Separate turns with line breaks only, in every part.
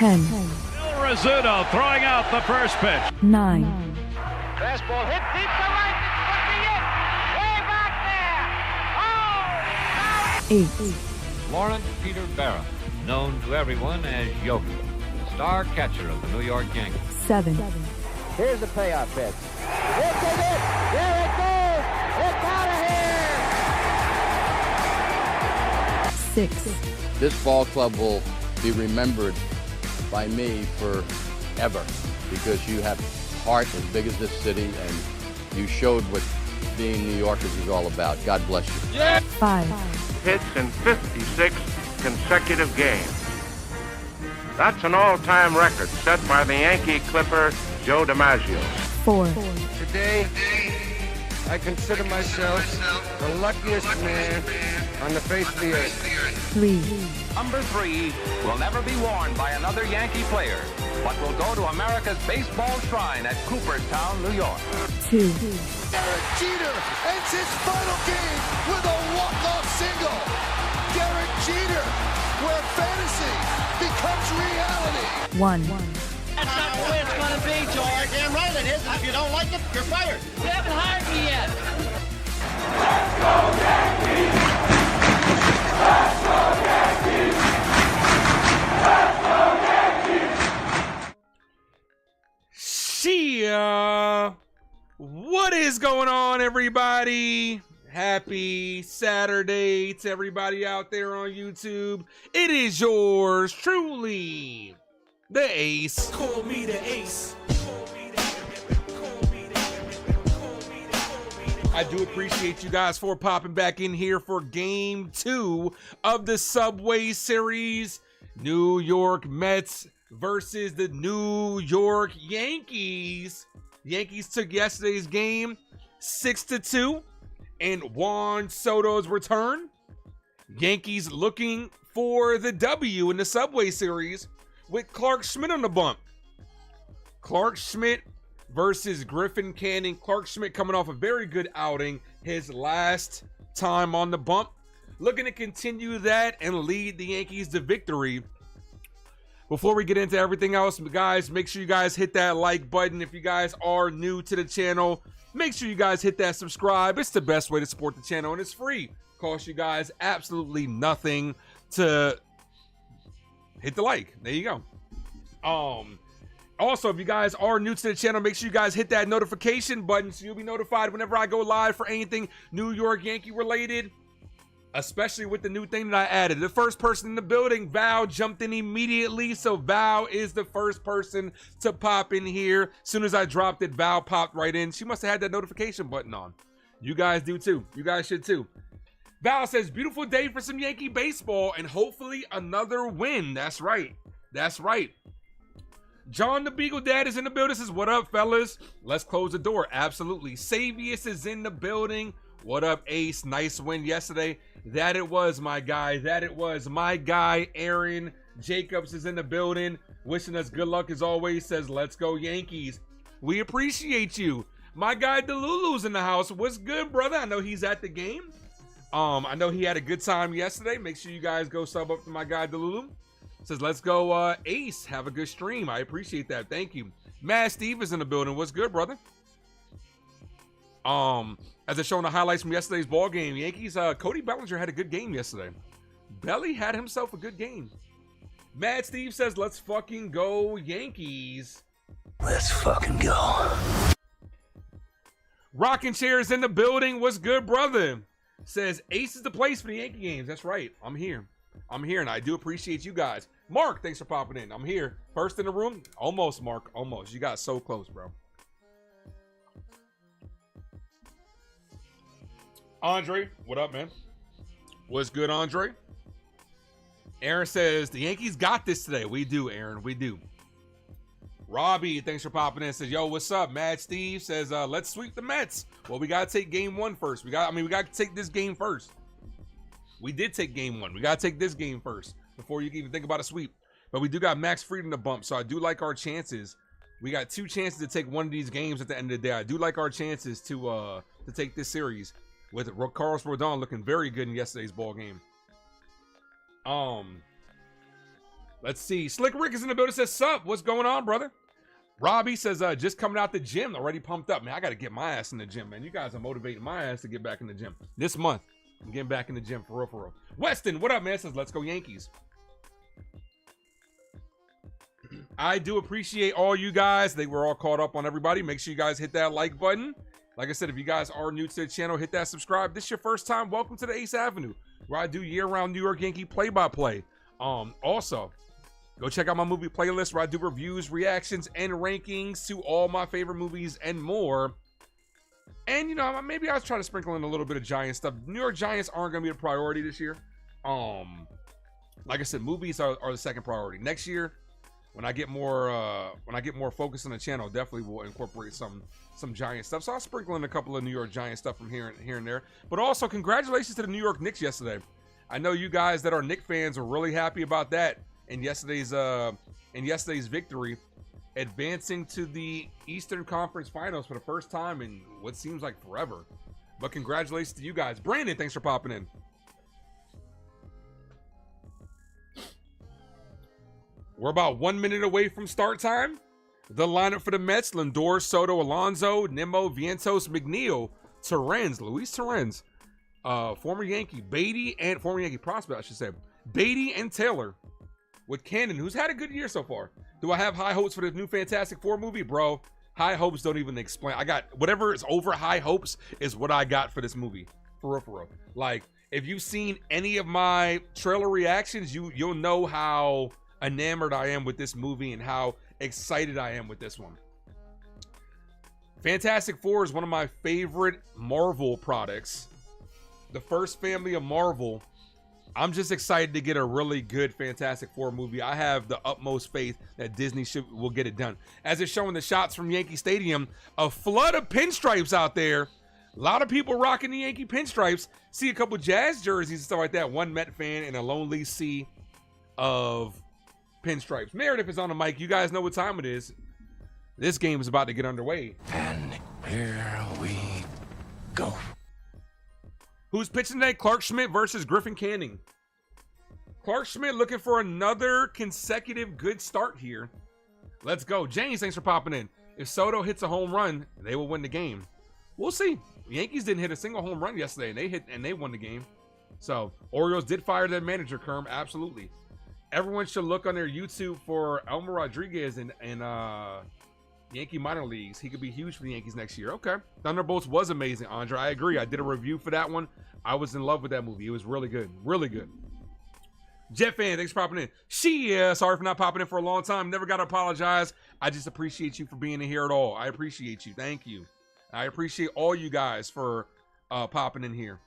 10.
Bill Rizzuto throwing out the first pitch.
9.
Fastball hit deep to right. This could be it. Way back there. Oh!
8.
Lawrence Peter Barra, known to everyone as Yogi, star catcher of the New York Yankees.
7.
Here's the payoff pitch. This is it. There it goes. It's out of here.
6.
This ball club will be remembered by me forever because you have heart as big as this city and you showed what being New Yorkers is all about. God bless you.
5.
Hits in 56 consecutive games. That's an all-time record set by the Yankee Clipper Joe DiMaggio.
4.
Today, I consider myself the luckiest man on the face of the earth.
3.
Number 3 will never be worn by another Yankee player, but will go to America's baseball shrine at Cooperstown, New York.
2.
Derek Jeter ends his final game with a walk-off single. Derek Jeter, where fantasy becomes reality.
1.
That's not the way it's going to be, George. Damn right it is. If you don't like it, you're fired. You haven't hired me yet.
Let's go Yankees! Let's go Yankees! Let's go Yankees!
Chyeaaa! What is going on, everybody? Happy Saturday to everybody out there on YouTube. It is yours truly, the Ace.
Call me the Ace.
I do appreciate you guys for popping back in here for game 2 of the Subway Series. New York Mets versus the New York Yankees. Yankees took yesterday's game 6-2 and Juan Soto's return. Yankees looking for the W in the Subway Series with Clark Schmidt on the bump. Clark Schmidt versus Griffin Canning. Clark Schmidt coming off a very good outing, his last time on the bump. Looking to continue that and lead the Yankees to victory. Before we get into everything else, guys, make sure you guys hit that like button. If you guys are new to the channel, make sure you guys hit that subscribe. It's the best way to support the channel, and it's free. Costs you guys absolutely nothing to hit the like. There you go. Also, if you guys are new to the channel, make sure you guys hit that notification button so you'll be notified whenever I go live for anything New York Yankee related, especially with the new thing that I added. The first person in the building, Val, jumped in immediately, so Val is the first person to pop in here. As soon as I dropped it, Val popped right in. She must have had that notification button on. You guys do too. You guys should too. Val says, beautiful day for some Yankee baseball and hopefully another win. That's right. That's right. John the Beagle Dad is in the building. Says, what up, fellas? Let's close the door. Absolutely. Savius is in the building. What up, Ace? Nice win yesterday. That it was, my guy. That it was. My guy, Aaron Jacobs, is in the building. Wishing us good luck as always. Says, let's go Yankees. We appreciate you. My guy, Delulu's in the house. What's good, brother? I know he's at the game. I know he had a good time yesterday. Make sure you guys go sub up to my guy, Delulu. Says, let's go, Ace. Have a good stream. I appreciate that. Thank you. Mad Steve is in the building. What's good, brother? As I showing the highlights from yesterday's ball game, Yankees, Cody Bellinger had a good game yesterday. Belly had himself a good game. Mad Steve says, let's fucking go Yankees.
Let's fucking go.
Rocking Chairs in the building. What's good, brother? Says, Ace is the place for the Yankee games. That's right. I'm here. I'm here, and I do appreciate you guys. Mark, thanks for popping in. I'm here. First in the room. Almost, Mark. Almost. You got so close, bro. Andre, what up, man? What's good, Andre? Aaron says, the Yankees got this today. We do, Aaron. We do. Robbie, thanks for popping in. Says, yo, what's up? Mad Steve says, let's sweep the Mets. Well, we got to take game 1 first. We got to take this game first. We did take game 1. We got to take this game first before you can even think about a sweep. But we do got Max Fried in the bump, so I do like our chances. We got 2 chances to take one of these games at the end of the day. I do like our chances to take this series with Carlos Rodon looking very good in yesterday's ball game. Let's see. Slick Rick is in the building. Says, sup? What's going on, brother? Robbie says, just coming out the gym. Already pumped up. Man, I got to get my ass in the gym, man. You guys are motivating my ass to get back in the gym. This month, I'm getting back in the gym for real, for real. Weston, what up, man? Says, let's go Yankees. I do appreciate all you guys. They were all caught up on everybody. Make sure you guys hit that like button. Like I said, if you guys are new to the channel, hit that subscribe. This is your first time. Welcome to the Ace Avenue, where I do year-round New York Yankee play-by-play. Also, go check out my movie playlist where I do reviews, reactions, and rankings to all my favorite movies and more. And, you know, maybe I'll try to sprinkle in a little bit of Giants stuff. New York Giants aren't going to be a priority this year. Like I said, movies are the second priority. Next year, when I get more focus on the channel, definitely will incorporate some Giant stuff. So I'll sprinkle in a couple of New York Giant stuff from here and there. But also, congratulations to the New York Knicks yesterday. I know you guys that are Knicks fans are really happy about that. In yesterday's victory, advancing to the Eastern Conference Finals for the first time in what seems like forever. But congratulations to you guys. Brandon, thanks for popping in. We're about 1 minute away from start time. The lineup for the Mets: Lindor, Soto, Alonso, Nimmo, Vientos, McNeil, Torrens, Luis Torrens, former Yankee, Beatty, and former Yankee prospect, I should say, Beatty and Taylor, with Cannon, who's had a good year so far. Do I have high hopes for the new Fantastic Four movie? Bro, high hopes don't even explain. I got whatever is over high hopes is what I got for this movie. For real, for real. Like, if you've seen any of my trailer reactions, you'll know how enamored I am with this movie and how excited I am with this one. Fantastic Four is one of my favorite Marvel products. The first family of Marvel. I'm just excited to get a really good Fantastic Four movie. I have the utmost faith that Disney will get it done. As it's showing the shots from Yankee Stadium, a flood of pinstripes out there. A lot of people rocking the Yankee pinstripes. See a couple Jazz jerseys and stuff like that. One Met fan and a lonely sea of pinstripes. Meredith is on the mic. You guys know what time it is. This game is about to get underway.
And here we go.
Who's pitching today? Clark Schmidt versus Griffin Canning. Clark Schmidt looking for another consecutive good start here. Let's go. James, thanks for popping in. If Soto hits a home run, they will win the game. We'll see. The Yankees didn't hit a single home run yesterday, and they won the game. So, Orioles did fire their manager, Kerm. Absolutely. Everyone should look on their YouTube for Elmer Rodriguez in Yankee minor leagues. He could be huge for the Yankees next year. Okay. Thunderbolts was amazing, Andre. I agree. I did a review for that one. I was in love with that movie. It was really good. Really good. Jet fan, thanks for popping in. Chyeaaa, sorry for not popping in for a long time. Never got to apologize. I just appreciate you for being in here at all. I appreciate you. Thank you. I appreciate all you guys for popping in here.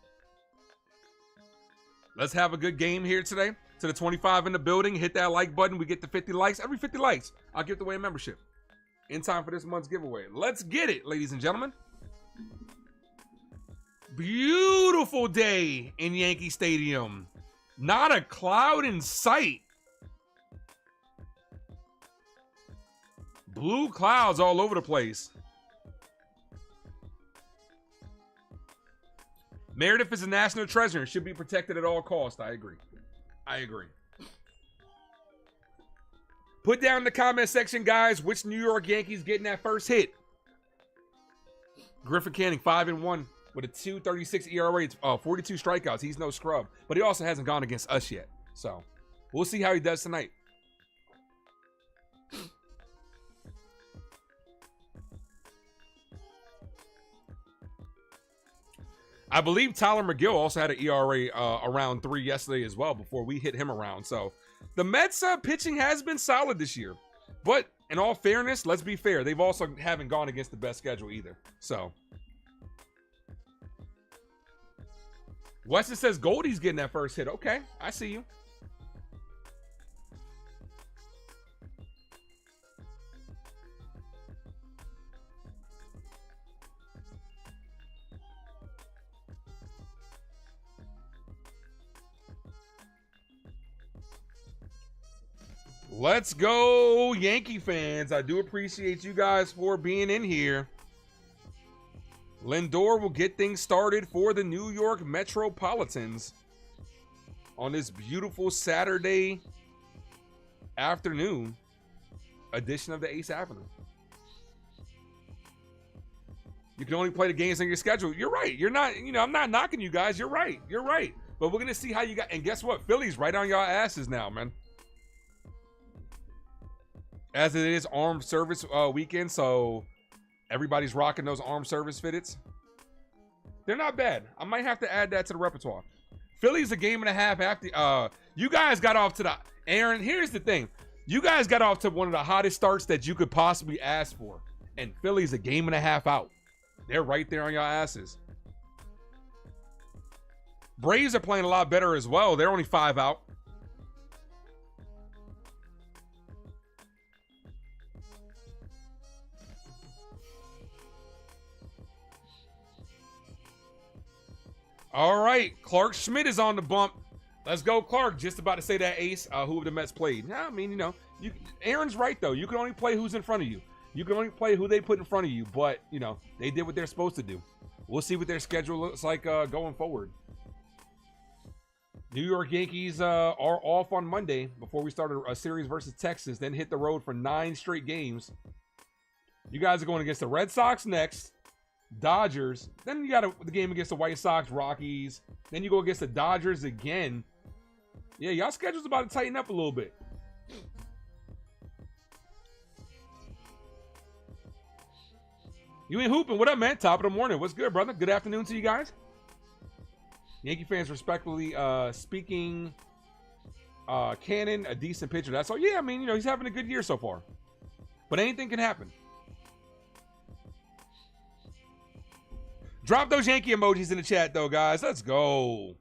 Let's have a good game here today. To the 25 in the building, hit that like button. We get to 50 likes. Every 50 likes, I'll give away a membership in time for this month's giveaway. Let's get it, ladies and gentlemen. Beautiful day in Yankee Stadium. Not a cloud in sight. Blue clouds all over the place. Meredith is a national treasure and should be protected at all costs. I agree. I agree. Put down in the comment section, guys, which New York Yankees getting that first hit. Griffin Canning, 5-1 with a 2.36 ERA, 42 strikeouts. He's no scrub, but he also hasn't gone against us yet. So we'll see how he does tonight. I believe Tyler McGill also had an ERA around 3 yesterday as well before we hit him around. So the Mets pitching has been solid this year. But in all fairness, let's be fair. They've also haven't gone against the best schedule either. So Weston says Goldie's getting that first hit. Okay, I see you. Let's go, Yankee fans. I do appreciate you guys for being in here. Lindor will get things started for the New York Metropolitans on this beautiful Saturday afternoon edition of the Ace Avenue. You can only play the games on your schedule. You're right. You're not, I'm not knocking you guys. You're right. You're right. But we're going to see how you got. And guess what? Philly's right on y'all asses now, man. As it is armed service weekend, so everybody's rocking those armed service fitteds. They're not bad. I might have to add that to the repertoire. Philly's a game and a half after. You guys got off to the. Aaron, here's the thing. You guys got off to one of the hottest starts that you could possibly ask for. And Philly's a game and a half out. They're right there on your asses. Braves are playing a lot better as well. They're only 5 out. All right, Clark Schmidt is on the bump. Let's go, Clark. Just about to say that, Ace. Who have the Mets played? Yeah, I mean, Aaron's right, though. You can only play who's in front of you. You can only play who they put in front of you, but, they did what they're supposed to do. We'll see what their schedule looks like going forward. New York Yankees are off on Monday before we start a series versus Texas, then hit the road for 9 straight games. You guys are going against the Red Sox next, Dodgers, then you got the game against the White Sox, Rockies, then you go against the Dodgers again. Yeah, y'all schedule's about to tighten up a little bit. You ain't hooping. What up, man? Top of the morning. What's good, brother? Good afternoon to you guys. Yankee fans respectfully speaking, Cannon, a decent pitcher. That's all. Yeah, I mean, he's having a good year so far. But anything can happen. Drop those Yankee emojis in the chat, though, guys. Let's go.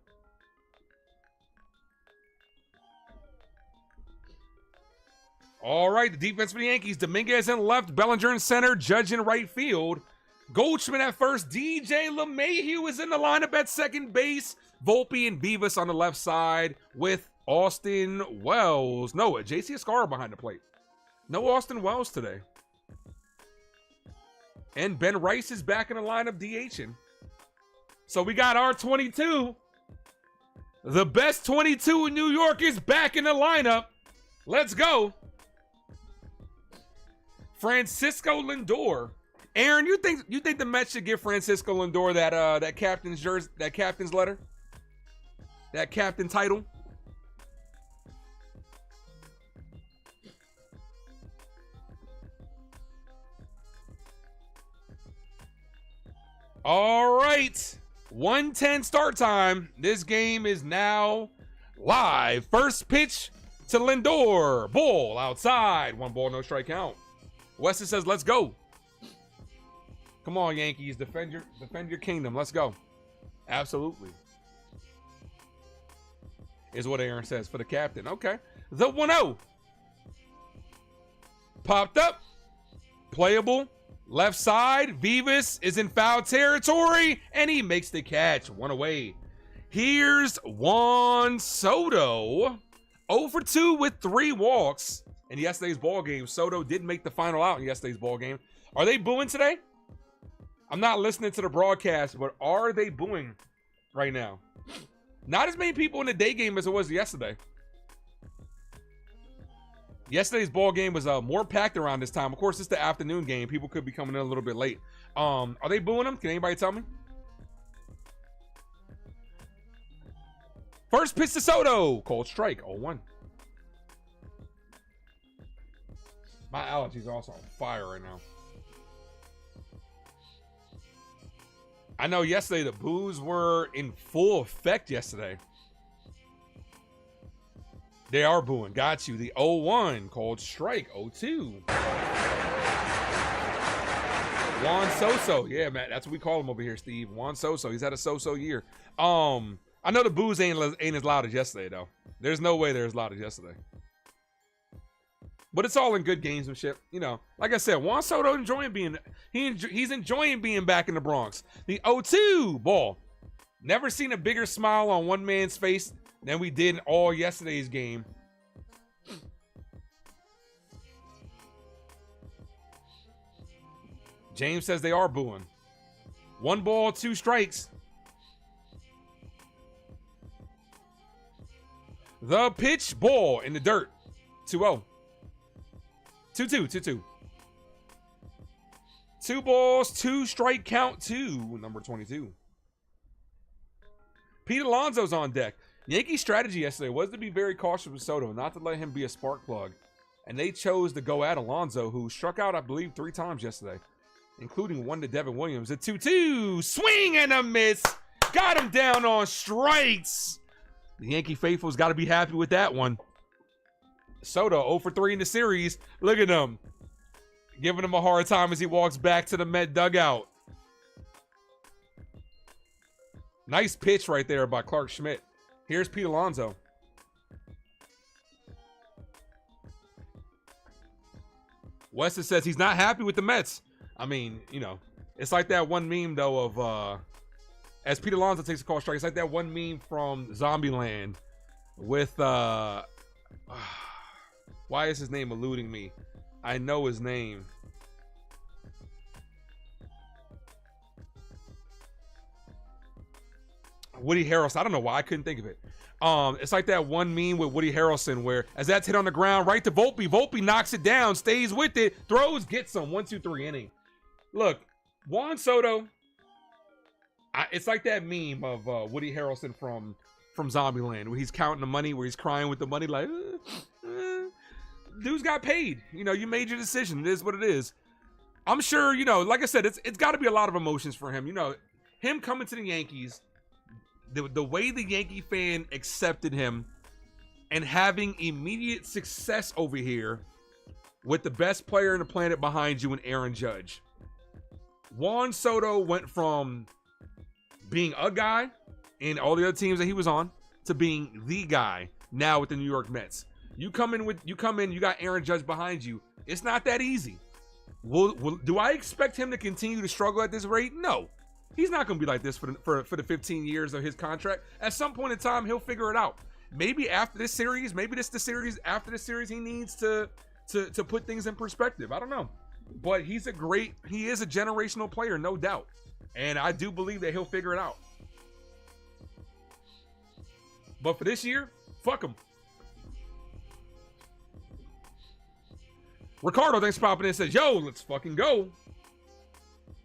All right, the defense for the Yankees. Dominguez in left, Bellinger in center, Judge in right field. Goldschmidt at first. DJ LeMahieu is in the lineup at second base. Volpe and Vivas on the left side with Austin Wells. No, JC Escarra behind the plate. No Austin Wells today. And Ben Rice is back in the lineup DHing. So we got our 22. The best 22 in New York is back in the lineup. Let's go. Francisco Lindor. Aaron, you think the Mets should give Francisco Lindor that captain's jersey, that captain's letter, that captain title? All right, 1:10 start time. This game is now live. First pitch to Lindor. Ball outside. 1 ball, no strike count. Weston says, "Let's go." Come on, Yankees, defend your kingdom. Let's go. Absolutely. Is what Aaron says for the captain. Okay. The 1-0. Popped up. Playable. Left side. Vivas is in foul territory, and he makes the catch. 1 away. Here's Juan Soto. 0 for 2 with 3 walks. In yesterday's ball game, Soto did make the final out in yesterday's ball game. Are they booing today? I'm not listening to the broadcast, but are they booing right now? Not as many people in the day game as it was yesterday. Yesterday's ball game was more packed around this time. Of course, it's the afternoon game. People could be coming in a little bit late. Are they booing them? Can anybody tell me? First pitch to Soto. Cold strike. 0-1. My allergies are also on fire right now. I know yesterday the boos were in full effect yesterday. They are booing. Got you. The 0-1. Cold strike. 0-2. Juan Soso. Yeah, man. That's what we call him over here, Steve. Juan Soso. He's had a so-so year. I know the boos ain't as loud as yesterday, though. There's no way they're as loud as yesterday. But it's all in good gamesmanship. Like I said, Juan Soto he's enjoying being back in the Bronx. The 0-2 ball. Never seen a bigger smile on one man's face than we did in all yesterday's game. James says they are booing. 1 ball, 2 strikes. The pitch, ball in the dirt. 2-0. 2-2. 2 balls, 2 strike count, 2, number 22. Pete Alonso's on deck. Yankees' strategy yesterday was to be very cautious with Soto, not to let him be a spark plug. And they chose to go at Alonso, who struck out, I believe, 3 times yesterday, including 1 to Devin Williams. A 2-2, swing and a miss. Got him down on strikes. The Yankee faithful's got to be happy with that one. Soto 0 for 3 in the series. Look at him, giving him a hard time as he walks back to the Met dugout. Nice pitch right there by Clark Schmidt. Here's Pete Alonso. Weston says he's not happy with the Mets. I mean, you know, it's like that one meme, though, of as Pete Alonso takes a call strike, it's like that one meme from Zombieland with, why is his name eluding me? I know his name. Woody Harrelson. I don't know why I couldn't think of it. It's like that one meme with Woody Harrelson where as that's hit on the ground, right to Volpe. Volpe knocks it down, stays with it, throws, gets some 1-2-3 inning. Look, Juan Soto. It's like that meme of Woody Harrelson from Zombieland where he's counting the money, where he's crying with the money, like, dude's got paid. You know, you made your decision. It is what it is. I'm sure, you know, like I said, it's got to be a lot of emotions for him. You know, him coming to the Yankees. The way the Yankee fan accepted him and having immediate success over here with the best player on the planet behind you in Aaron Judge. Juan Soto went from being a guy in all the other teams that he was on to being the guy now with the New York Mets. You come in, you got Aaron Judge behind you. It's not that easy. Do I expect him to continue to struggle at this rate? No. He's not going to be like this for the 15 years of his contract. At some point in time, he'll figure it out. Maybe after this series, maybe this the series after the series he needs to put things in perspective. I don't know. But he is a generational player, no doubt. And I do believe that he'll figure it out. But for this year, fuck him. Ricardo, thanks for popping in, says, yo, let's fucking go.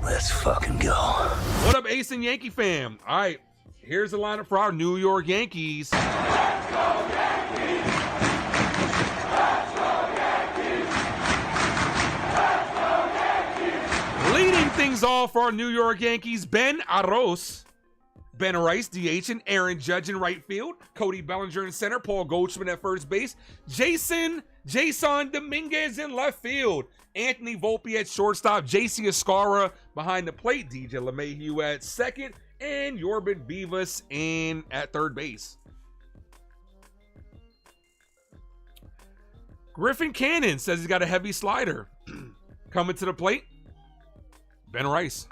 Let's fucking go.
What up, Ace and Yankee fam? All right, here's the lineup for our New York Yankees.
Let's go Yankees! Let's go Yankees! Let's go Yankees!
Leading things off for our New York Yankees, Ben Arroz. Ben Rice, DH, and Aaron Judge in right field. Cody Bellinger in center. Paul Goldschmidt at first base. Jason Dominguez in left field. Anthony Volpe at shortstop. JC Escarra behind the plate. DJ LeMahieu at second. And Yorban Vivas at third base. Griffin Cannon says he's got a heavy slider. Coming to the plate, Ben Rice.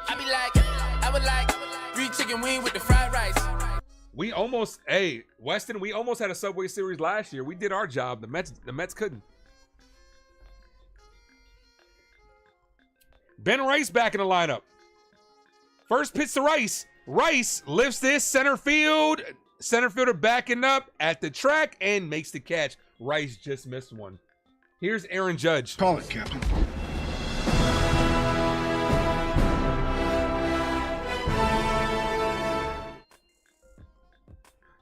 I be like, I would like free chicken wing with the fried rice.
Weston, we almost had a Subway Series last year. We did our job. The Mets couldn't. Ben Rice back in the lineup. First pitch to Rice. Rice lifts this center field. Center fielder backing up at the track and makes the catch. Rice just missed one. Here's Aaron Judge.
Call it, Captain.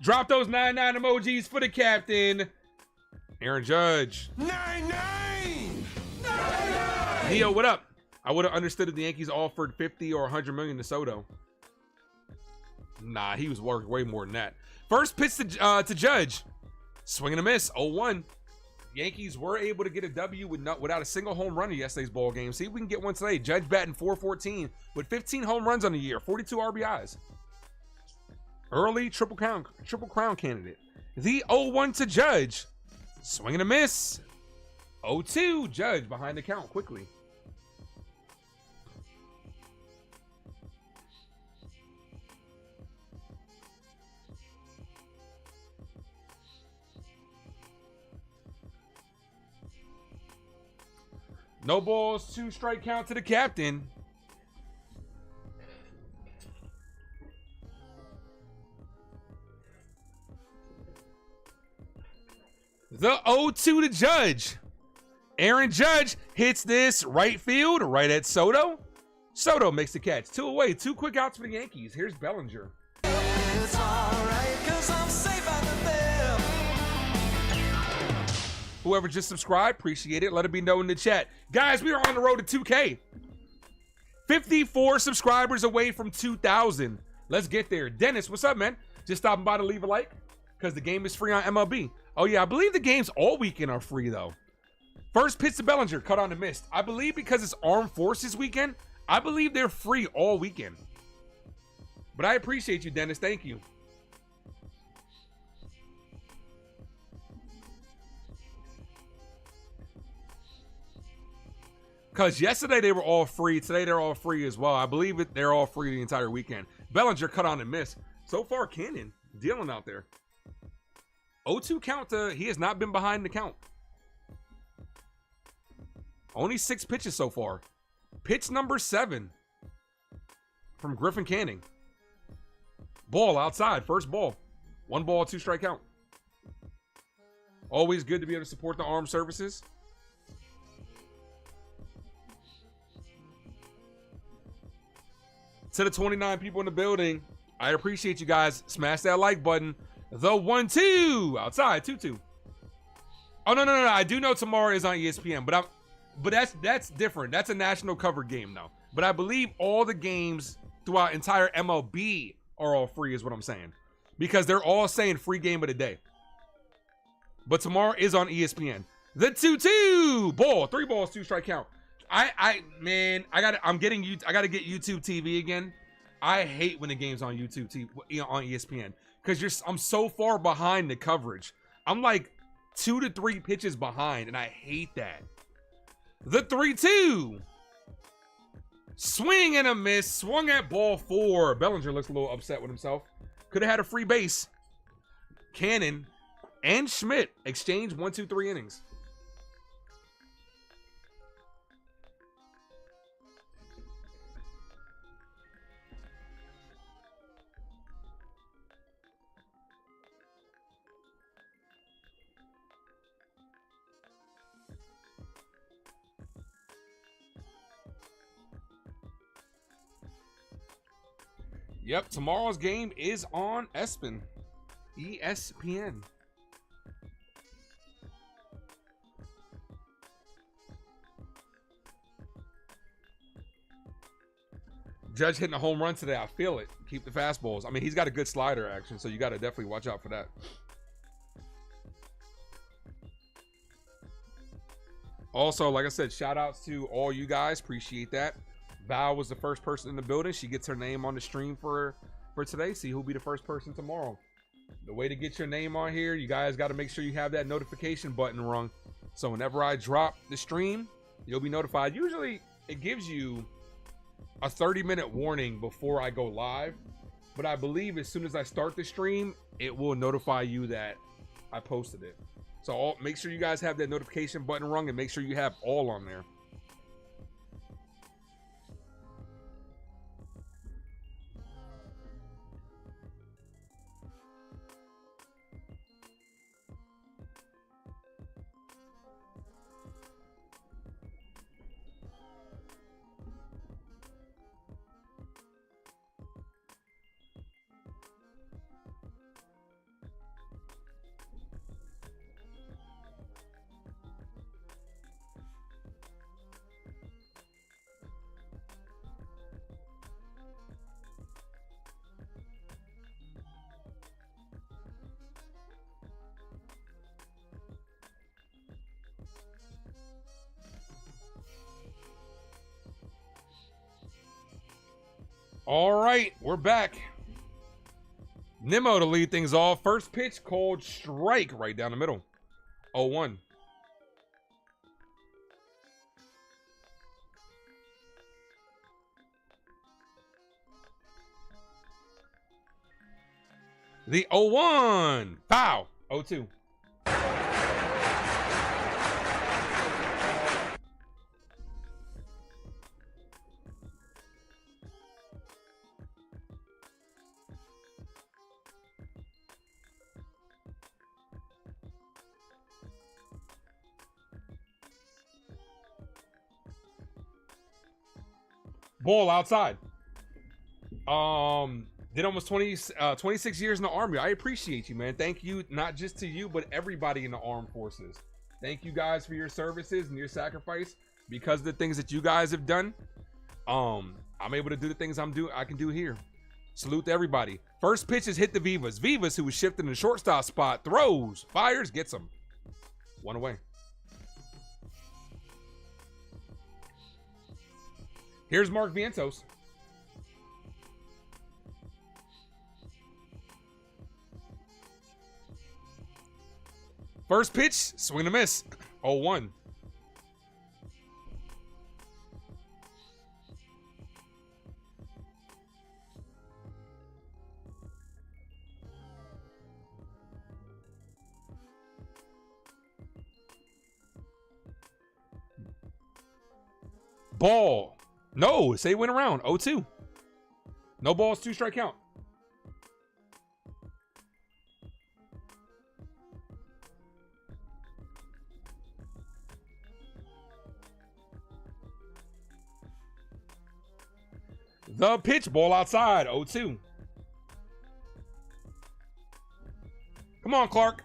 Drop those 9-9 emojis for the captain. Aaron Judge.
9-9!
Neo, what up? I would have understood if the Yankees offered 50 or 100 million to Soto. Nah, he was worth way more than that. First pitch to Judge. Swing and a miss, 0-1. Yankees were able to get a W without a single home run in yesterday's ball game. See if we can get one today. Judge batting .414 with 15 home runs on the year, 42 RBIs. Early triple crown candidate. The 0-1 to Judge. Swing and a miss. 0-2. Judge behind the count quickly. No balls, 2 strike count to the captain. The 0-2 to Judge. Aaron Judge hits this right field, right at Soto. Soto makes the catch. 2 away, 2 quick outs for the Yankees. Here's Bellinger.
It's alright, 'cause I'm safe out there.
Whoever just subscribed, appreciate it. Let it be known in the chat. Guys, we are on the road to 2K. 54 subscribers away from 2,000. Let's get there. Dennis, what's up, man? Just stopping by to leave a like because the game is free on MLB. Oh, yeah, I believe the games all weekend are free, though. First pitch to Bellinger, cut on the mist. I believe because it's Armed Forces weekend, I believe they're free all weekend. But I appreciate you, Dennis. Thank you. Because yesterday they were all free. Today they're all free as well. I believe they're all free the entire weekend. Bellinger cut on and miss. So far, Cannon dealing out there. 0-2 count he has not been behind the count. Only 6 pitches so far. Pitch number 7 from Griffin Canning. Ball outside, first ball. 1 ball, 2 strike count. Always good to be able to support the armed services. To the 29 people in the building, I appreciate you guys. Smash that like button. The 1-2 outside, 2-2. Oh no. I do know tomorrow is on ESPN, but that's different. That's a national covered game though. But I believe all the games throughout entire MLB are all free, is what I'm saying, because they're all saying free game of the day. But tomorrow is on ESPN. The 2-2 ball, 3 balls, 2 strike count. I gotta get YouTube TV again. I hate when the game's on YouTube TV, on ESPN, because I'm so far behind the coverage. I'm like 2 to 3 pitches behind, and I hate that. The 3-2 swing and a miss. Swung at ball 4. Bellinger looks a little upset with himself. Could have had a free base. Cannon and Schmidt exchange 1, 2, 3 innings. Yep, tomorrow's game is on ESPN. Judge hitting a home run today. I feel it. Keep the fastballs. I mean, he's got a good slider action, so you got to definitely watch out for that. Also, like I said, shout outs to all you guys. Appreciate that. Val was the first person in the building. She gets her name on the stream for today. See who'll be the first person tomorrow. The way to get your name on here, you guys got to make sure you have that notification button rung. So whenever I drop the stream, you'll be notified. Usually it gives you a 30-minute warning before I go live. But I believe as soon as I start the stream, it will notify you that I posted it. So make sure you guys have that notification button rung, and make sure you have all on there. All right, we're back. Nimmo to lead things off. First pitch called strike right down the middle. 0-1. The 0-1. Foul. 0-2. Ball outside. Did almost 26 years in the Army. I appreciate you, man. Thank you, not just to you, but everybody in the armed forces. Thank you guys for your services and your sacrifice. Because of the things that you guys have done, I'm able to do the things I can do here. Salute to everybody. First pitches hit the Vivas. Vivas, who was shifting in the shortstop spot, throws, fires, gets him. One away. Here's Mark Vientos. First pitch, swing and a miss. 0-1. Ball. No, say went around. 0-2. No balls, 2-strike count. The pitch, ball outside, 0-2. Come on, Clark.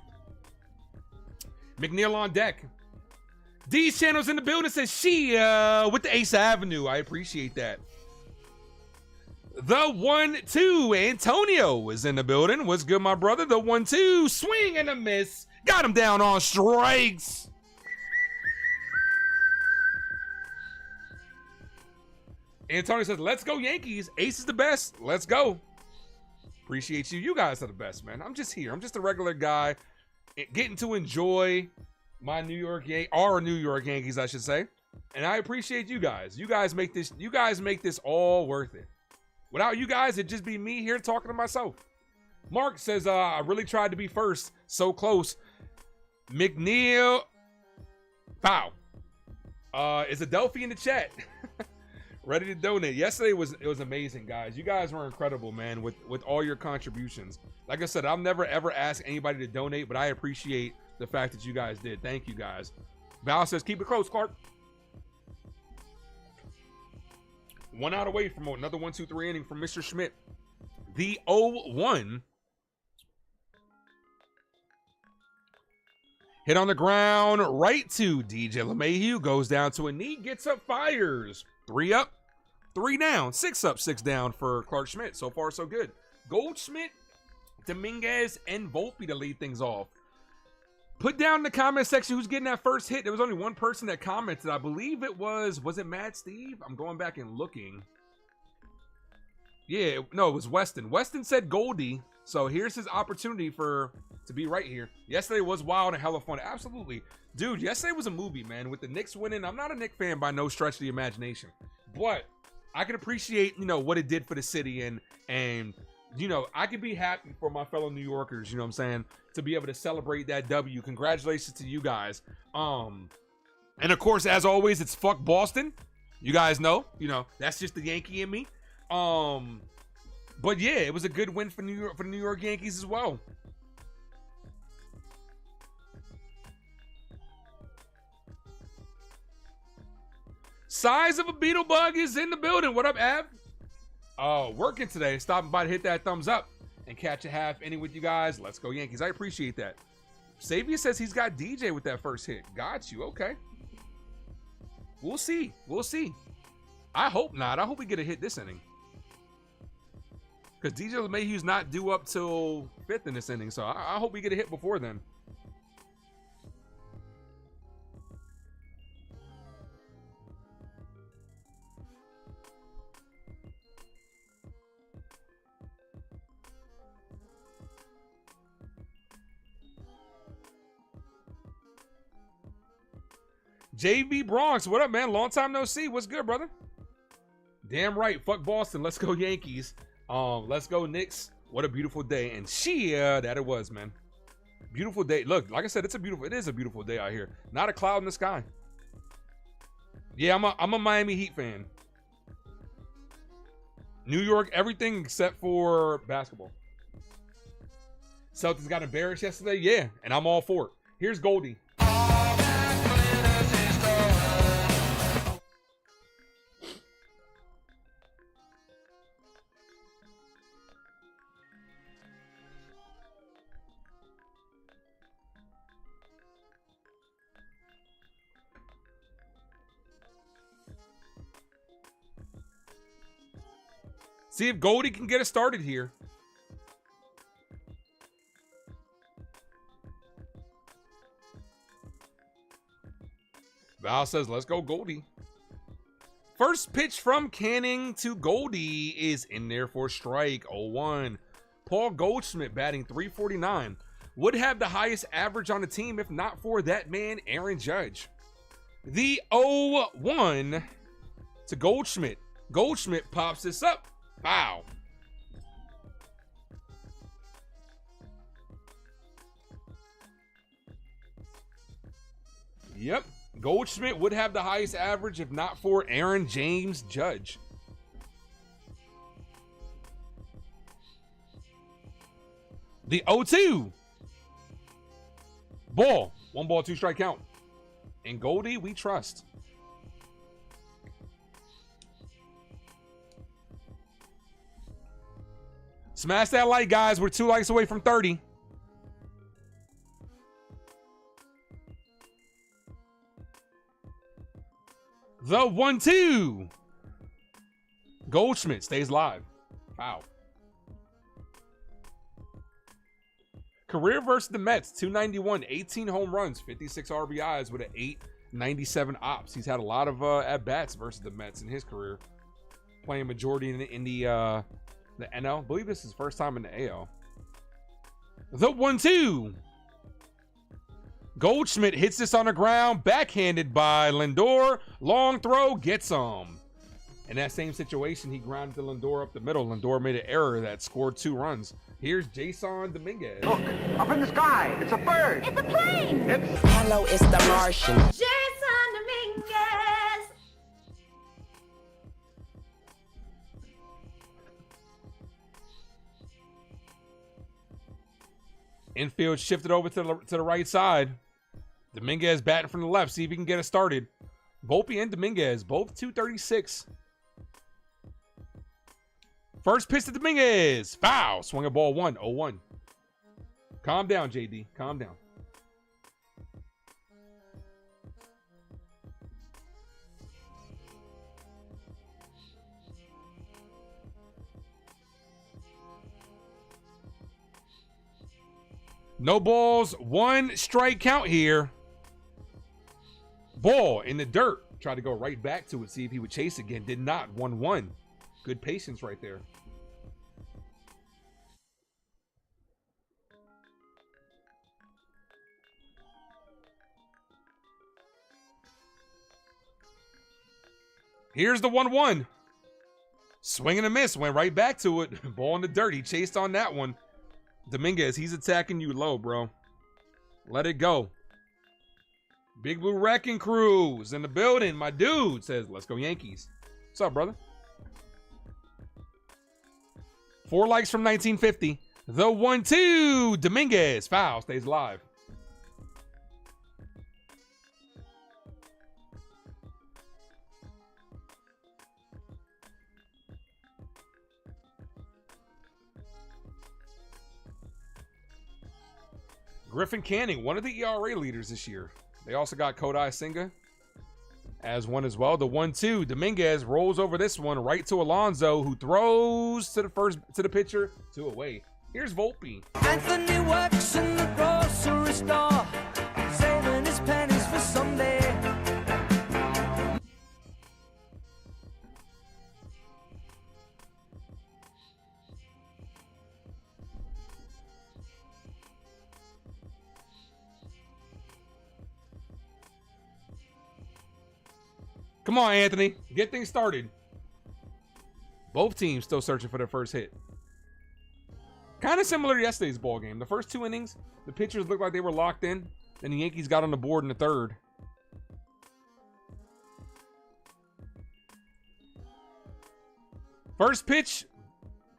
McNeil on deck. D's channel's in the building, says Chyeaaa with the daaceavenue. I appreciate that. The 1-2, Antonio is in the building. What's good, my brother? The 1-2, swing and a miss. Got him down on strikes. Antonio says, let's go Yankees. Ace is the best. Let's go. Appreciate you. You guys are the best, man. I'm just here. I'm just a regular guy getting to enjoy my our New York Yankees, I should say. And I appreciate you guys. You guys make this all worth it. Without you guys, it'd just be me here talking to myself. Mark says, I really tried to be first. So close. McNeil. Foul. Is Adelphi in the chat? Ready to donate. Yesterday it was amazing, guys. You guys were incredible, man, with all your contributions. Like I said, I'll never ever ask anybody to donate, but I appreciate the fact that you guys did. Thank you, guys. Val says, keep it close, Clark. 1 out away from another 1-2-3 inning from Mr. Schmidt. The 0-1. Hit on the ground, right to DJ LeMahieu. Goes down to a knee, gets up, fires. 3 up, 3 down. 6 up, 6 down for Clark Schmidt. So far, so good. Goldschmidt, Dominguez, and Volpe to lead things off. Put down in the comment section who's getting that first hit. There was only one person that commented. I believe it was it Mad Steve? I'm going back and looking. Yeah, no, it was Weston. Weston said Goldie. So here's his opportunity to be right here. Yesterday was wild and hella fun. Absolutely. Dude, yesterday was a movie, man. With the Knicks winning, I'm not a Knicks fan by no stretch of the imagination. But I can appreciate, what it did for the city. And I could be happy for my fellow New Yorkers, you know what I'm saying, to be able to celebrate that W. Congratulations to you guys. And of course, as always, it's fuck Boston. You guys know, that's just the Yankee in me. But yeah, it was a good win for the New York Yankees as well. Size of a beetle bug is in the building. What up, Av? Working today. Stopping by to hit that thumbs up and catch a half inning with you guys. Let's go Yankees. I appreciate that. Savia says he's got DJ with that first hit. Got you. Okay. We'll see. We'll see. I hope not. I hope we get a hit this inning. Because DJ LeMahieu's not due up till 5th in this inning. So I hope we get a hit before then. JV Bronx, what up, man? Long time no see. What's good, brother? Damn right. Fuck Boston. Let's go Yankees. Let's go Knicks. What a beautiful day. And Chyeaaa, that it was, man. Beautiful day. Look, like I said, it is a beautiful day out here. Not a cloud in the sky. Yeah, I'm a Miami Heat fan. New York, everything except for basketball. Celtics got embarrassed yesterday. Yeah, and I'm all for it. Here's Goldie. See if Goldie can get us started here. Val says, let's go Goldie. First pitch from Canning to Goldie is in there for strike. 0-1. Paul Goldschmidt batting .349. Would have the highest average on the team if not for that man, Aaron Judge. The 0-1 to Goldschmidt. Goldschmidt pops this up. Wow. Yep. Goldschmidt would have the highest average if not for Aaron James Judge. The 0-2. Ball. 1 ball, 2 strike count. And Goldie, we trust. Smash that like, guys. We're 2 likes away from 30. The 1-2. Goldschmidt stays live. Wow. Career versus the Mets, 291, 18 home runs, 56 RBIs with an 897 ops. He's had a lot of at-bats versus the Mets in his career. Playing majority in the NL. I believe this is his first time in the AL. The 1-2. Goldschmidt hits this on the ground, backhanded by Lindor. Long throw, gets him. In that same situation, he grounded the Lindor up the middle. Lindor made an error that scored 2 runs. Here's Jason Dominguez.
Look, up in the sky, it's a bird.
It's a plane.
Hello, it's the Martian.
Jason Dominguez.
Infield shifted over to the right side. Dominguez batting from the left. See if he can get it started. Volpe and Dominguez, both 236. First pitch to Dominguez. Foul. Swung a ball 1. 0-1. Calm down, JD. Calm down. No balls. 1 strike count here. Ball in the dirt. Tried to go right back to it. See if he would chase again. Did not. 1-1. Good patience right there. Here's the 1-1. Swing and a miss. Went right back to it. Ball in the dirt. He chased on that one. Dominguez, he's attacking you low, bro. Let it go. Big Blue Wrecking Crew's in the building. My dude says, let's go Yankees. What's up, brother? 4 likes from 1950. The 1-2. Dominguez. Foul. Stays live. Griffin Canning, one of the ERA leaders this year. They also got Kodai Senga as one as well. The 1-2. Dominguez rolls over this one right to Alonso, who throws to the pitcher, 2 away. Here's Volpe.
Anthony works in the grocery store, saving his pennies for someday.
Come on, Anthony. Get things started. Both teams still searching for their first hit. Kind of similar to yesterday's ball game. The first 2 innings, the pitchers looked like they were locked in. Then the Yankees got on the board in the 3rd. First pitch,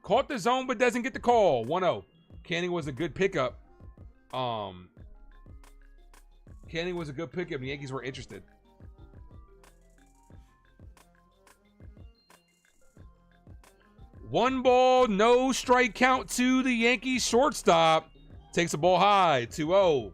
caught the zone but doesn't get the call. 1-0. Canning was a good pickup. Canning was a good pickup. The Yankees were interested. One ball, no strike count to the Yankees shortstop. Takes the ball high, 2-0.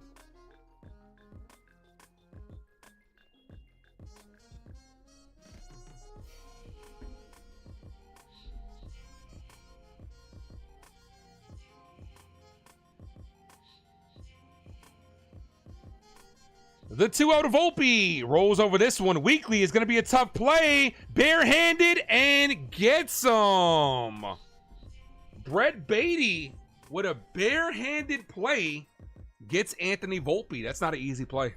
The 2-0 to Volpe. Rolls over this one. Weekly is going to be a tough play. Barehanded and gets him. Brett Beatty with a barehanded play gets Anthony Volpe. That's not an easy play.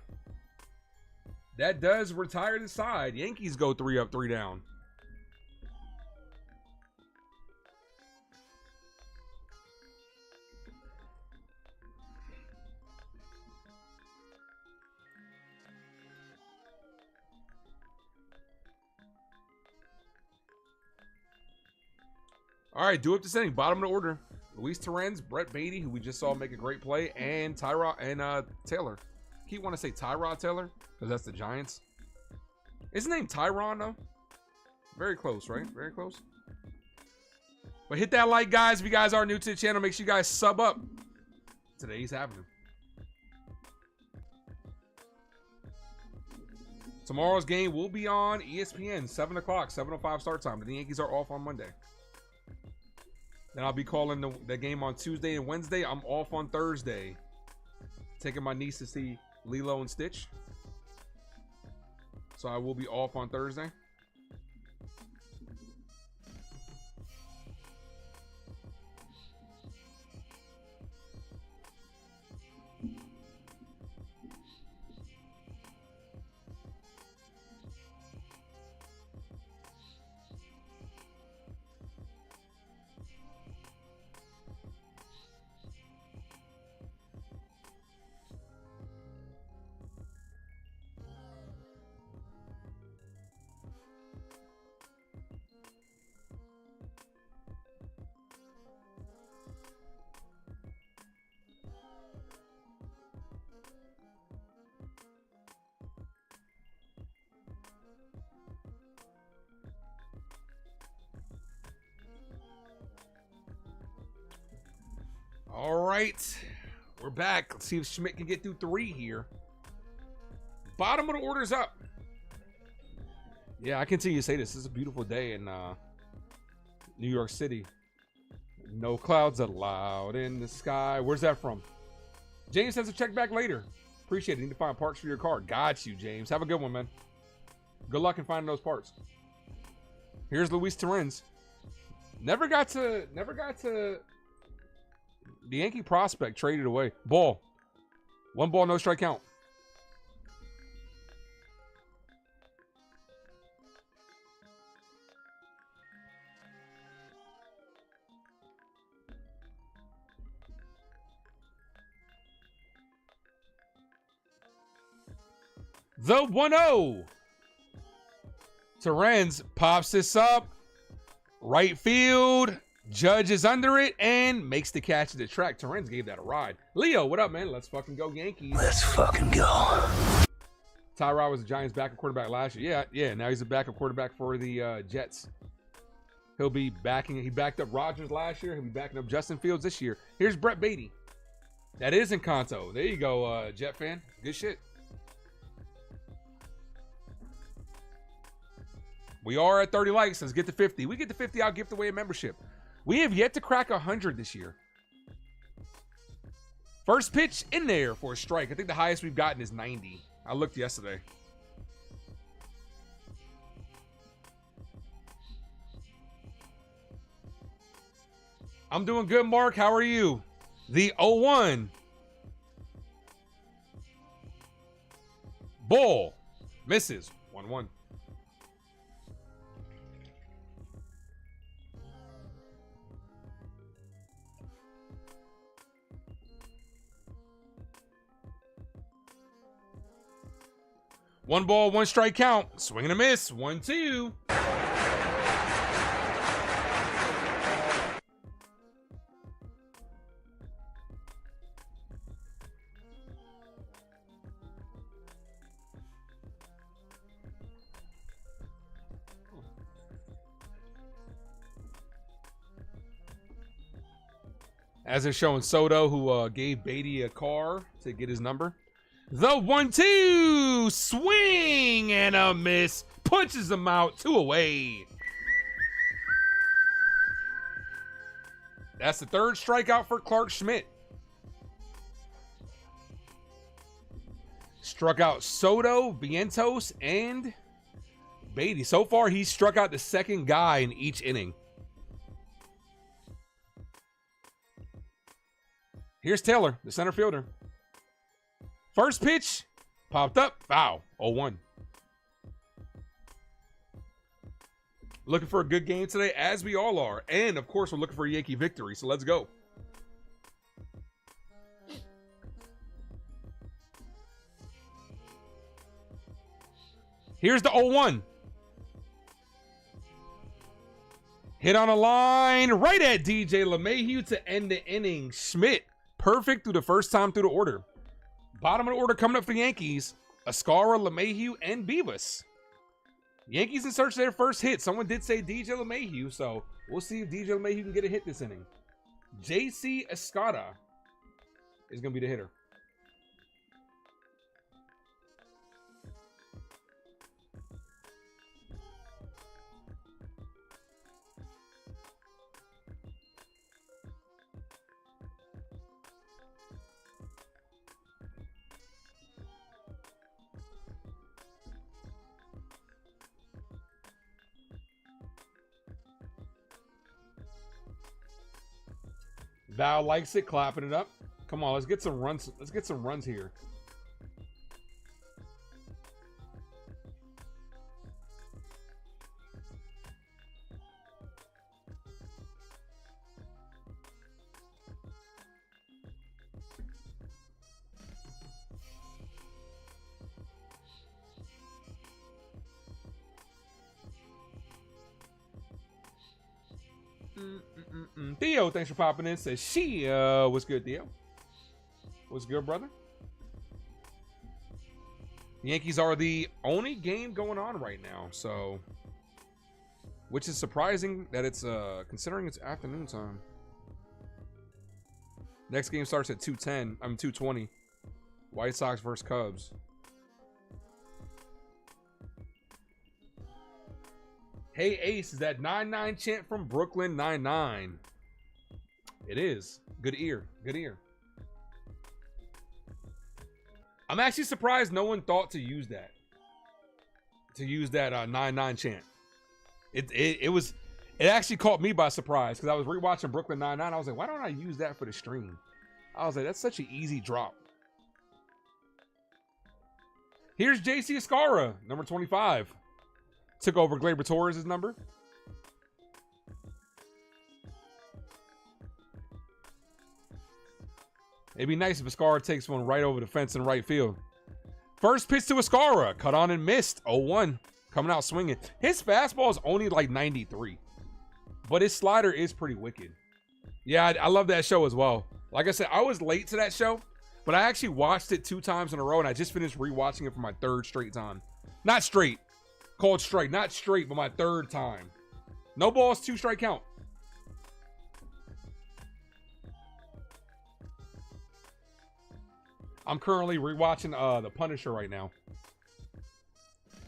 That does retire the side. Yankees go 3 up, 3 down. All right, do up the setting. Bottom of the order. Luis Torrens, Brett Beatty, who we just saw make a great play, and Tyrod and Taylor. I keep want to say Tyrod Taylor because that's the Giants. Isn't his name Tyron though? Very close, right? Very close. But hit that like, guys. If you guys are new to the channel, make sure you guys sub up. Today's Avenue. Tomorrow's game will be on ESPN, 7 o'clock, 7:05 start time. The Yankees are off on Monday. Then I'll be calling the game on Tuesday and Wednesday. I'm off on Thursday. Taking my niece to see Lilo and Stitch. So I will be off on Thursday. All right, we're back. Let's see if Schmidt can get through 3 here. Bottom of the order's up. Yeah, I continue to say this. This is a beautiful day in New York City. No clouds allowed in the sky. Where's that from? James says to check back later. Appreciate it. Need to find parts for your car. Got you, James. Have a good one, man. Good luck in finding those parts. Here's Luis Torrens. Never got to the Yankee prospect traded away. Ball. 1 ball, no strike count. The 1-0. Torrens pops this up. Right field. Judge is under it and makes the catch at the track. Torrens gave that a ride. Leo, what up, man? Let's fucking go, Yankees.
Let's fucking go.
Tyrod was the Giants' backup quarterback last year. Yeah. Now he's a backup quarterback for the Jets. He'll be backing. He backed up Rodgers last year. He'll be backing up Justin Fields this year. Here's Brett Beatty. That is Encanto. There you go, Jet fan. Good shit. We are at 30 likes. Let's get to 50. We get to 50, I'll gift away a membership. We have yet to crack 100 this year. First pitch in there for a strike. I think the highest we've gotten is 90. I looked yesterday. I'm doing good, Mark. How are you? The 0-1. Ball. Misses. 1-1. One ball, 1 strike count. Swing and a miss. 1-2. As they're showing Soto, who gave Beatty a car to get his number. The 1-2 swing and a miss. Punches them out. 2 away. That's the 3rd strikeout for Clark Schmidt. Struck out Soto, Vientos, and Beatty. So far, he's struck out the second guy in each inning. Here's Taylor, the center fielder. First pitch, popped up, foul, 0-1. Looking for a good game today, as we all are. And, of course, we're looking for a Yankee victory, so let's go. Here's the 0-1. Hit on a line right at DJ LeMahieu to end the inning. Schmidt, perfect through the first time through the order. Bottom of the order coming up for the Yankees. Escara, LeMahieu, and Beavis. Yankees in search of their first hit. Someone did say DJ LeMahieu, so we'll see if DJ LeMahieu can get a hit this inning. JC Escara is going to be the hitter. Val likes it, clapping it up. Come on, let's get some runs. Let's get some runs here. Theo, thanks for popping in. Says Chyeaaa, what's good, Theo? What's good, brother? The Yankees are the only game going on right now, so, which is surprising that it's considering it's afternoon time. Next game starts at 2:10. 2:20. White Sox versus Cubs. Hey Ace, is that 9-9 chant from Brooklyn 99? It is. Good ear. Good ear. I'm actually surprised no one thought to use that. To use that 9-9 chant. It actually caught me by surprise because I was rewatching Brooklyn 99. I was like, why don't I use that for the stream? I was like, that's such an easy drop. Here's JC Escara, number 25. Took over Gleyber Torres' number. It'd be nice if Escara takes one right over the fence in right field. First pitch to Escara. Cut on and missed. 0-1. Coming out swinging. His fastball is only like 93. But his slider is pretty wicked. Yeah, I love that show as well. Like I said, I was late to that show. But I actually watched it 2 times in a row. And I just finished rewatching it for my 3rd straight time. Not straight. Called straight. Not straight, but my 3rd time. No balls, 2 strike count. I'm currently rewatching The Punisher right now.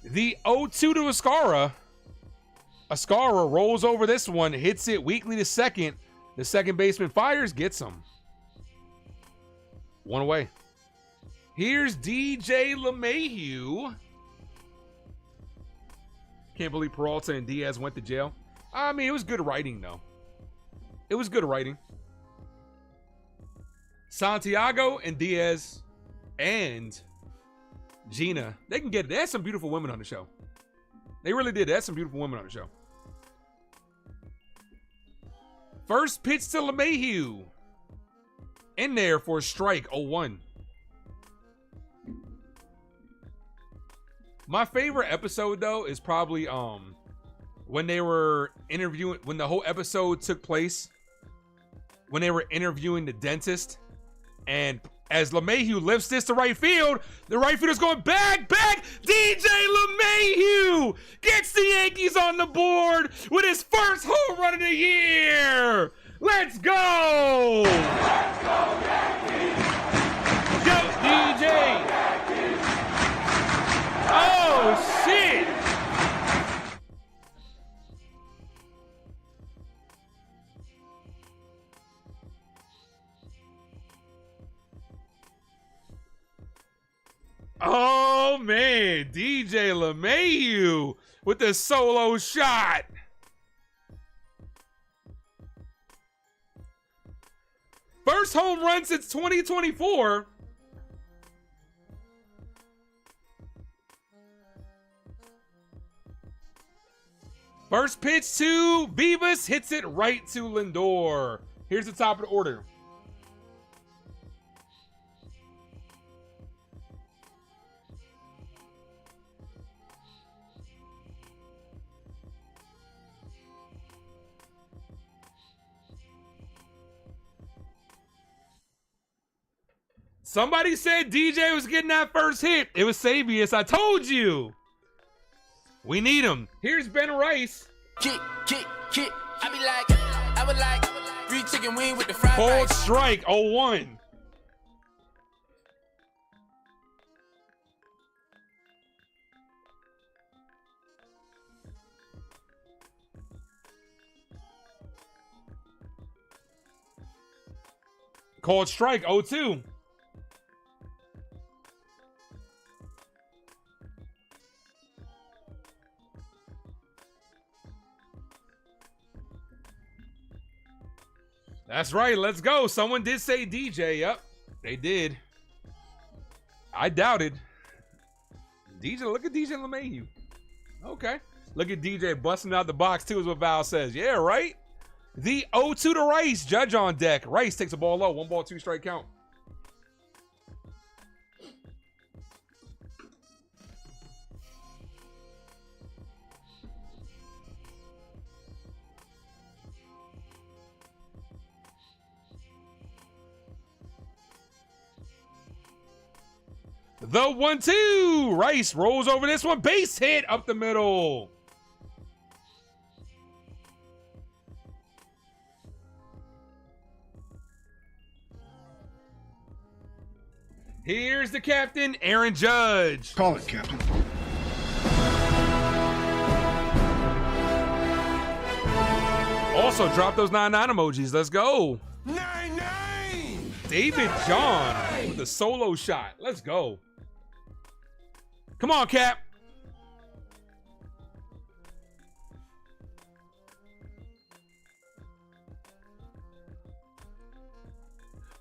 The 0-2 to Escara. Escara rolls over this one, hits it weakly to second. The second baseman fires, gets him. 1 away. Here's DJ LeMahieu. Can't believe Peralta and Diaz went to jail. I mean, it was good writing, though. It was good writing. Santiago and Diaz and Gina, they can get it. They had some beautiful women on the show. They really did. They had some beautiful women on the show. First pitch to LeMahieu. In there for a strike, 0-1. My favorite episode, though, is probably when they were interviewing, when the whole episode took place, when they were interviewing the dentist, and as LeMahieu lifts this to right field, the right fielder's going back. DJ LeMahieu gets the Yankees on the board with his first home run of the year. Let's go! Let's go, Yankees! Go, DJ! Oh, shit! Oh, man. DJ LeMahieu with the solo shot. First home run since 2024. First pitch to Vivas, hits it right to Lindor. Here's the top of the order. Somebody said DJ was getting that first hit. It was Sabius. I told you. We need him. Here's Ben Rice.
Kick. I would like free chicken wing with the fried
Cold
rice.
strike, 0-1. Cold strike, 0-2. That's right. Let's go. Someone did say DJ. Yep, they did. I doubted. DJ, look at DJ LeMahieu. Okay. Look at DJ busting out the box, too, is what Val says. Yeah, right? The 0-2 to Rice. Judge on deck. Rice takes a ball low. 1 ball, 2 strike count. The 1-2. Rice rolls over this one. Base hit up the middle. Here's the captain, Aaron Judge.
Call it, Captain.
Also, drop those 9-9 emojis. Let's go.
9-9.
David John with the solo shot. Let's go. Come on, Cap.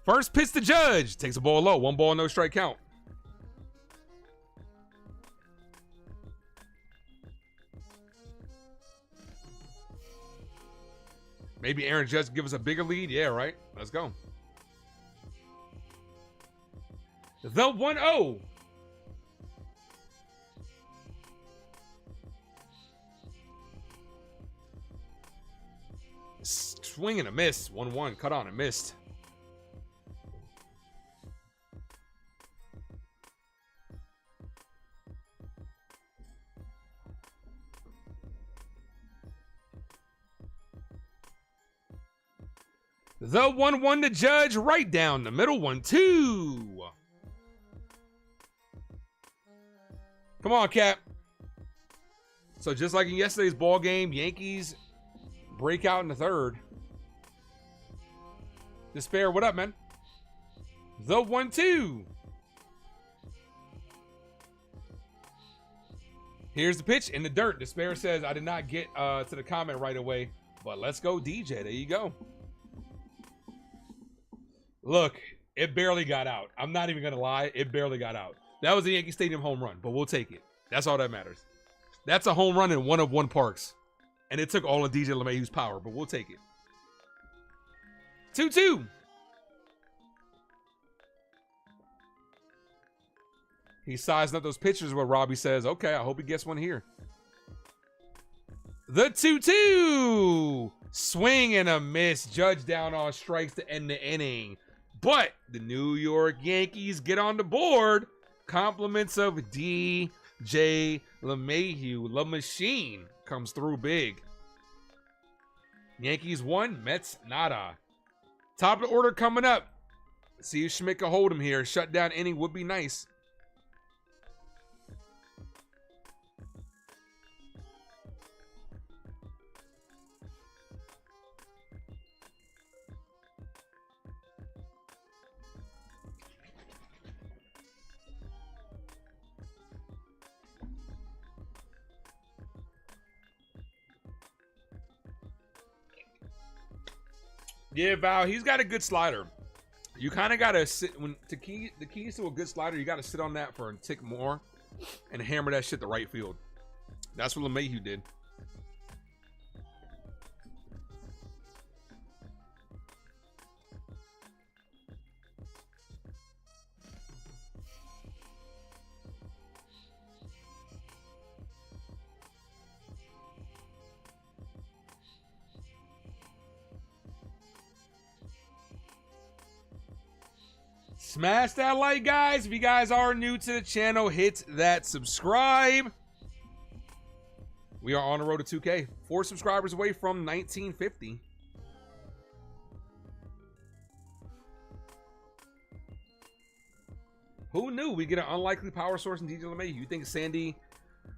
First pitch to Judge. Takes a ball low. 1 ball, no strike count. Maybe Aaron Judge give us a bigger lead. Yeah, right. Let's go. The 1-0. Swing and a miss. 1-1. Cut on and missed. The 1-1 to Judge, right down the middle. 1-2. Come on, Cap. So just like in yesterday's ball game, Yankees break out in the third. Despair, what up, man? The 1-2. Here's the pitch in the dirt. Despair says, I did not get to the comment right away, but let's go, DJ. There you go. Look, it barely got out. I'm not even going to lie. It barely got out. That was a Yankee Stadium home run, but we'll take it. That's all that matters. That's a home run in 1 of 1 parks. And it took all of DJ LeMahieu's power, but we'll take it. 2-2. He's sizing up those pitchers where Robbie says, okay, I hope he gets one here. The 2-2. Swing and a miss. Judge down on strikes to end the inning. But the New York Yankees get on the board. Compliments of DJ LeMahieu. La Machine comes through big. Yankees 1, Mets nada. Top of the order coming up. See if Schmidt can hold him here. Shutdown inning would be nice. Yeah, Val, he's got a good slider. You kind of got to sit the keys to a good slider. You got to sit on that for a tick more and hammer that shit to right field. That's what LeMahieu did. Smash that like, guys. If you guys are new to the channel, hit that subscribe. We are on the road to 2K. 4 subscribers away from 1950. Who knew we get an unlikely power source in DJ LeMahieu? You think Sandy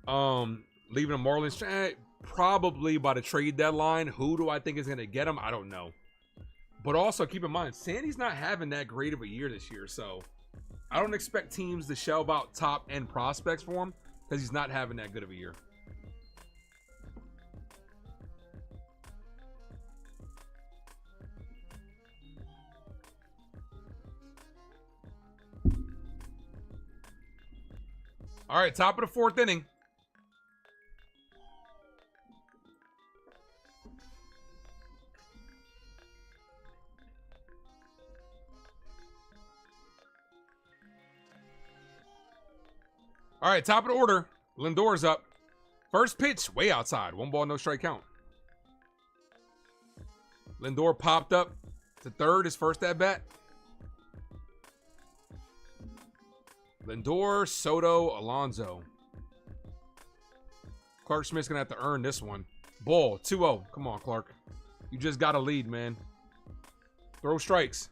leaving the Marlins? Probably by the trade deadline. Who do I think is going to get him? I don't know. But also keep in mind, Sandy's not having that great of a year this year, so I don't expect teams to shell out top-end prospects for him because he's not having that good of a year. All right, top of the 4th inning. All right, top of the order. Lindor's up. First pitch, way outside. 1 ball, no strike count. Lindor popped up to third, his first at bat. Lindor, Soto, Alonso. Clark Schmidt's going to have to earn this one. Ball, 2-0. Come on, Clark. You just got a lead, man. Throw strikes.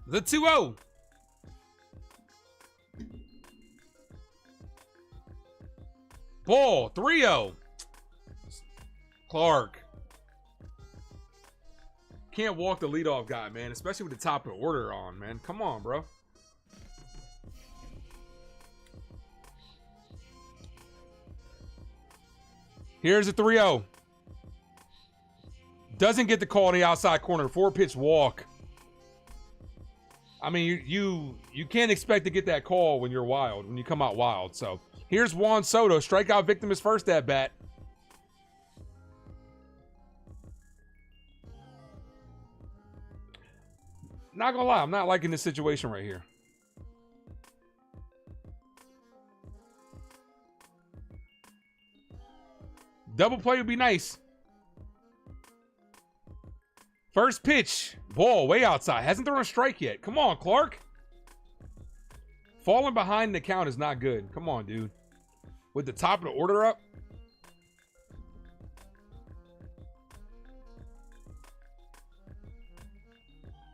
The 2-0. Ball, 3-0. Clark. Can't walk the leadoff guy, man, especially with the top of the order on, man. Come on, bro. Here's a 3-0. Doesn't get the call in the outside corner. 4-pitch walk. I mean, you can't expect to get that call when you're wild, when you come out wild. So here's Juan Soto, strikeout victim his first at bat. Not gonna lie, I'm not liking this situation right here. Double play would be nice. First pitch, ball way outside. Hasn't thrown a strike yet. Come on, Clark. Falling behind the count is not good. Come on, dude. With the top of the order up.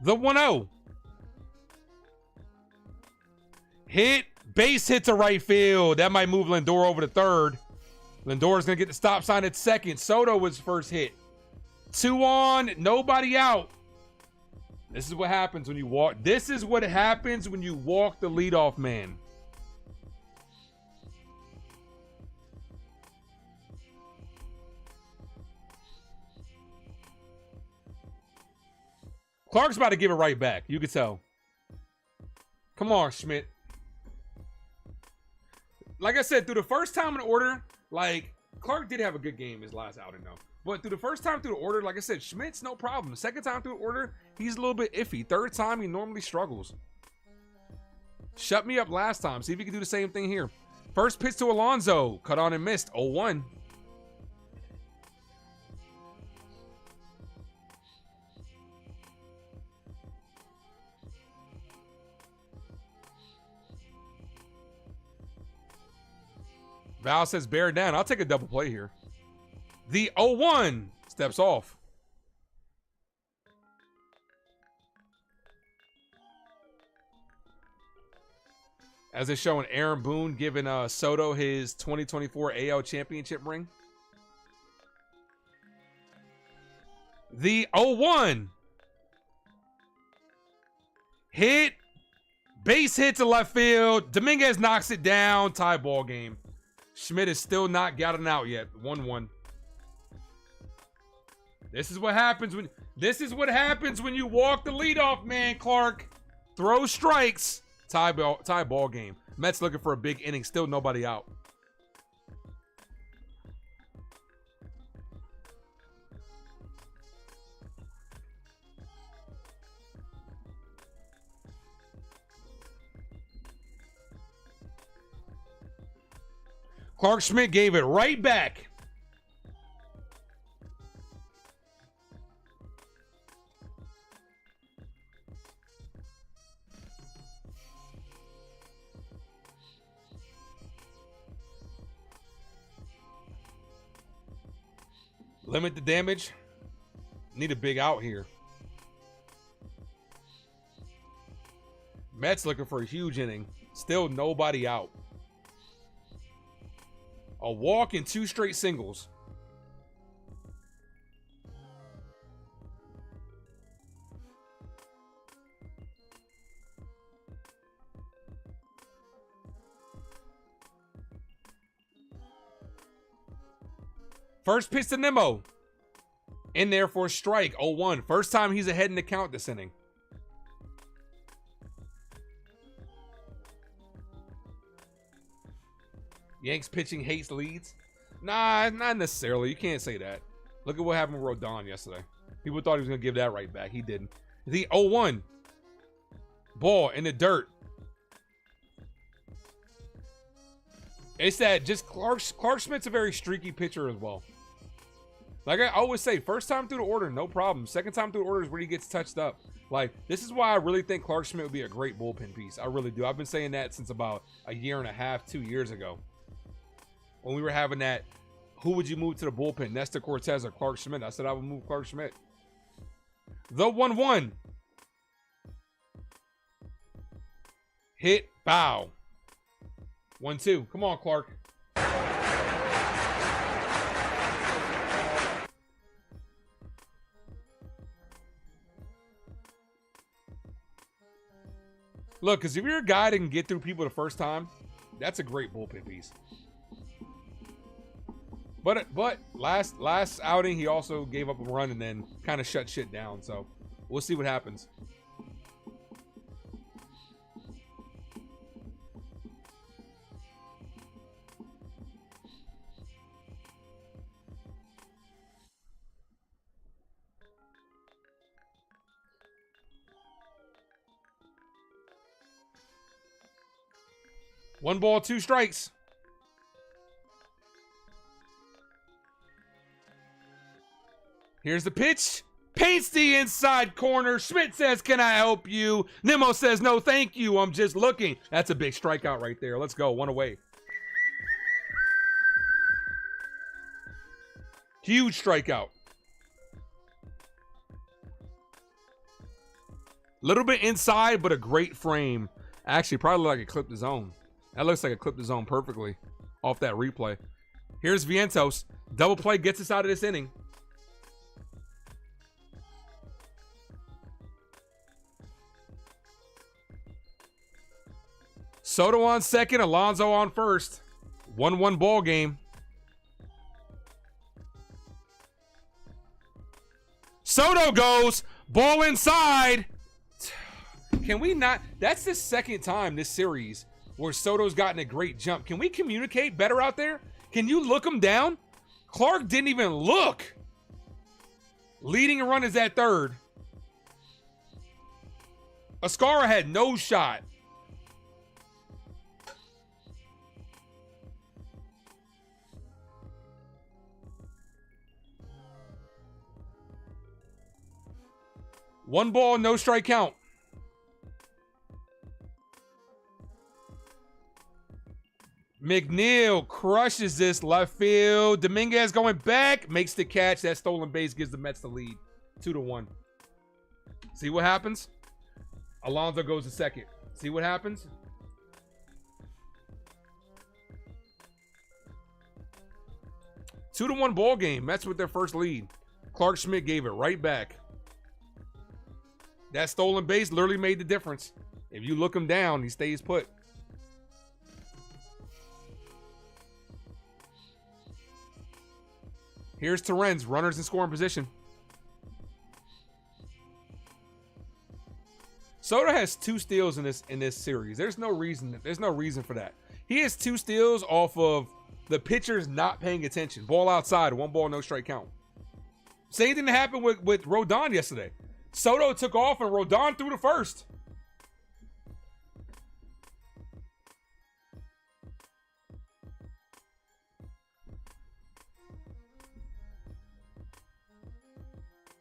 The 1-0. Hit, base hit to right field. That might move Lindor over to third. Lindor's going to get the stop sign at second. Soto was first hit. 2 on, nobody out. This is what happens when you walk. This is what happens when you walk the leadoff man. Clark's about to give it right back. You can tell. Come on, Schmidt. Like I said, through the first time in the order, like, Clark did have a good game his last outing, though. But through the first time through the order, like I said, Schmidt's no problem. The second time through the order, he's a little bit iffy. Third time, he normally struggles. Shut me up last time. See if you can do the same thing here. First pitch to Alonso. Cut on and missed. 0-1. Val says bear down. I'll take a double play here. The 0-1 steps off. As it's showing Aaron Boone giving Soto his 2024 AL championship ring. The 0-1. Hit. Base hit to left field. Dominguez knocks it down. Tie ball game. Schmidt is still not gotten out yet. 1-1. This is what happens when you walk the leadoff man, Clark. Throw strikes. Tie ball game. Mets looking for a big inning. Still nobody out. Clark Schmidt gave it right back. Limit the damage. Need a big out here. Mets looking for a huge inning. Still nobody out. A walk and 2 straight singles. First pitch to Nimmo. In there for a strike. 0-1. First time he's ahead in the count this inning. Yanks pitching hates leads. Nah, not necessarily. You can't say that. Look at what happened with Rodon yesterday. People thought he was going to give that right back. He didn't. The 0-1. Ball in the dirt. It's that just Clark Schmidt's a very streaky pitcher as well. Like I always say, first time through the order, no problem. Second time through the order is where he gets touched up. Like, this is why I really think Clark Schmidt would be a great bullpen piece. I really do. I've been saying that since about a year and a half, 2 years ago. When we were having that, who would you move to the bullpen? Nestor Cortez or Clark Schmidt? I said I would move Clark Schmidt. The 1-1. Hit, bow. 1-2. Come on, Clark. Look, because if you're a guy that can get through people the first time, that's a great bullpen piece. But last outing, he also gave up a run and then kind of shut shit down. So we'll see what happens. One ball, 2 strikes. Here's the pitch. Paints the inside corner. Schmidt says, "Can I help you?" Nimmo says, "No, thank you. I'm just looking." That's a big strikeout right there. Let's go. 1 away. Huge strikeout. Little bit inside, but a great frame. Actually, probably like it clipped the zone. That looks like it clipped the zone perfectly off that replay. Here's Vientos. Double play gets us out of this inning. Soto on second, Alonso on first. 1-1 ball game. Soto goes, ball inside. Can we not? That's the second time this series where Soto's gotten a great jump. Can we communicate better out there? Can you look him down? Clark didn't even look. Leading a run is at third. Ascara had no shot. One ball, no strike count. McNeil crushes this left field. Dominguez going back, makes the catch. That stolen base gives the Mets the lead. 2-1. See what happens? Alonso goes to second. See what happens? Two to 1 ball game. Mets with their first lead. Clark Schmidt gave it right back. That stolen base literally made the difference. If you look him down, he stays put. Here's Torrens, runners in scoring position. Soto has 2 steals in this series. There's no reason for that. He has 2 steals off of the pitchers not paying attention. Ball outside, 1 ball, no strike count. Same thing that happened with Rodon yesterday. Soto took off and Rodon threw the first.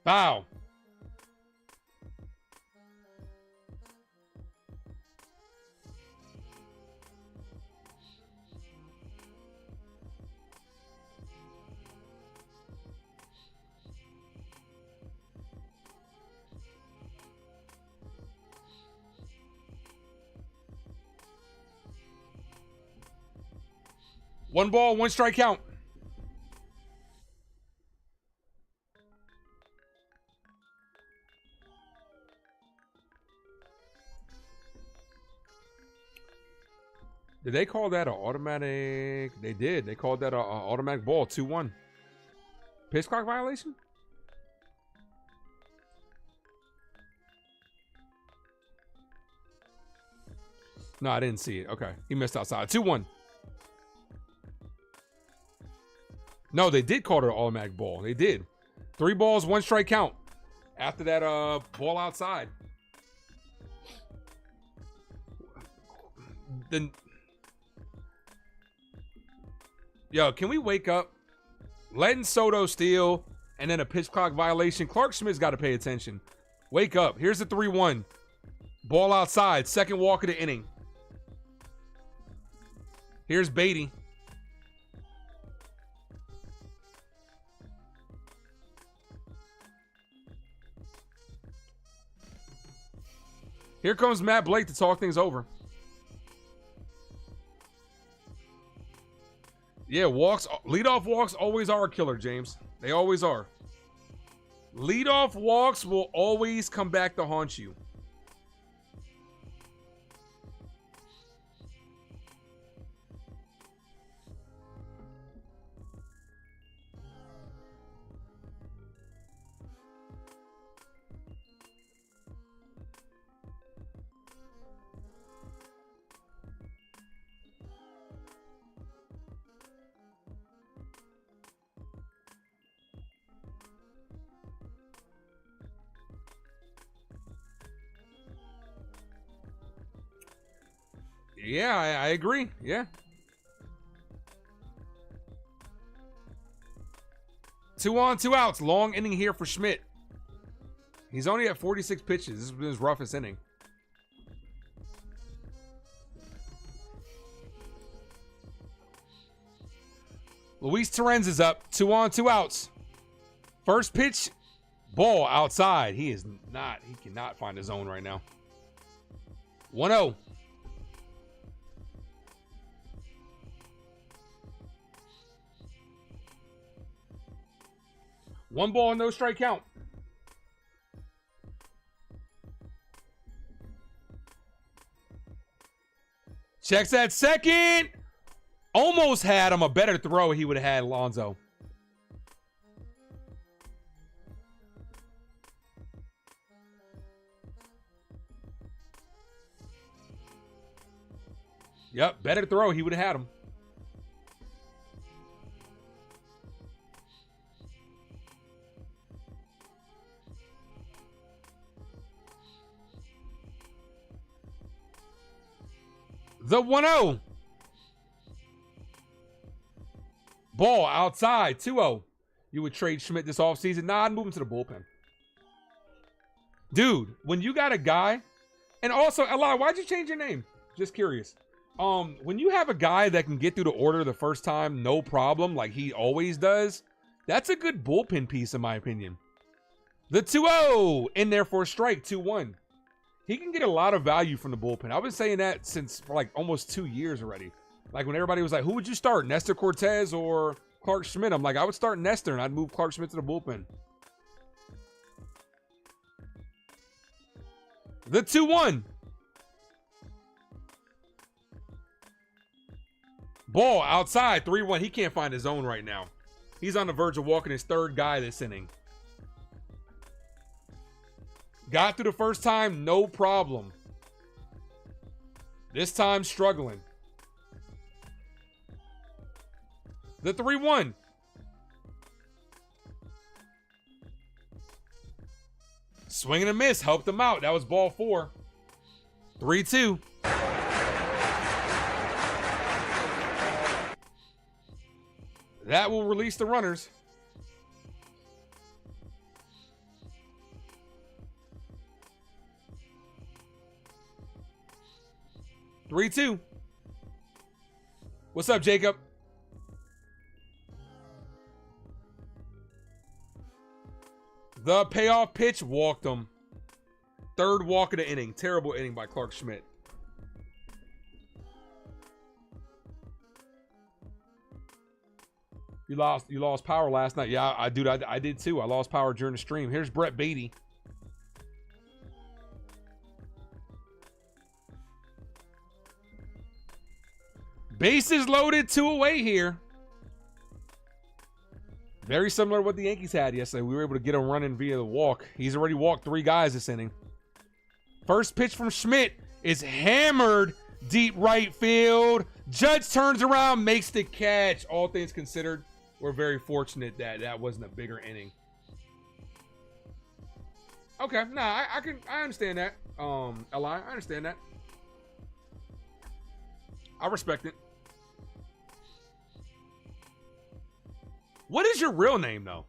Wow. One ball, 1 strike count. Did they call that an automatic? They did. They called that an automatic ball, 2-1. Pitch clock violation? No, I didn't see it. Okay. He missed outside. 2-1. No, they did call it an automatic ball. They did. 3 balls, 1 strike count. After that ball outside. Then, yo, can we wake up? Letting Soto steal and then a pitch clock violation. Clark Schmidt's got to pay attention. Wake up. Here's the 3-1. Ball outside. 2nd walk of the inning. Here's Beatty. Here comes Matt Blake to talk things over. Yeah, walks, leadoff walks always are a killer, James. They always are. Leadoff walks will always come back to haunt you. Yeah, I agree. Yeah. 2 on, 2 outs. Long inning here for Schmidt. He's only at 46 pitches. This has been his roughest inning. Luis Torrens is up. 2 on, 2 outs. First pitch, ball outside. He cannot find his zone right now. 1-0. One ball, no strike count. Checks at second. Almost had him. A better throw he would have had Alonso. Yep, better throw he would have had him. The 1-0. Ball outside, 2-0. You would trade Schmidt this offseason? Nah, I'd move him to the bullpen. Dude, when you got a guy, and also, Eli, why'd you change your name? Just curious. When you have a guy that can get through the order the first time, no problem, like he always does, that's a good bullpen piece, in my opinion. The 2-0 in there for a strike, 2-1. He can get a lot of value from the bullpen. I've been saying that since for like almost 2 years already. Like when everybody was like, who would you start, Nestor Cortez or Clark Schmidt? I'm like, I would start Nestor and I'd move Clark Schmidt to the bullpen. The 2-1. Ball outside, 3-1. He can't find his zone right now. He's on the verge of walking his third guy this inning. Got through the first time, no problem. This time, struggling. The 3-1. Swing and a miss. Helped him out. That was ball 4. 3-2. That will release the runners. Three, 2. What's up, Jacob? The payoff pitch walked him. Third walk of the inning. Terrible inning by Clark Schmidt. You lost power last night. Yeah, I did too. I lost power during the stream. Here's Brett Beatty. Bases loaded, 2 away here. Very similar to what the Yankees had yesterday. We were able to get him running via the walk. He's already walked 3 guys this inning. First pitch from Schmidt is hammered deep right field. Judge turns around, makes the catch. All things considered, we're very fortunate that that wasn't a bigger inning. Okay, nah, I understand that. Li, I understand that. I respect it. What is your real name though?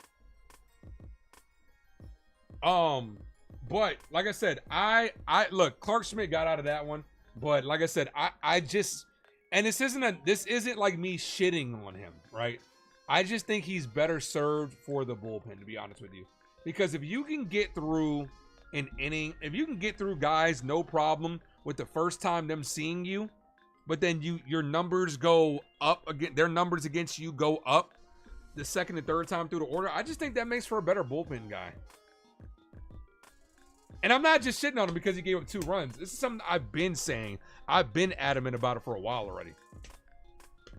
But like I said, I look, Clark Schmidt got out of that one. But like I said, I just, and this isn't like me shitting on him, right? I just think he's better served for the bullpen, to be honest with you. Because if you can get through an inning, if you can get through guys, no problem with the first time them seeing you, but then your numbers go up again, their numbers against you go up the second and third time through the order, I just think that makes for a better bullpen guy. And I'm not just shitting on him because he gave up 2 runs. This is something I've been saying. I've been adamant about it for a while already.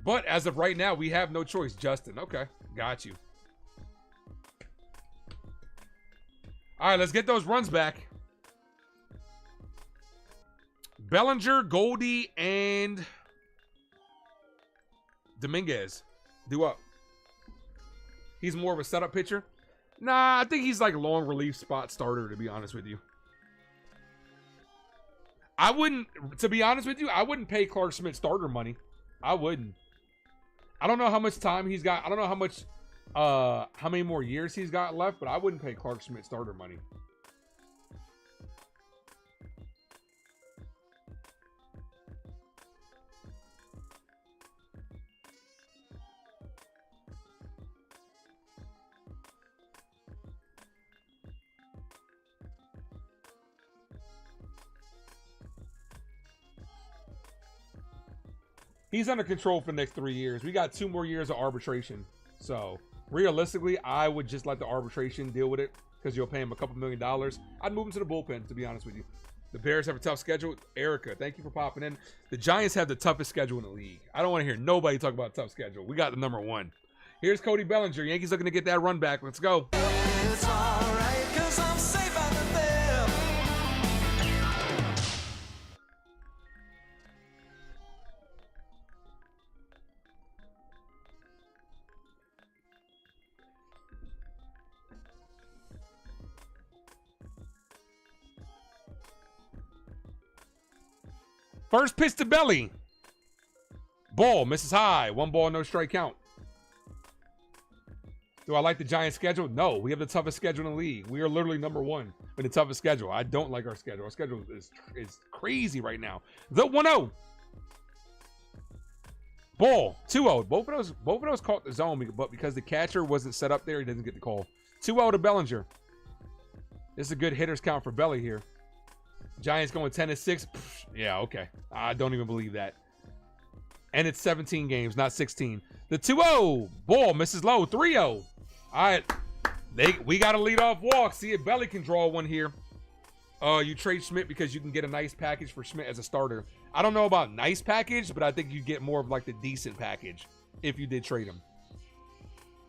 But as of right now, we have no choice. Justin, okay, got you. All right, let's get those runs back. Bellinger, Goldie, and Dominguez due up. He's more of a setup pitcher. Nah, I think he's like long relief spot starter, to be honest with you. I wouldn't, to be honest with you, I wouldn't pay Clark Schmidt starter money. I wouldn't. I don't know how much time he's got. I don't know how much, how many more years he's got left, but I wouldn't pay Clark Schmidt starter money. He's under control for the next 3 years. We got 2 more years of arbitration. So, realistically, I would just let the arbitration deal with it because you'll pay him a couple $1 million. I'd move him to the bullpen, to be honest with you. The Bears have a tough schedule. Erica, thank you for popping in. The Giants have the toughest schedule in the league. I don't want to hear nobody talk about a tough schedule. We got the number 1. Here's Cody Bellinger. Yankees looking to get that run back. Let's go.
It's alright, 'cause I'm safe out of there.
First pitch to Belly. Ball, misses high. 1 ball, no strike count. Do I like the Giants' schedule? No, we have the toughest schedule in the league. We are literally number 1 in the toughest schedule. I don't like our schedule. Our schedule is crazy right now. The 1-0. Ball, 2-0. Both of those caught the zone, but because the catcher wasn't set up there, he doesn't get the call. 2-0 to Bellinger. This is a good hitter's count for Belly here. Giants going 10-6. Yeah, okay. I don't even believe that. And it's 17 games, not 16. The 2-0. Ball misses low. 3-0. All right. We got a leadoff walk. See if Belly can draw one here. You trade Schmidt because you can get a nice package for Schmidt as a starter. I don't know about nice package, but I think you get more of like the decent package if you did trade him.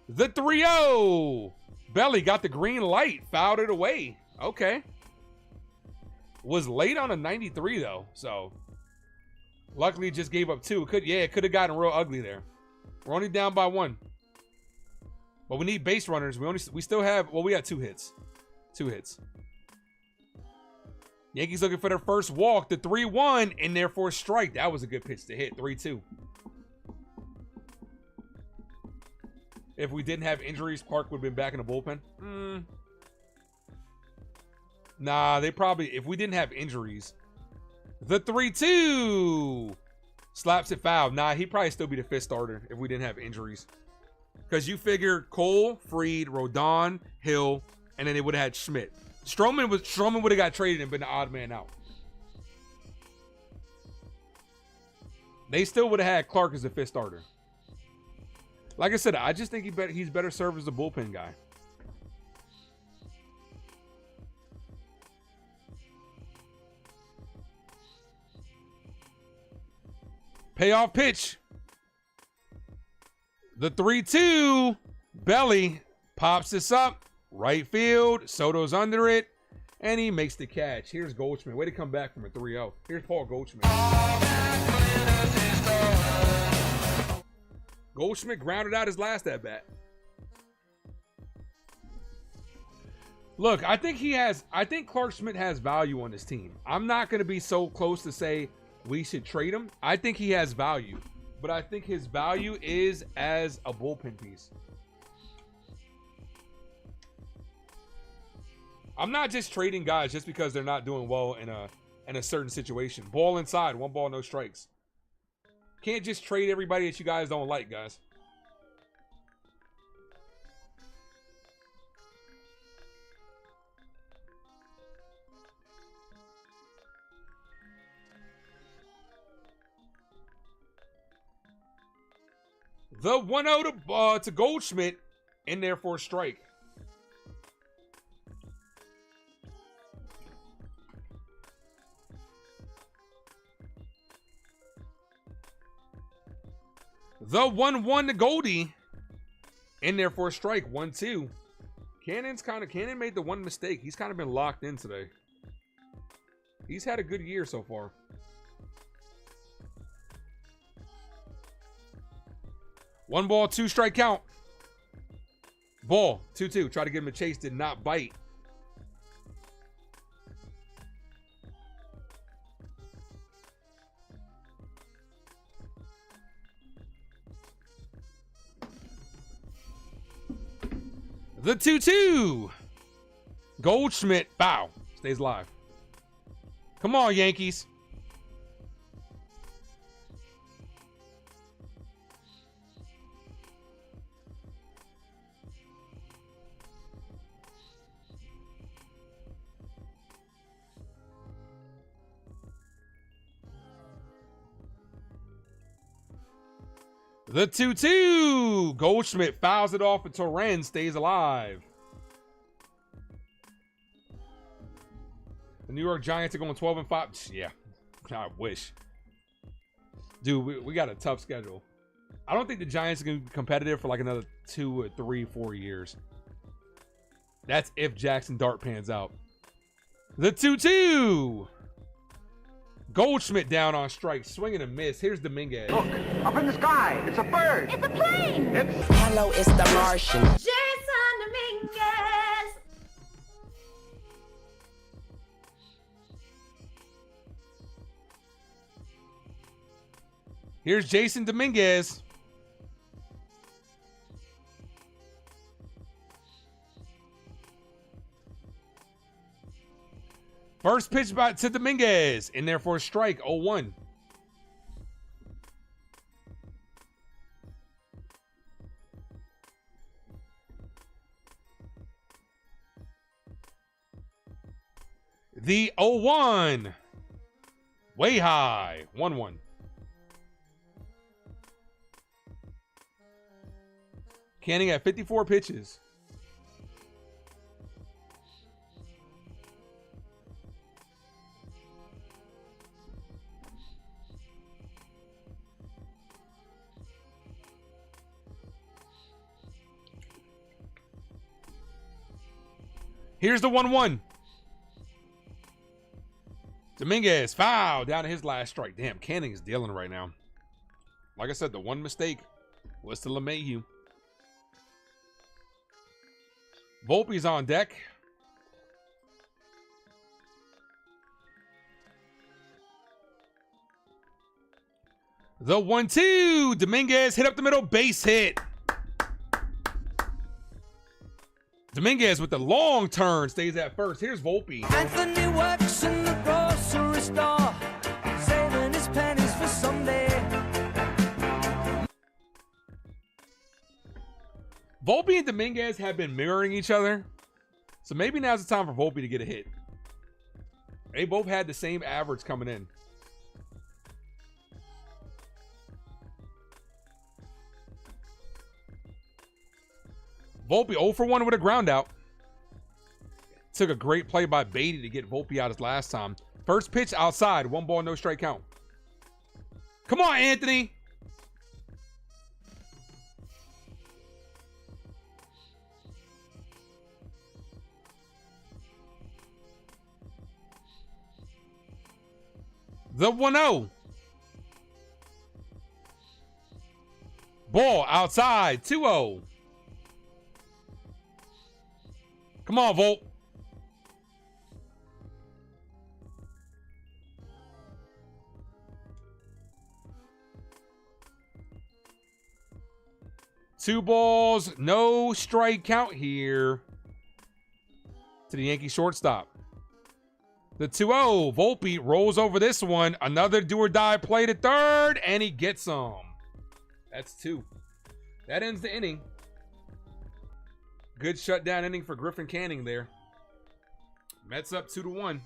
The 3-0. Belly got the green light, fouled it away. Okay. Was late on a 93 though, so luckily just gave up 2. It could have gotten real ugly there. We're only down by 1. But we need base runners. We still have, well, we got 2 hits. 2 hits. Yankees looking for their first walk. The 3-1 and therefore strike. That was a good pitch to hit. 3-2. If we didn't have injuries, Clark would have been back in the bullpen. Nah, they probably, if we didn't have injuries. The 3-2. Slaps it foul. Nah, he'd probably still be the 5th starter if we didn't have injuries. Because you figure Cole, Fried, Rodon, Hill, and then they would have had Schmidt. Stroman would have got traded and been the odd man out. They still would have had Clark as the 5th starter. Like I said, I just think he's better served as a bullpen guy. Payoff pitch. The 3-2. Belly pops this up. Right field. Soto's under it. And he makes the catch. Here's Goldschmidt. Way to come back from a 3-0. Here's Paul Goldschmidt. Goldschmidt grounded out his last at bat. Look, I think Clark Schmidt has value on this team. I'm not going to be so close to say we should trade him. I think he has value, but I think his value is as a bullpen piece. I'm not just trading guys just because they're not doing well in a certain situation. Ball inside, 1 ball, no strikes. Can't just trade everybody that you guys don't like, guys. The 1-0 to Goldschmidt in there for a strike. The 1-1 to Goldie in there for a strike. 1-2. Cannon made the one mistake. He's kind of been locked in today. He's had a good year so far. One ball, 2 strike count. Ball, 2-2. Try to give him a chase, did not bite. The 2-2. Goldschmidt, bow. Stays alive. Come on, Yankees. The 2-2. Goldschmidt fouls it off until Wren stays alive. The New York Giants are going 12-5. Yeah, I wish. Dude, we got a tough schedule. I don't think the Giants are going to be competitive for like another 2 or 3, 4 years. That's if Jackson Dart pans out. The 2-2. Goldschmidt down on strike, swing and a miss. Here's Dominguez.
Look, up in the sky, it's a bird.
It's a plane. Hello, it's the Martian.
Jason Dominguez.
Here's Jason Dominguez. First pitch to Dominguez. In there for a strike. 0-1. The 0-1. Way high. 1-1. Canning at 54 pitches. Here's the 1-1. Dominguez, foul down to his last strike. Damn, Canning is dealing right now. Like I said, the one mistake was to LeMahieu. Volpe's on deck. The 1-2. Dominguez hit up the middle, base hit. Dominguez with the long turn stays at first. Here's Volpe.
Anthony works in the grocery store, saving his pennies for someday.
Volpe and Dominguez have been mirroring each other, so maybe now's the time for Volpe to get a hit. They both had the same average coming in. Volpe 0 for 1 with a ground out. Took a great play by Beatty to get Volpe out his last time. First pitch outside. 1 ball, no strike count. Come on, Anthony. The 1-0. Ball outside. 2-0. Come on, Volt. Two balls, no strike count here to the Yankee shortstop. The 2-0. Volpe rolls over this one. Another do-or-die play to third, and he gets some. That's 2. That ends the inning. Good shutdown inning for Griffin Canning there. Mets up 2-1.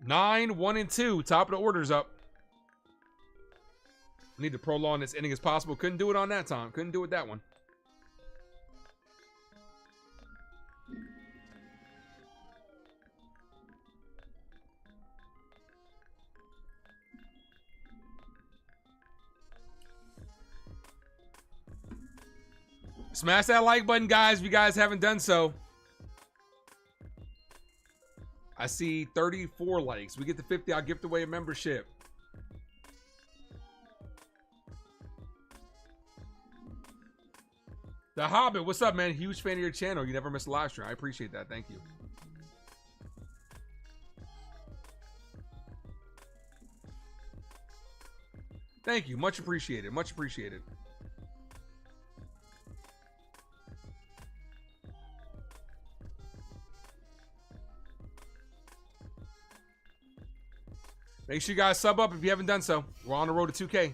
Nine, 1 and 2. Top of the order's up. Need to prolong this inning as possible. Couldn't do it on that time. Couldn't do it that one. Smash that like button, guys, if you guys haven't done so. I see 34 likes. We get to 50, I'll gift away a membership. The Hobbit, what's up, man? Huge fan of your channel. You never miss a live stream. I appreciate that. Thank you. Thank you. Much appreciated. Much appreciated. Make sure you guys sub up if you haven't done so. We're on the road to 2K.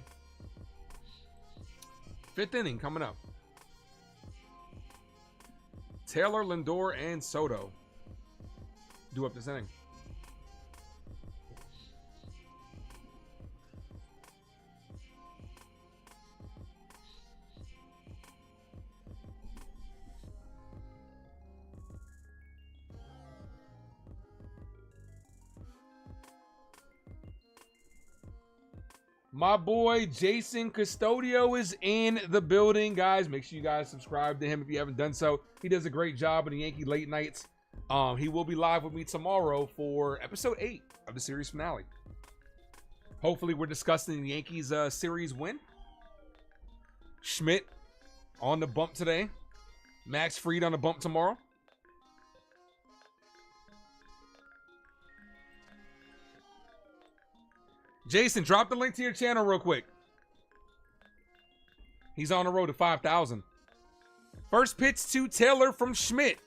5th inning coming up. Taylor, Lindor, and Soto do up this inning. My boy Jason Custodio is in the building, guys. Make sure you guys subscribe to him if you haven't done so. He does a great job in the Yankee late nights. He will be live with me tomorrow for episode 8 of the series finale. Hopefully, we're discussing the Yankees series win. Schmidt on the bump today. Max Fried on the bump tomorrow. Jason, drop the link to your channel real quick. He's on the road to 5,000. First pitch to Taylor from Schmidt.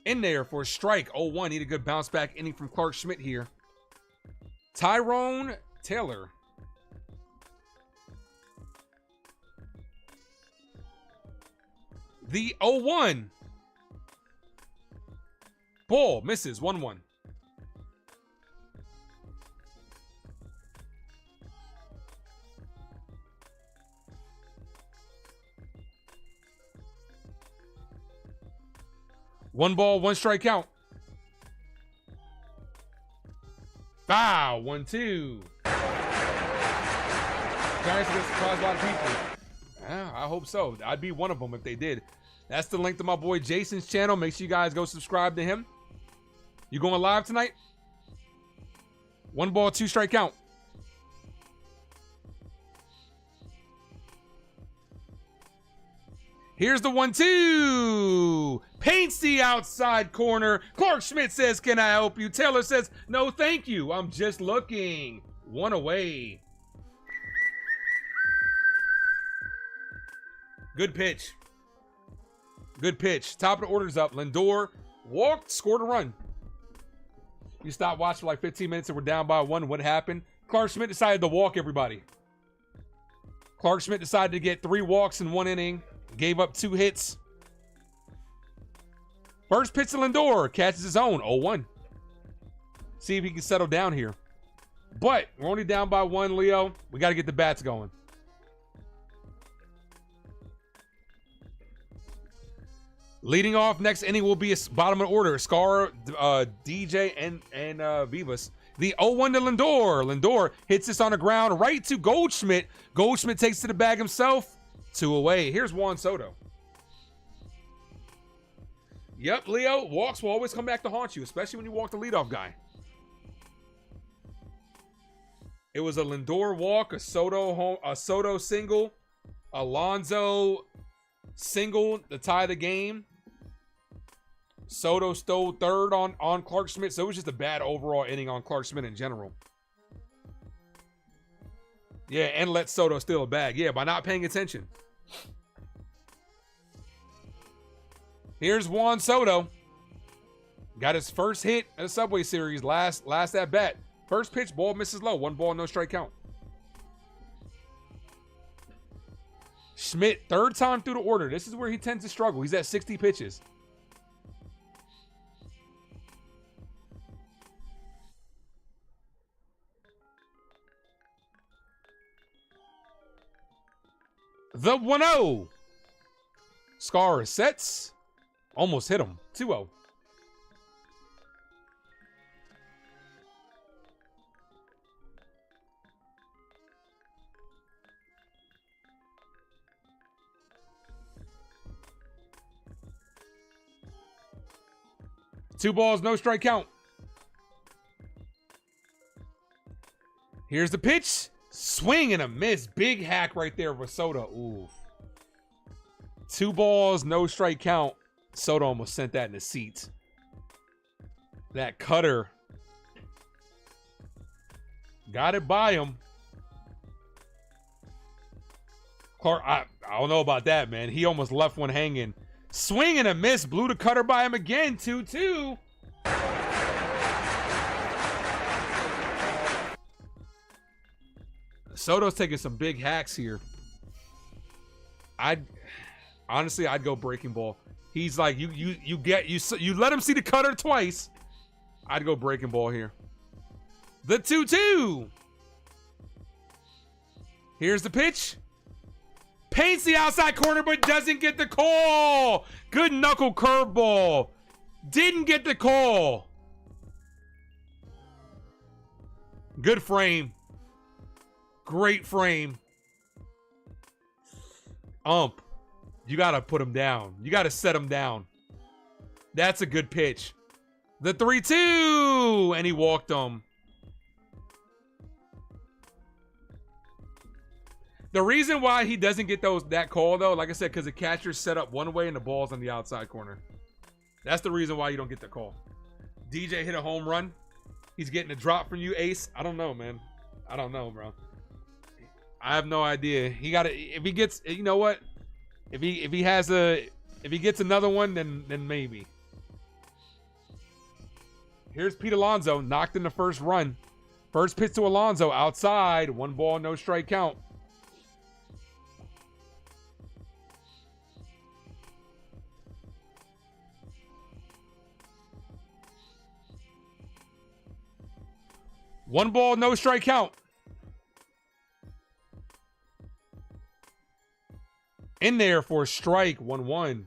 In there for a strike. 0-1. Need a good bounce back inning from Clark Schmidt here. Tyrone Taylor. The 0-1. Ball misses. 1-1. One ball, one strike count. Foul. 1-2. Giants are going to surprise a lot of people. Yeah, I hope so. I'd be one of them if they did. That's the link to my boy Jason's channel. Make sure you guys go subscribe to him. You going live tonight? 1 ball, 2 strike count. Here's the 1-2. Paints the outside corner. Clark Schmidt says, "Can I help you?" Taylor says, "No, thank you. I'm just looking." 1 away. Good pitch. Good pitch. Top of the order's up. Lindor walked, scored a run. You stopped watching for like 15 minutes and we're down by 1. What happened? Clark Schmidt decided to walk everybody. Clark Schmidt decided to get 3 walks in 1 inning. Gave up 2 hits. First pitch to Lindor. Catches his own. 0-1. See if he can settle down here. But we're only down by 1, Leo. We got to get the bats going. Leading off next inning will be a bottom of the order. Scar, DJ, and Vivas. The 0-1 to Lindor. Lindor hits this on the ground right to Goldschmidt. Goldschmidt takes to the bag himself. 2 away. Here's Juan Soto. Yep, Leo, walks will always come back to haunt you, especially when you walk the leadoff guy. It was a Lindor walk, a Soto single, Alonso single to tie the game. Soto stole third on Clark Schmidt, so it was just a bad overall inning on Clark Schmidt in general. Yeah, and let Soto steal a bag. Yeah, by not paying attention. Here's Juan Soto. Got his first hit in the Subway Series last at bat. First pitch, ball misses low. 1 ball, no strike count. Schmidt, 3rd time through the order. This is where he tends to struggle. He's at 60 pitches. The 1-0. Scar sets. Almost hit him. 2-0. Two balls, no strike count. Here's the pitch. Swing and a miss. Big hack right there for Soto. Ooh. 2 balls, no strike count. Soto almost sent that in the seats. That cutter. Got it by him. Clark, I don't know about that, man. He almost left one hanging. Swing and a miss. Blew the cutter by him again. 2-2. Soto's taking some big hacks here. Honestly, I'd go breaking ball. He's like, you let him see the cutter twice. I'd go breaking ball here. The 2-2. Here's the pitch. Paints the outside corner, but doesn't get the call. Good knuckle curveball. Didn't get the call. Good frame. Great frame. You got to put him down. You got to set him down. That's a good pitch. The 3-2. And he walked him. The reason why he doesn't get that call, though, like I said, because the catcher's set up one way and the ball's on the outside corner. That's the reason why you don't get the call. DJ hit a home run. He's getting a drop from you, Ace. I don't know, man. I don't know, bro. I have no idea. He got to, if he gets, you know what? If he gets another one, then maybe. Here's Pete Alonso, knocked in the first run. First pitch to Alonso, outside. 1 ball, no strike count. One ball, no strike count. In there for a strike, 1-1.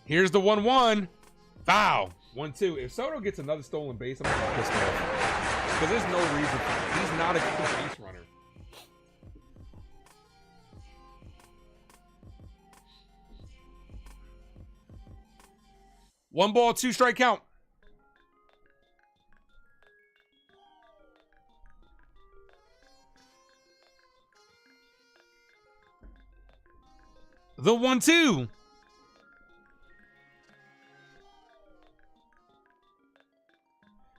Here's the 1-1. Foul. 1-2. If Soto gets another stolen base, I'm gonna be pissed off. Because there's no reason for it. He's not a good base runner. One ball, 2 strike count. The 1-2.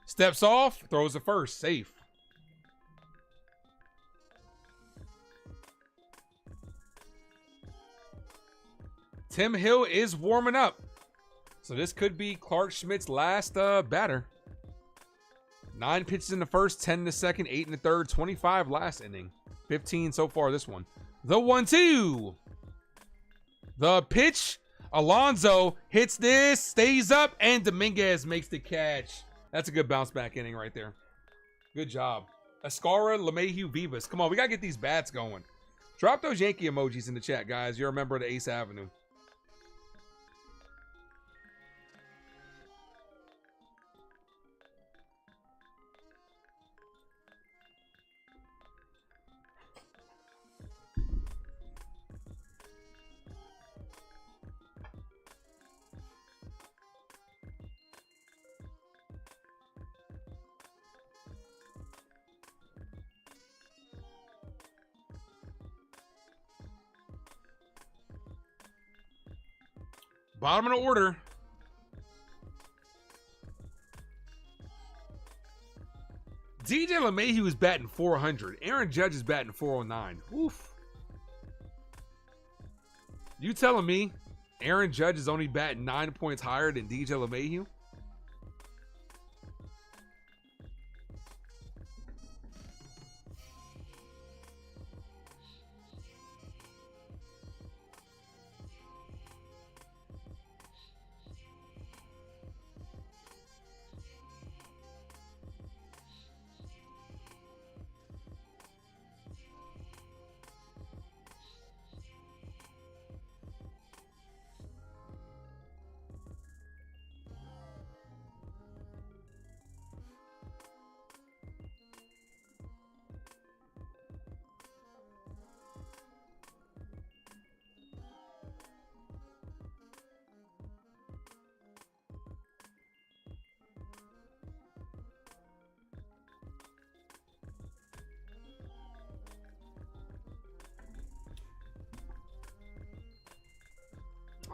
Steps off, throws the first, safe. Tim Hill is warming up. So this could be Clark Schmidt's last batter. 9 pitches in the first, 10 in the second, 8 in the third, 25 last inning. 15 so far this one. The 1-2. The pitch. Alonso hits this, stays up, and Dominguez makes the catch. That's a good bounce back inning right there. Good job. Escara, LeMahieu, Vivas. Come on, we got to get these bats going. Drop those Yankee emojis in the chat, guys. You're a member of the Ace Avenue. Bottom of the order. DJ LeMahieu is batting 400. Aaron Judge is batting 409. Oof. You telling me Aaron Judge is only batting 9 points higher than DJ LeMahieu?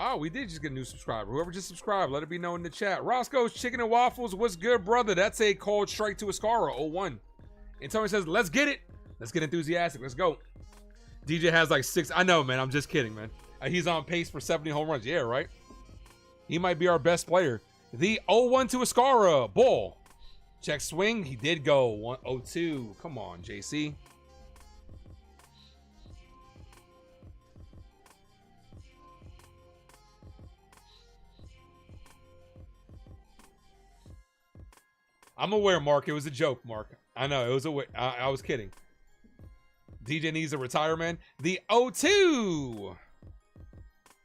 Oh, we did just get a new subscriber. Whoever just subscribed, let it be known in the chat. Roscoe's Chicken and Waffles, what's good, brother? That's a cold strike to Escara, 0-1. And Tony says, let's get it. Let's get enthusiastic. Let's go. DJ has like 6. I know, man. I'm just kidding, man. He's on pace for 70 home runs. Yeah, right? He might be our best player. The 0-1 to Escara. Ball. Check swing. He did go 1-0-2. Come on, JC. I'm aware, Mark. It was a joke, Mark. I know. It was I was kidding. DJ needs to retire, man. The 0-2.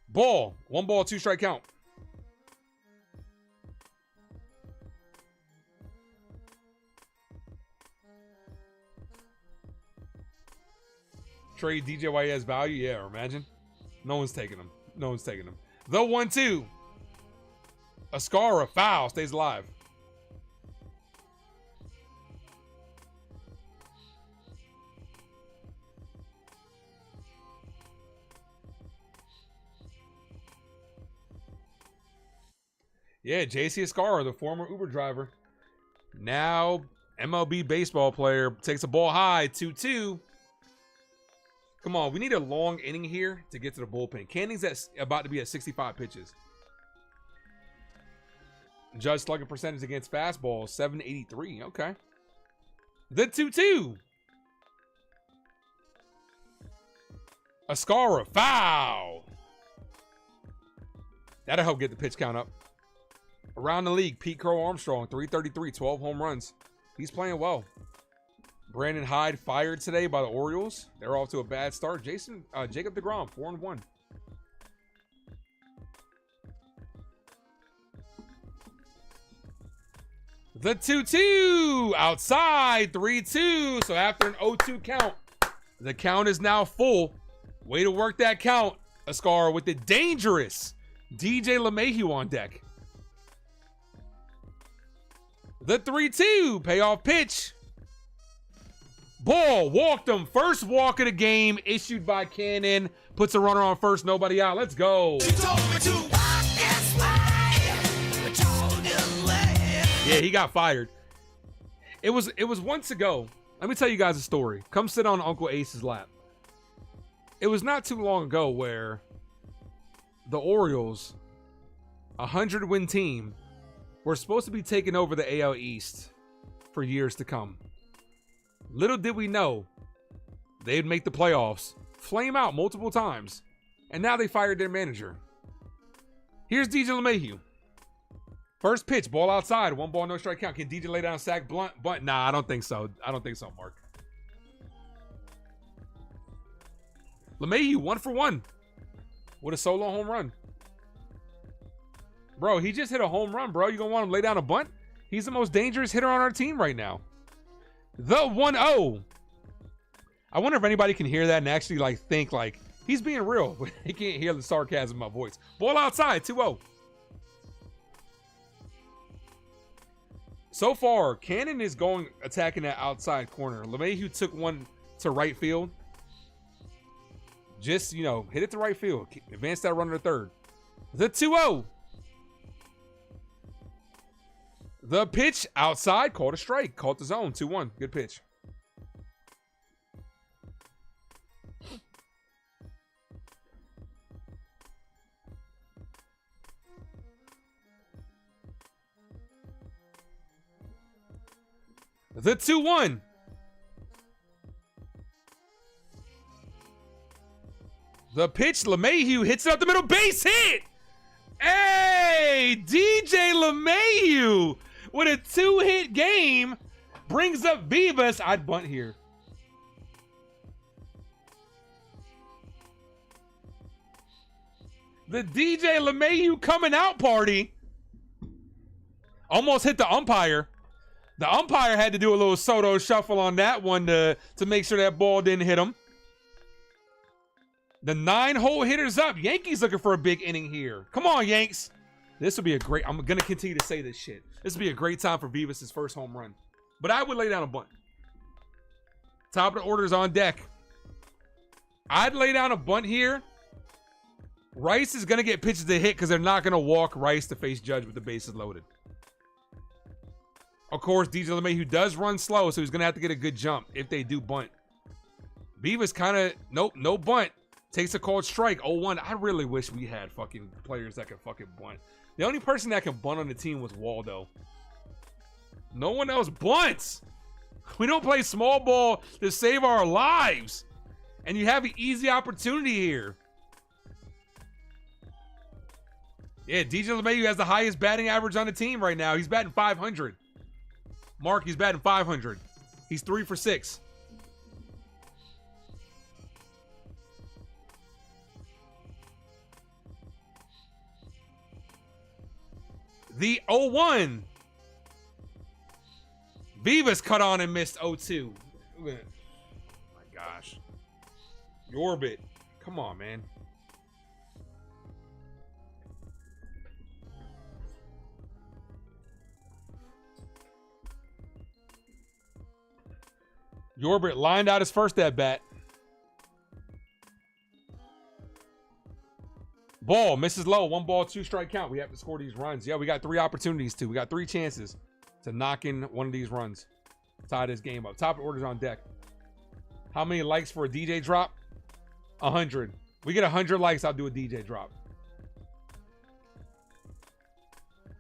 Ball. 1 ball, 2 strike count. Trade DJ while he has value. Yeah, imagine. No one's taking him. No one's taking him. The 1-2. Escara, foul. Stays alive. Yeah, JC Escara, the former Uber driver, now MLB baseball player, takes a ball high, 2-2. Come on, we need a long inning here to get to the bullpen. Canning's about to be at 65 pitches. Judge slugging percentage against fastballs, 783. Okay. The 2-2. Escara, foul. That'll help get the pitch count up. Around the league, Pete Crow Armstrong, 333, 12 home runs. He's playing well. Brandon Hyde fired today by the Orioles. They're off to a bad start. Jacob deGrom, 4-1. The 2-2 outside, 3-2. So after an 0-2 count, the count is now full. Way to work that count, Ascar, with the dangerous DJ LeMahieu on deck. The 3-2 payoff pitch. Ball walked him. First walk of the game issued by Cannon. Puts a runner on first, nobody out. Let's go. Yeah, he got fired. It was once ago. Let me tell you guys a story. Come sit on Uncle Ace's lap. It was not too long ago where the Orioles, a 100-win team, were supposed to be taking over the AL East for years to come. Little did we know they'd make the playoffs, flame out multiple times, and now they fired their manager. Here's DJ LeMahieu. First pitch, ball outside, 1 ball, no strike count. Can DJ lay down a sack bunt? Nah, I don't think so. I don't think so, Mark. LeMahieu, 1 for 1 with a solo home run. Bro, he just hit a home run, bro. You gonna want him to lay down a bunt? He's the most dangerous hitter on our team right now. The 1-0. I wonder if anybody can hear that and actually like think like he's being real. He can't hear the sarcasm in my voice. Ball outside, 2-0. So far, Cannon is attacking that outside corner. LeMahieu took one to right field. Just, hit it to right field. Advance that runner to third. The 2-0. The pitch outside, called a strike. Caught the zone, 2-1. Good pitch. The 2-1. The pitch, LeMahieu hits it up the middle, base hit. Hey, DJ LeMahieu with a 2-hit game brings up Vivas. I'd bunt here. The DJ LeMahieu coming out party almost hit the umpire. The umpire had to do a little Soto shuffle on that one to make sure that ball didn't hit him. The 9-hole hitter's up. Yankees looking for a big inning here. Come on, Yanks. This will be a great... I'm going to continue to say this shit. This will be a great time for Vivas' first home run. But I would lay down a bunt. Top of the order's on deck. I'd lay down a bunt here. Rice is going to get pitches to hit because they're not going to walk Rice to face Judge with the bases loaded. Of course, DJ LeMahieu does run slow, so he's going to have to get a good jump if they do bunt. Vivas kind of, nope, no bunt. Takes a called strike, 0-1. I really wish we had fucking players that could fucking bunt. The only person that can bunt on the team was Waldo. No one else bunts. We don't play small ball to save our lives. And you have an easy opportunity here. Yeah, DJ LeMahieu has the highest batting average on the team right now. He's batting 500. Mark, he's batting 500. He's 3 for 6. The 0-1. Vivas cut on and missed 0-2. Oh my gosh. Yorbit. Come on, man. Yorbit lined out his first at bat. Ball misses low. 1 ball, 2 strike count. We have to score these runs. Yeah, we got 3 opportunities to. We got 3 chances to knock in one of these runs. Tie this game up. Top of orders on deck. How many likes for a DJ drop? 100. We get 100 likes, I'll do a DJ drop.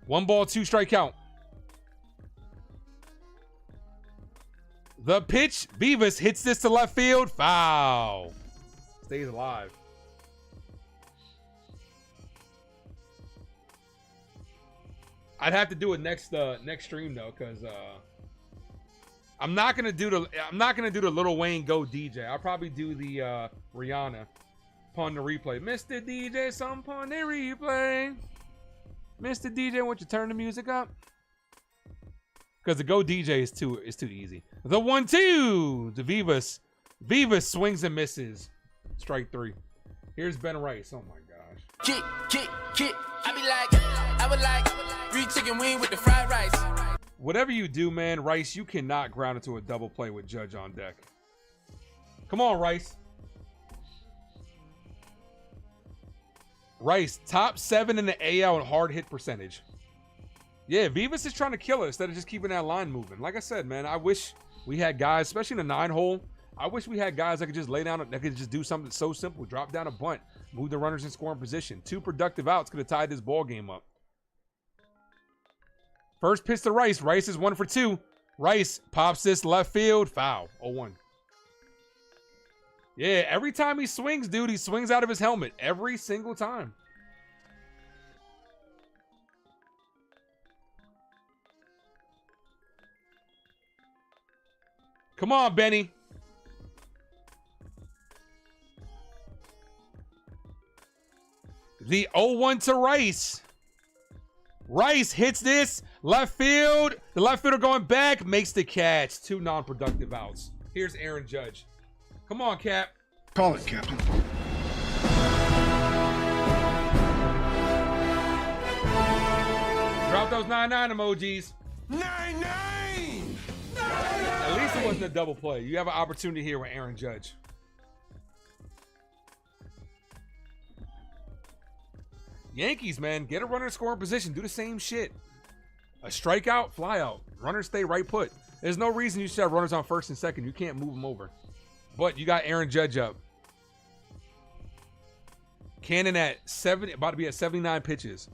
1 ball, 2 strike count. The pitch, Vivas hits this to left field. Foul. Stays alive. I'd have to do it next stream though, because I'm not gonna do the Lil Wayne Go DJ. I'll probably do the Rihanna Pun the Replay. Mr. DJ, some pun the replay. Mr. DJ, won't you turn the music up? Because the go DJ is too easy. The 1-2 to Vivas. Vivas swings and misses. Strike 3. Here's Ben Rice. Oh my gosh.
Kick. I would like 3 chicken wing with the fried rice.
Whatever you do, man, Rice, you cannot ground into a double play with Judge on deck. Come on, Rice. Rice, top 7 in the AL in hard hit percentage. Yeah, Vivas is trying to kill it instead of just keeping that line moving. Like I said, man, I wish we had guys, especially in the 9-hole, I wish we had guys that could just lay down, that could just do something so simple. Drop down a bunt, move the runners in scoring position. 2 productive outs could have tied this ball game up. First pitch to Rice. Rice is 1 for 2. Rice pops this left field. Foul. 0-1. Yeah, every time he swings, dude, he swings out of his helmet. Every single time. Come on, Benny. The 0-1 to Rice. Rice hits this. Left field. The left fielder going back. Makes the catch. 2 non-productive outs. Here's Aaron Judge. Come on, Cap.
Call it, Captain.
Drop those 9-9 emojis.
9-9!
At least it wasn't a double play. You have an opportunity here with Aaron Judge. Yankees, man, get a runner in scoring position. Do the same shit. A strikeout, fly out. Runners stay right put. There's no reason you should have runners on first and second. You can't move them over. But you got Aaron Judge up. Cannon at 70, about to be at 79 pitches.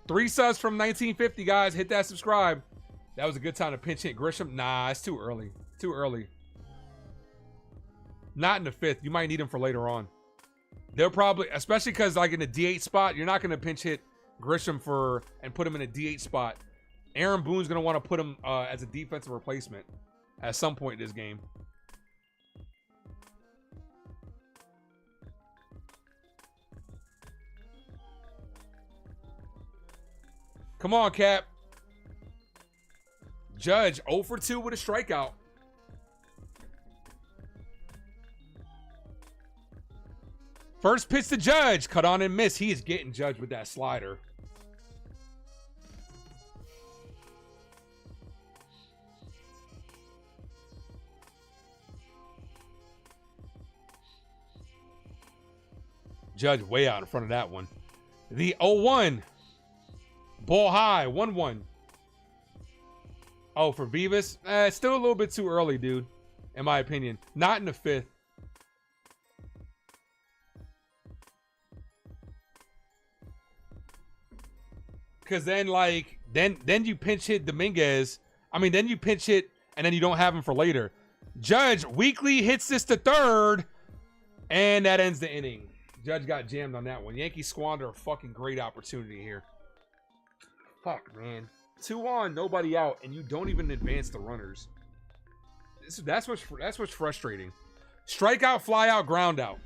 Three subs from 1950, guys. Hit that subscribe. That was a good time to pinch hit Grisham. Nah, it's too early. Too early. Not in the 5th. You might need him for later on. They'll probably, especially because like in the DH spot, you're not going to pinch hit Grisham and put him in a DH spot. Aaron Boone's going to want to put him as a defensive replacement at some point in this game. Come on, Cap. Judge 0 for 2 with a strikeout. First pitch to Judge. Cut on and miss. He is getting Judge with that slider. Judge way out in front of that one. The 0-1. Ball high. 1-1. Oh, for Vivas? It's still a little bit too early, dude. In my opinion. Not in the 5th. Because then, like, then you pinch hit Dominguez. I mean, then you pinch hit, and then you don't have him for later. Judge weakly hits this to 3rd, and that ends the inning. Judge got jammed on that one. Yankees squander a fucking great opportunity here. Fuck, man. 2 on, nobody out, and you don't even advance the runners. That's what's frustrating. Strikeout, fly out, ground out.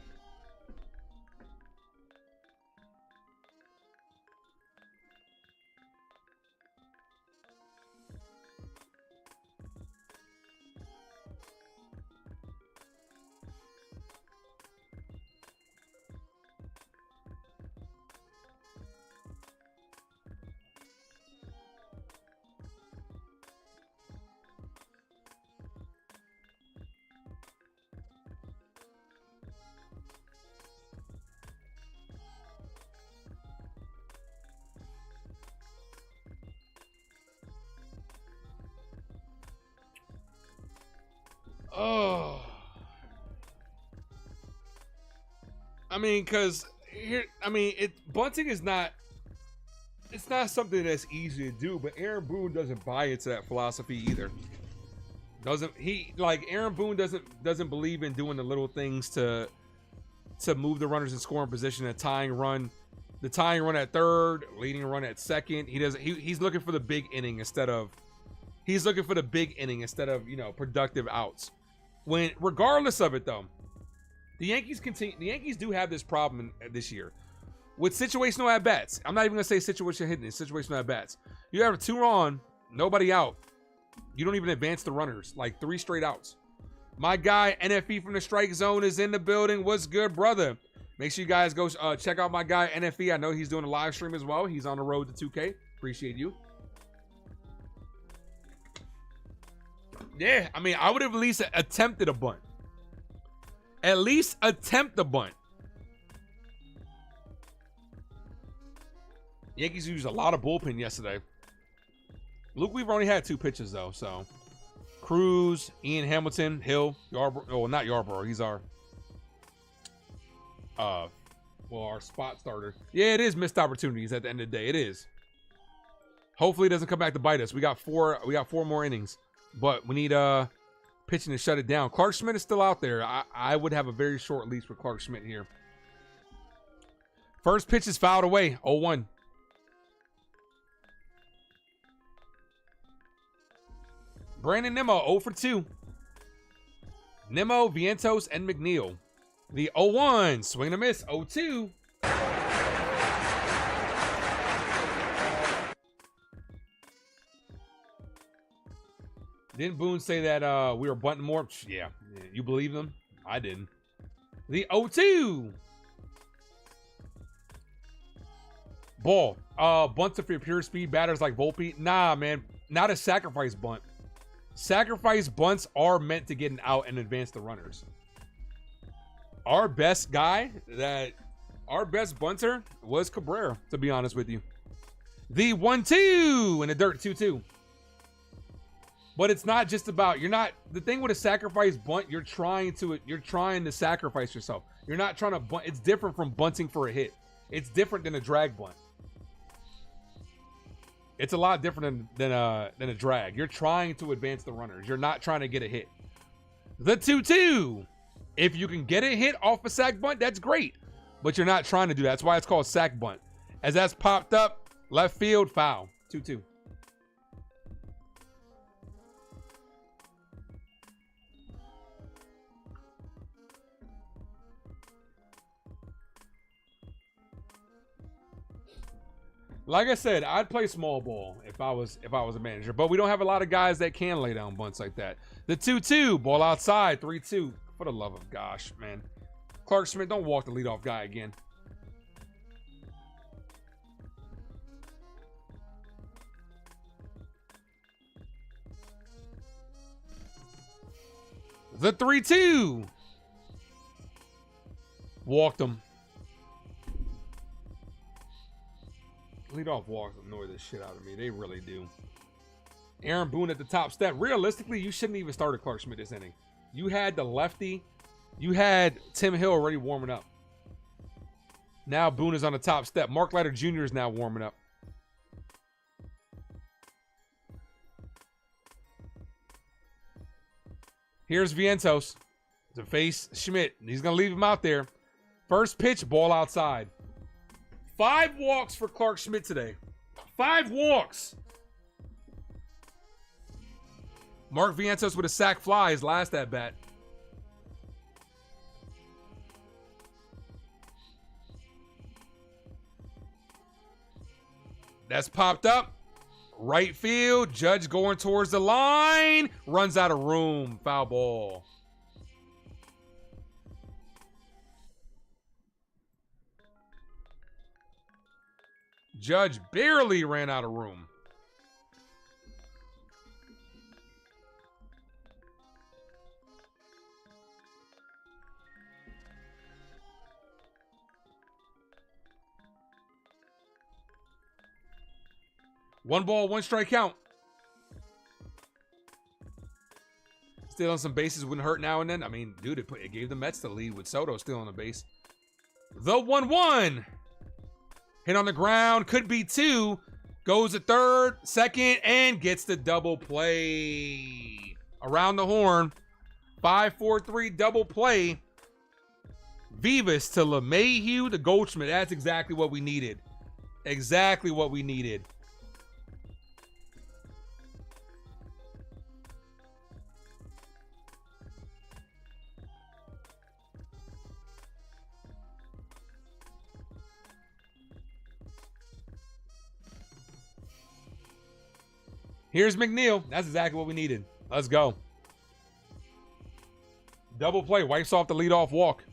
Oh, I mean, because here, I mean, bunting is not. It's not something that's easy to do, but Aaron Boone doesn't buy into that philosophy either. Aaron Boone doesn't believe in doing the little things to move the runners in scoring position, the tying run at 3rd, leading run at 2nd. He's looking for the big inning instead of productive outs. Regardless of it though, The Yankees do have this problem this year with situational at bats. I'm not even gonna say situation hitting, it's situational at bats. You have 2 on, nobody out. You don't even advance the runners, like 3 straight outs. My guy NFE from the strike zone is in the building. What's good, brother? Make sure you guys go check out my guy NFE. I know he's doing a live stream as well. He's on the road to 2K. Appreciate you. Yeah, I mean, I would have at least attempted a bunt. At least attempt a bunt. Yankees used a lot of bullpen yesterday. Luke Weaver only had 2 pitches, though, so. Cruz, Ian Hamilton, Hill, Yarbrough. Oh, not Yarbrough. He's our our spot starter. Yeah, it is missed opportunities at the end of the day. It is. Hopefully it doesn't come back to bite us. We got 4 more innings. But we need pitching to shut it down. Clark Schmidt is still out there. I would have a very short leash with Clark Schmidt here. First pitch is fouled away. 0-1. Brandon Nimmo, 0 for 2. Nimmo, Vientos, and McNeil. The 0-1. Swing and a miss. 0-2. Didn't Boone say that we were bunting more? Yeah. You believe them? I didn't. The 0-2. Ball. Bunts for your pure speed batters like Volpe. Nah, man. Not a sacrifice bunt. Sacrifice bunts are meant to get an out and advance the runners. Our best bunter was Cabrera, to be honest with you. The 1-2 in the dirt, 2-2. But it's not just about, the thing with a sacrifice bunt, you're trying to sacrifice yourself. You're not trying to bunt. It's different from bunting for a hit. It's different than a drag bunt. It's a lot different than a drag. You're trying to advance the runners. You're not trying to get a hit. The 2-2. If you can get a hit off a sac bunt, that's great. But you're not trying to do that. That's why it's called sac bunt. As that's popped up, left field, foul. 2-2. Like I said, I'd play small ball if I was a manager, but we don't have a lot of guys that can lay down bunts like that. The 2-2, ball outside, 3-2. For the love of gosh, man. Clark Schmidt, don't walk the leadoff guy again. The 3-2. Walked him. Leadoff walks annoy the shit out of me. They really do. Aaron Boone at the top step. Realistically, you shouldn't even start a Clark Schmidt this inning. You had the lefty. You had Tim Hill already warming up. Now Boone is on the top step. Mark Leiter Jr. is now warming up. Here's Vientos to face Schmidt. He's going to leave him out there. First pitch, ball outside. 5 walks for Clark Schmidt today. 5 walks. Mark Vientos with a sac fly, his last at bat. That's popped up. Right field. Judge going towards the line. Runs out of room. Foul ball. Judge barely ran out of room. One ball, 1 strike count. Still on some bases wouldn't hurt now and then. I mean, dude, it gave the Mets the lead with Soto still on the base. The 1-1. Hit on the ground, could be 2. Goes to third, second, and gets the double play. Around the horn. 5-4-3 double play. Vivas to LeMahieu to Goldschmidt. That's exactly what we needed. Exactly what we needed. Here's McNeil. That's exactly what we needed. Let's go. Double play. Wipes off the leadoff walk.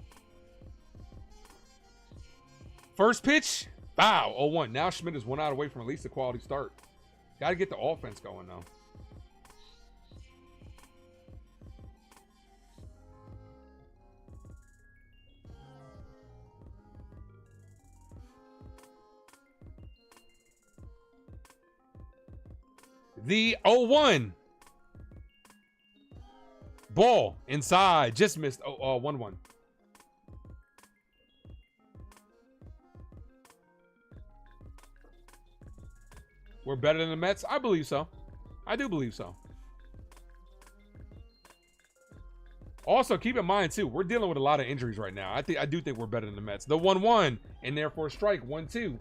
First pitch. Bow. 0-1. Now Schmidt is 1 out away from at least a quality start. Got to get the offense going, though. The 0-1. Ball inside. Just missed. 1-1. We're better than the Mets? I believe so. I do believe so. Also, keep in mind, too, we're dealing with a lot of injuries right now. I do think we're better than the Mets. The 1-1, and therefore strike. 1-2.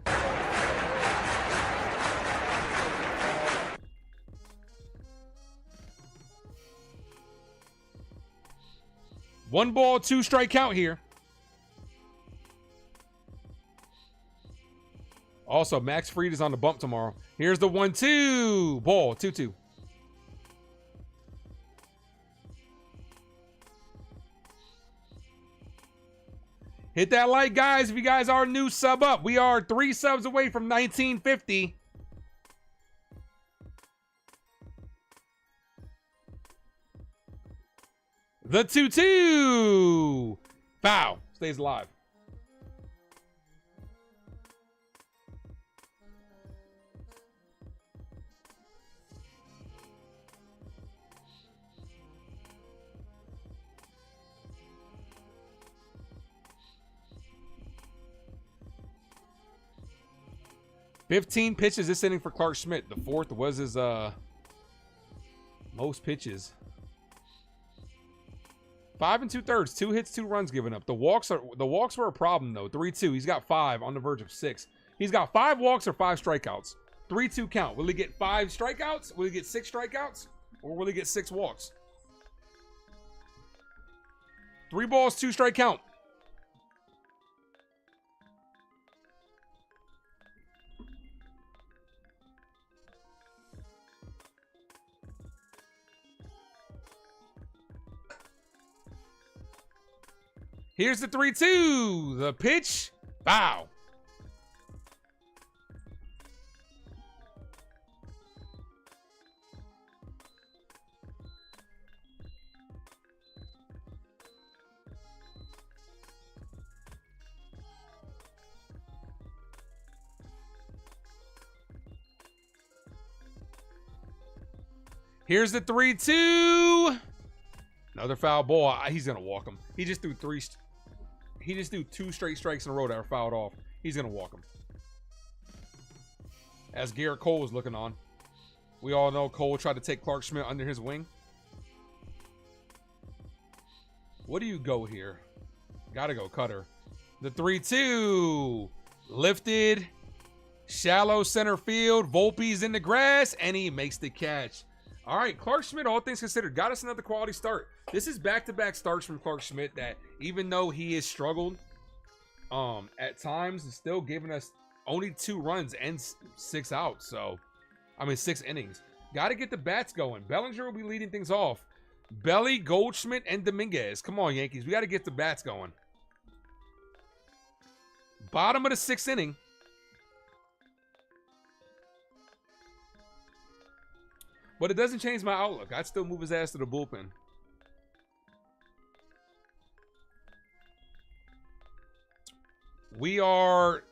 One ball, 2 strike count here. Also, Max Fried is on the bump tomorrow. Here's the 1-2. Ball, 2-2. Hit that like, guys. If you guys are new, sub up. We are 3 subs away from 1950. The 2-2. Foul. Stays alive. "15 pitches this inning for Clark Schmidt. The 4th was his most pitches. 5 2/3, 2 hits, 2 runs given up. The walks were a problem though. 3-2. He's got 5 on the verge of 6. He's got 5 walks or 5 strikeouts. 3-2 count. Will he get 5 strikeouts? Will he get 6 strikeouts? Or will he get 6 walks? 3 balls, 2 strike count. Here's the 3-2. The pitch. Bow. Here's the 3-2. Another foul ball. He's going to walk him. He just threw 2 straight strikes in a row that were fouled off. He's going to walk him. As Garrett Cole is looking on. We all know Cole tried to take Clark Schmidt under his wing. What do you go here? Got to go Cutter. The 3-2. Lifted. Shallow center field. Volpe's in the grass. And he makes the catch. All right, Clark Schmidt, all things considered, got us another quality start. This is back-to-back starts from Clark Schmidt that, even though he has struggled at times, is still giving us only 2 runs and 6 outs. So, 6 innings. Got to get the bats going. Bellinger will be leading things off. Belly, Goldschmidt, and Dominguez. Come on, Yankees. We got to get the bats going. Bottom of the 6th inning. But it doesn't change my outlook. I'd still move his ass to the bullpen. We are,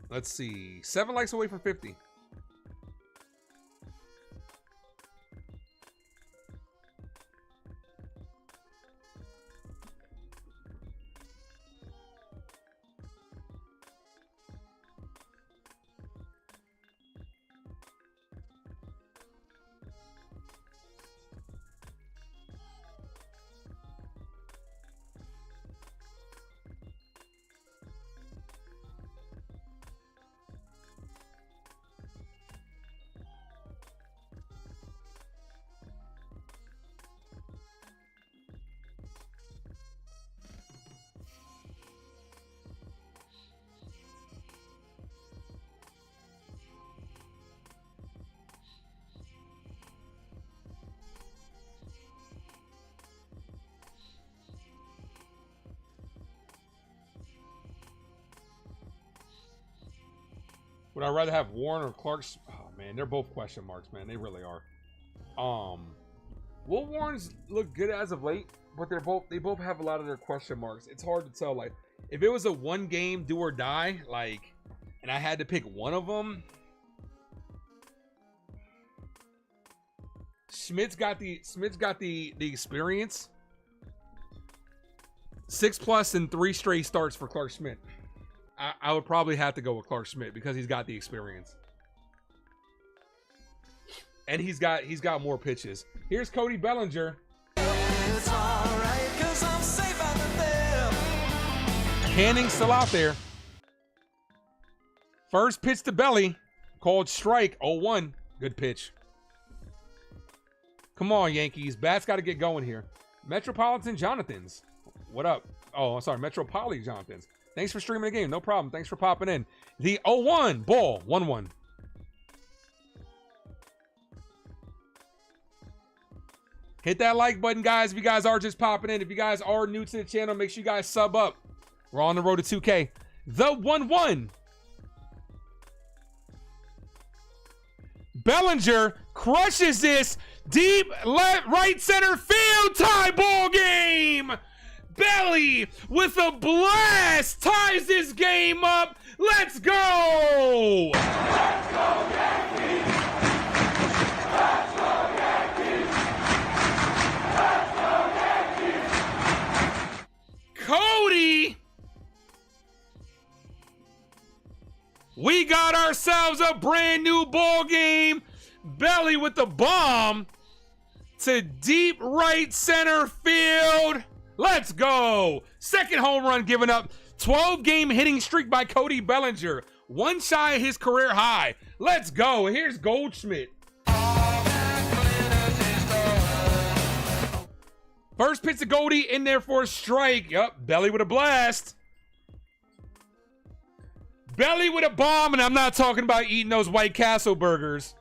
let's see, 7 likes away from 50. Would I rather have Warren or Clark's? Oh man, they're both question marks, man. They really are. Will Warren's look good as of late, but they both have a lot of their question marks. It's hard to tell. Like, if it was a one game do or die, like, and I had to pick one of them, Schmidt's got the experience. 6+ and 3 straight starts for Clark Schmidt. I would probably have to go with Clark Schmidt because he's got the experience. And he's got more pitches. Here's Cody Bellinger.
It's all right, 'cause I'm safe out of there.
Canning's still out there. First pitch to Belly, called strike, 0-1. Good pitch. Come on, Yankees. Bats got to get going here. Metropolitan Jonathans. What up? Oh, I'm sorry. Metropoly Jonathans. Thanks for streaming the game. No problem. Thanks for popping in. The 0-1 ball. 1-1. Hit that like button, guys, if you guys are just popping in. If you guys are new to the channel, make sure you guys sub up. We're on the road to 2K. The 1-1. Bellinger crushes this deep left, right center field tie ball game. Belly with a blast ties this game up. Let's go.
Let's go, Yankees. Let's go, Yankees. Let's go, Yankees.
Cody. We got ourselves a brand new ball game. Belly with the bomb to deep right center field. Let's go. Second home run given up. 12-game hitting streak by Cody Bellinger. One shy of his career high. Let's go. Here's Goldschmidt. First pitch to Goldie in there for a strike. Yup, Belly with a blast. Belly with a bomb, and I'm not talking about eating those White Castle burgers.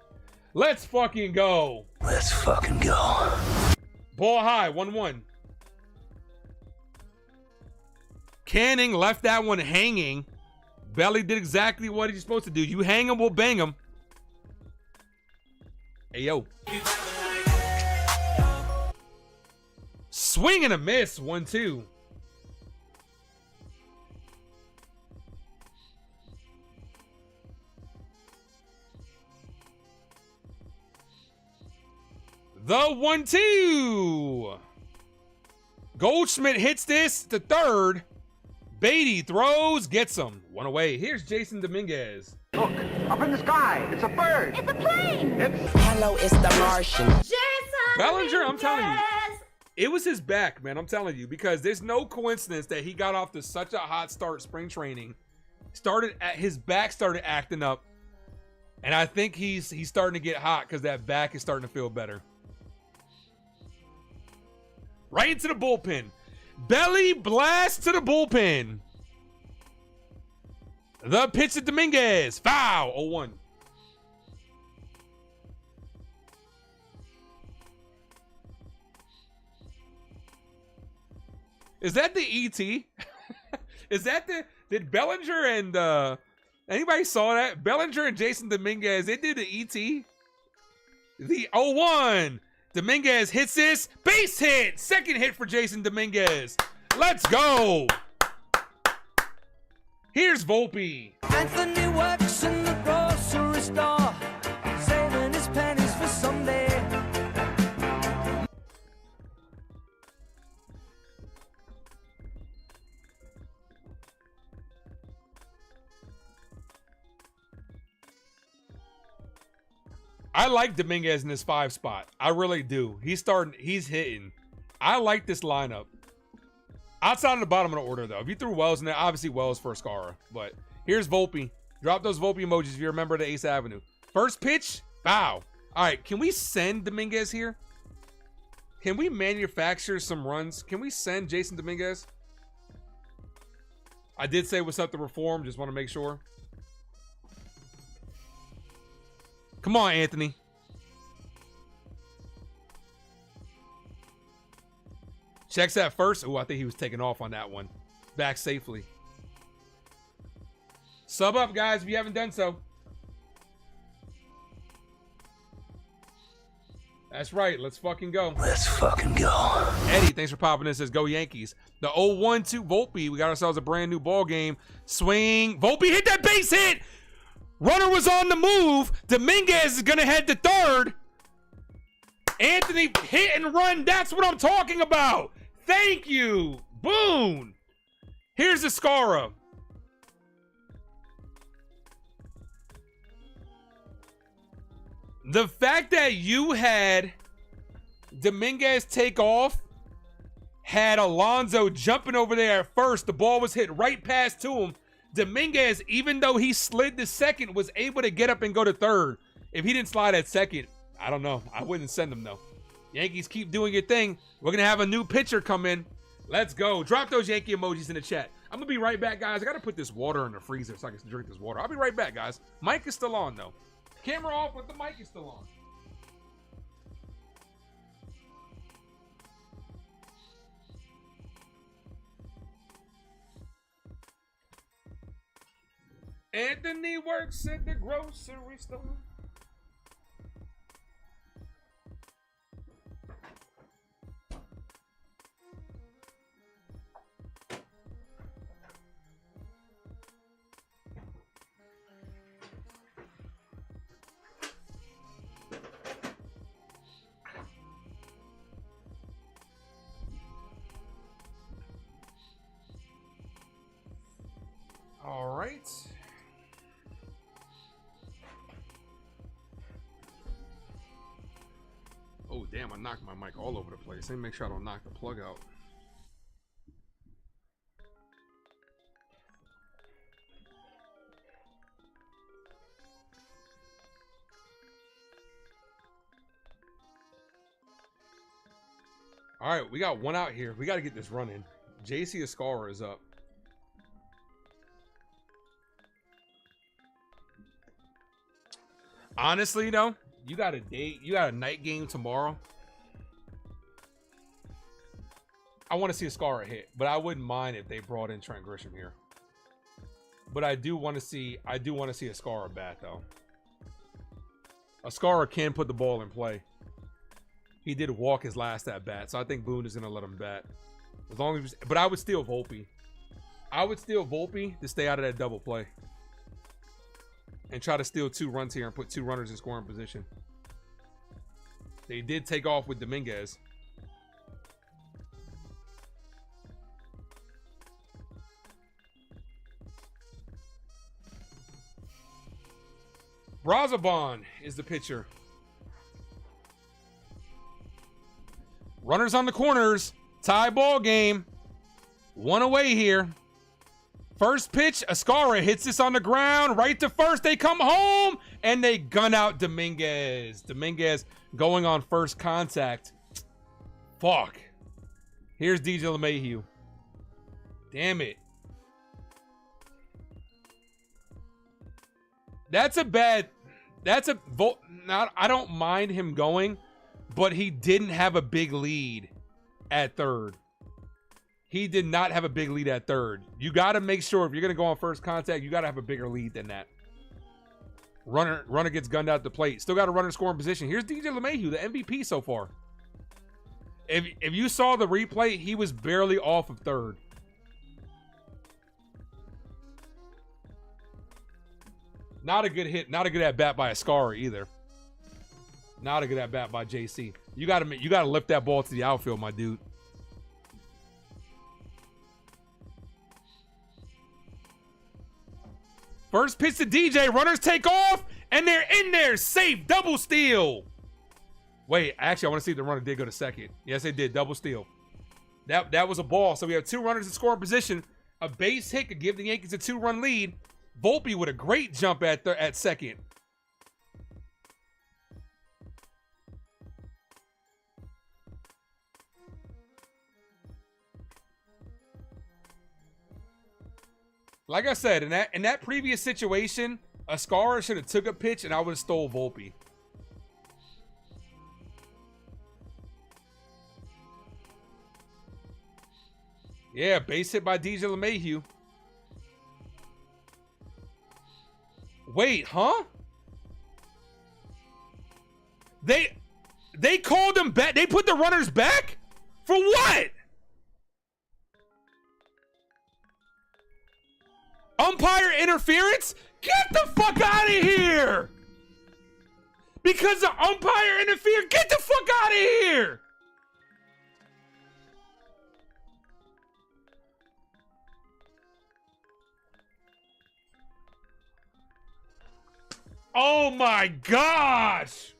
Let's fucking go.
Let's fucking go.
Ball high, 1-1. Canning left that one hanging. Belly did exactly what he's supposed to do. You hang him, we'll bang him. Hey, yo. Swing and a miss, 1-2. The 1-2. Goldschmidt hits this to third. Beatty throws, gets him. One away. Here's Jason Dominguez.
Look, up in the sky. It's a bird.
It's a plane.
Hello, it's the Martian.
Jason
Bellinger, I'm telling you.
Dominguez.
It was his back, man. I'm telling you, because there's no coincidence that he got off to such a hot start spring training. His back started acting up. And I think he's starting to get hot because that back is starting to feel better. Right into the bullpen. Belly blast to the bullpen. The pitch to Dominguez. Foul. 0-1. Is that the ET? Is that did Bellinger and anybody saw that? Bellinger and Jason Dominguez, they did the ET. The 0-1. Dominguez hits this. Base hit. Second hit for Jason Dominguez. Let's go. Here's Volpe.
Anthony works in the grocery store, saving his pennies for someday.
I like Dominguez in this 5 spot. I really do. He's hitting. I like this lineup. Outside of the bottom of the order, though. If you threw Wells in there, obviously Wells for Skara. But here's Volpe. Drop those Volpe emojis if you remember the Ace Avenue. First pitch, foul. All right, can we send Dominguez here? Can we manufacture some runs? Can we send Jason Dominguez? I did say what's up to Reform. Just want to make sure. Come on, Anthony. Checks that first. Oh, I think he was taking off on that one. Back safely. Sub up, guys, if you haven't done so. That's right. Let's fucking go.
Let's fucking go.
Eddie, thanks for popping in. Says go Yankees. The 0-1-2 Volpe. We got ourselves a brand new ball game. Swing. Volpe hit that base hit. Runner was on the move. Dominguez is going to head to third. Anthony hit and run. That's what I'm talking about. Thank you. Boone. Here's Escara. The fact that you had Dominguez take off, had Alonso jumping over there at first, the ball was hit right past to him. Dominguez, even though he slid to second, was able to get up and go to third. If he didn't slide at second, I don't know. I wouldn't send him, though. Yankees, keep doing your thing. We're going to have a new pitcher come in. Let's go. Drop those Yankee emojis in the chat. I'm going to be right back, guys. I got to put this water in the freezer so I can drink this water. I'll be right back, guys. Mic is still on, though. Camera off, but the mic is still on. Anthony works at the grocery store. All right. Oh, damn, I knocked my mic all over the place. Let me make sure I don't knock the plug out. All right, we got one out here. We got to get this running. JC Escara is up. Honestly, though, you got a night game tomorrow. I want to see Escara hit, but I wouldn't mind if they brought in Trent Grisham here. But I do want to see Escara bat, though. Escara can put the ball in play. He did walk his last at bat, so I think Boone is going to let him bat. As long as, but I would steal Volpe. I would steal Volpe to stay out of that double play. And try to steal 2 runs here and put 2 runners in scoring position. They did take off with Dominguez. Brazoban is the pitcher. Runners on the corners. Tie ball game. 1 away here. First pitch, Escara hits this on the ground, right to first. They come home, and they gun out Dominguez. Dominguez going on first contact. Fuck. Here's DJ LeMahieu. Damn it. I don't mind him going, but he didn't have a big lead at third. He did not have a big lead at third. You got to make sure if you're going to go on first contact, you got to have a bigger lead than that. Runner gets gunned out the plate. Still got a runner scoring position. Here's DJ LeMahieu, the MVP so far. If you saw the replay, he was barely off of third. Not a good hit. Not a good at bat by Escara either. Not a good at bat by JC. You got to lift that ball to the outfield, my dude. First pitch to DJ. Runners take off, and they're in there. Safe. Double steal. Wait, actually, I want to see if the runner did go to second. Yes, they did. Double steal. That was a ball. So we have 2 runners in scoring position. A base hit could give the Yankees a 2-run lead. Volpe with a great jump at second. Like I said, in that previous situation, Escara should have took a pitch and I would have stole Volpe. Yeah, base hit by DJ LeMahieu. Wait, huh? They called them back. They put the runners back? For what? Umpire interference? Get the fuck out of here! Because the umpire interfered? Get the fuck out of here! Oh my gosh!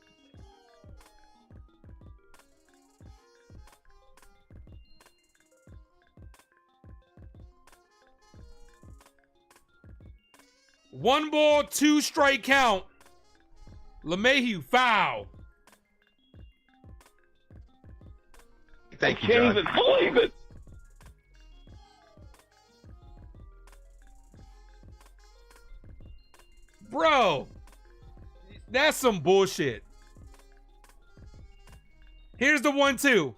One ball, 2 strike count. LeMahieu foul.
Thank you, can't even believe it.
Bro, that's some bullshit. Here's the 1-2.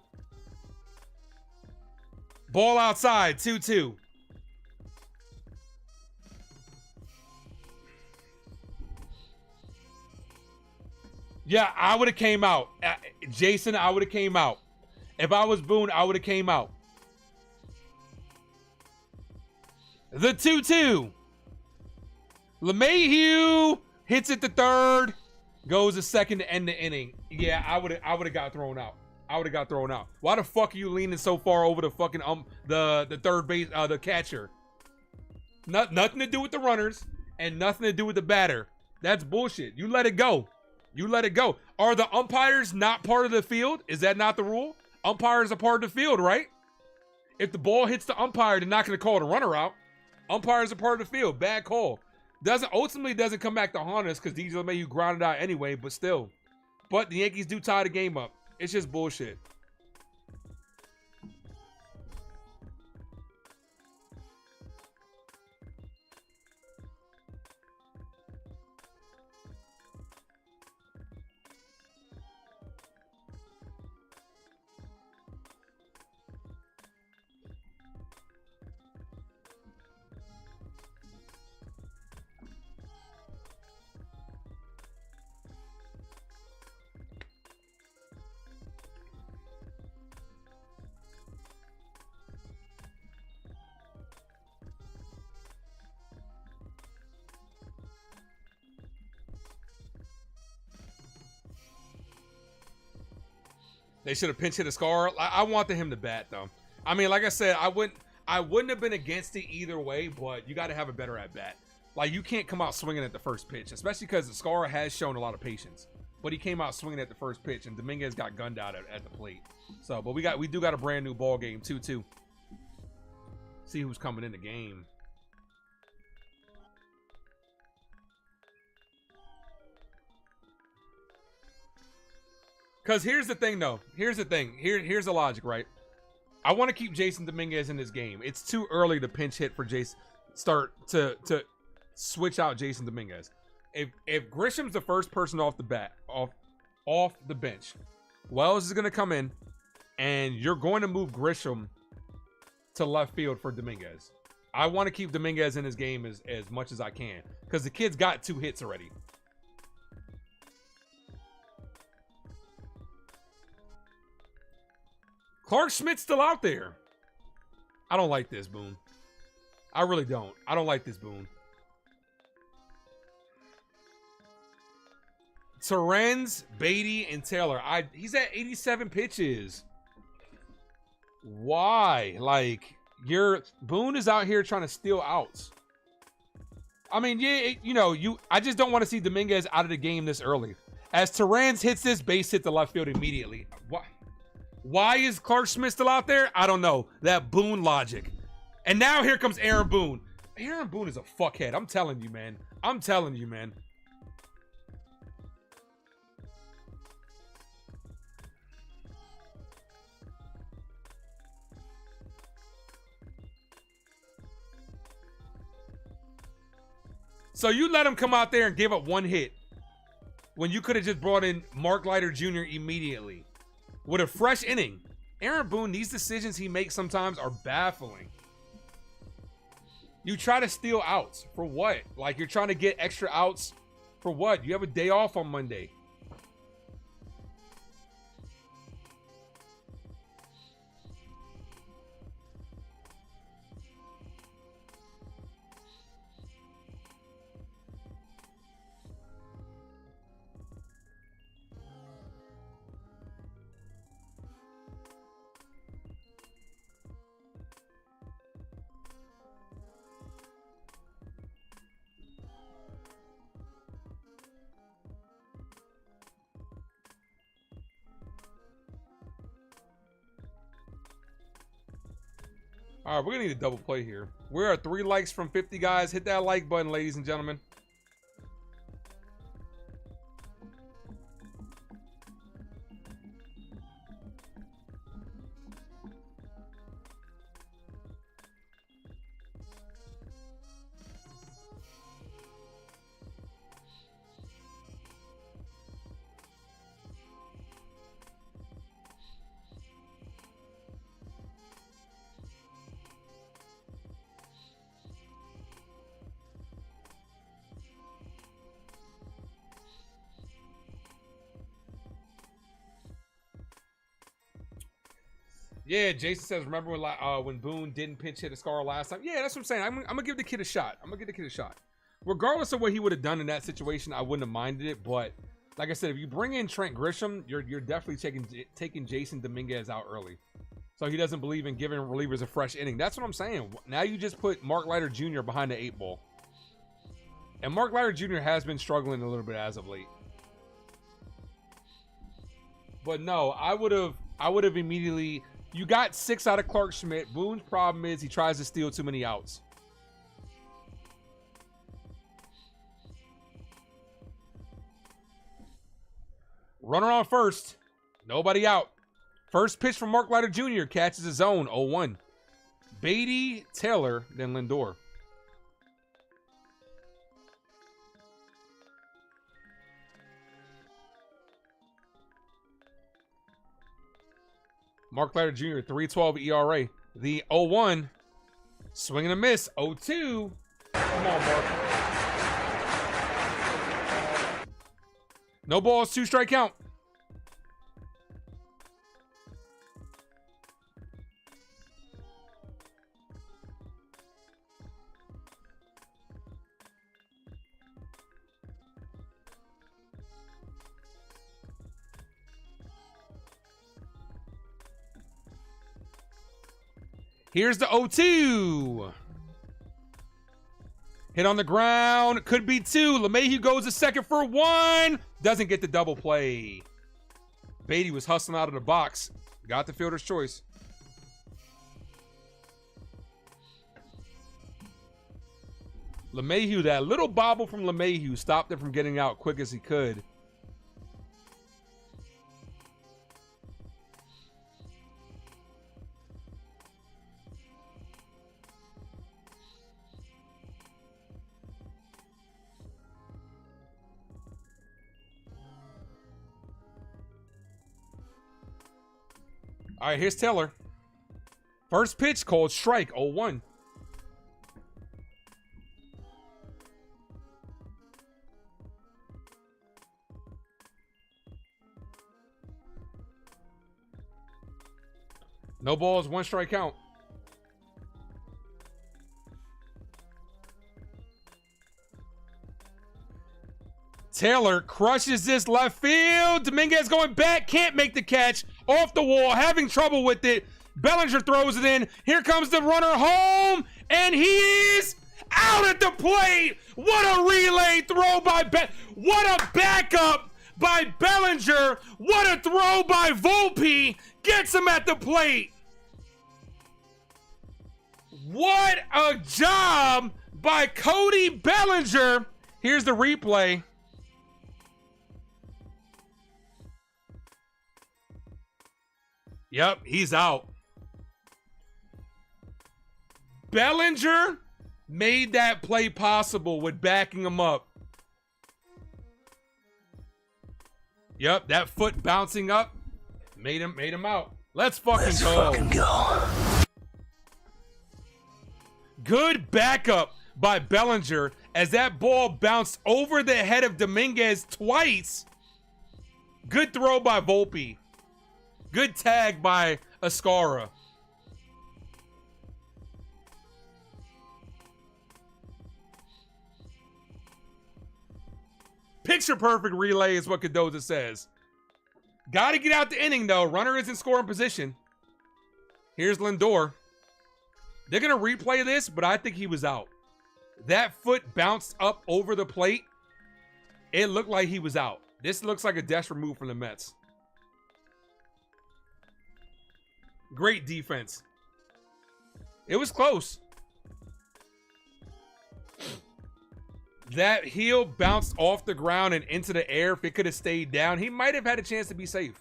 Ball outside, 2-2. Yeah, I would have came out. Jason, I would have came out. If I was Boone, I would have came out. The 2-2. LeMahieu hits it to third, goes to second to end the inning. Yeah, I would have got thrown out. I would have got thrown out. Why the fuck are you leaning so far over the fucking the third base the catcher? Nothing to do with the runners and nothing to do with the batter. That's bullshit. You let it go. You let it go. Are the umpires not part of the field? Is that not the rule? Umpires are part of the field, right? If the ball hits the umpire, they're not going to call the runner out. Umpires are part of the field. Bad call. Ultimately doesn't come back to haunt us because DJ LeMahieu grounded out anyway, but still. But the Yankees do tie the game up. It's just bullshit. They should have pinch hit a scar. I wanted him to bat though. I mean, like I said, I wouldn't have been against it either way, but you got to have a better at bat. Like you can't come out swinging at the first pitch, especially because the scar has shown a lot of patience. But he came out swinging at the first pitch, and Dominguez got gunned out at the plate. So, but we do got a brand new ball game 2-2. See who's coming in the game. Because here's the thing, though. Here's the thing. Here's the logic, right? I want to keep Jason Dominguez in this game. It's too early to pinch hit for Jason. Start to switch out Jason Dominguez. If Grisham's the first person off the bat, off the bench, Wells is going to come in, and you're going to move Grisham to left field for Dominguez. I want to keep Dominguez in his game as much as I can because the kid's got 2 hits already. Clark Schmidt's still out there. I don't like this, Boone. I really don't. I don't like this, Boone. Terrence, Beatty, and Taylor. He's at 87 pitches. Why? Like, Boone is out here trying to steal outs. I mean, yeah, I just don't want to see Dominguez out of the game this early. As Terrence hits this, base hit to left field immediately. Why is Clark Schmidt still out there? I don't know. That Boone logic. And now here comes Aaron Boone. Aaron Boone is a fuckhead. I'm telling you, man. I'm telling you, man. So you let him come out there and give up 1 hit when you could have just brought in Mark Leiter Jr. immediately. With a fresh inning. Aaron Boone, these decisions he makes sometimes are baffling. You try to steal outs. For what? Like, you're trying to get extra outs for what? You have a day off on Monday. All right, we're going to need a double play here. We're at 3 likes from 50, guys. Hit that like button, ladies and gentlemen. Yeah, Jason says, remember when Boone didn't pinch hit a Scar last time? Yeah, that's what I'm saying. I'm gonna give the kid a shot. I'm gonna give the kid a shot. Regardless of what he would have done in that situation, I wouldn't have minded it. But like I said, if you bring in Trent Grisham, you're definitely taking Jason Dominguez out early. So he doesn't believe in giving relievers a fresh inning. That's what I'm saying. Now you just put Mark Leiter Jr. behind the 8 ball. And Mark Leiter Jr. has been struggling a little bit as of late. But no, I would have immediately. You got 6 out of Clark Schmidt. Boone's problem is he tries to steal too many outs. Runner on first. Nobody out. First pitch from Mark Leiter Jr. catches his own 0-1. Beatty, Taylor, then Lindor. Mark Leiter Jr., 3.12 ERA. The 0-1. Swing and a miss. 0-2. Come on, Mark. No balls, 2 strike count. Here's the 0-2. Hit on the ground. Could be 2. LeMahieu goes to second for 1. Doesn't get the double play. Beatty was hustling out of the box. Got the fielder's choice. LeMahieu, that little bobble from LeMahieu stopped it from getting out quick as he could. All right, here's Taylor. First pitch called strike, 0-1. No balls, 1 strike count. Taylor crushes this left field. Dominguez going back, can't make the catch. Off the wall, having trouble with it. Bellinger throws it in. Here comes the runner home, and he is out at the plate. What a relay throw by what a backup by Bellinger. What a throw by Volpe. Gets him at the plate. What a job by Cody Bellinger. Here's the replay. Yep, he's out. Bellinger made that play possible with backing him up. Yep, that foot bouncing up made him out. Let's fucking go. Good backup by Bellinger as that ball bounced over the head of Dominguez twice. Good throw by Volpe. Good tag by Ascara. Picture perfect relay is what Cardoza says. Got to get out the inning, though. Runner is in scoring position. Here's Lindor. They're going to replay this, but I think he was out. That foot bounced up over the plate. It looked like he was out. This looks like a desperate move from the Mets. Great defense. It was close. That heel bounced off the ground and into the air. If it could have stayed down, he might have had a chance to be safe.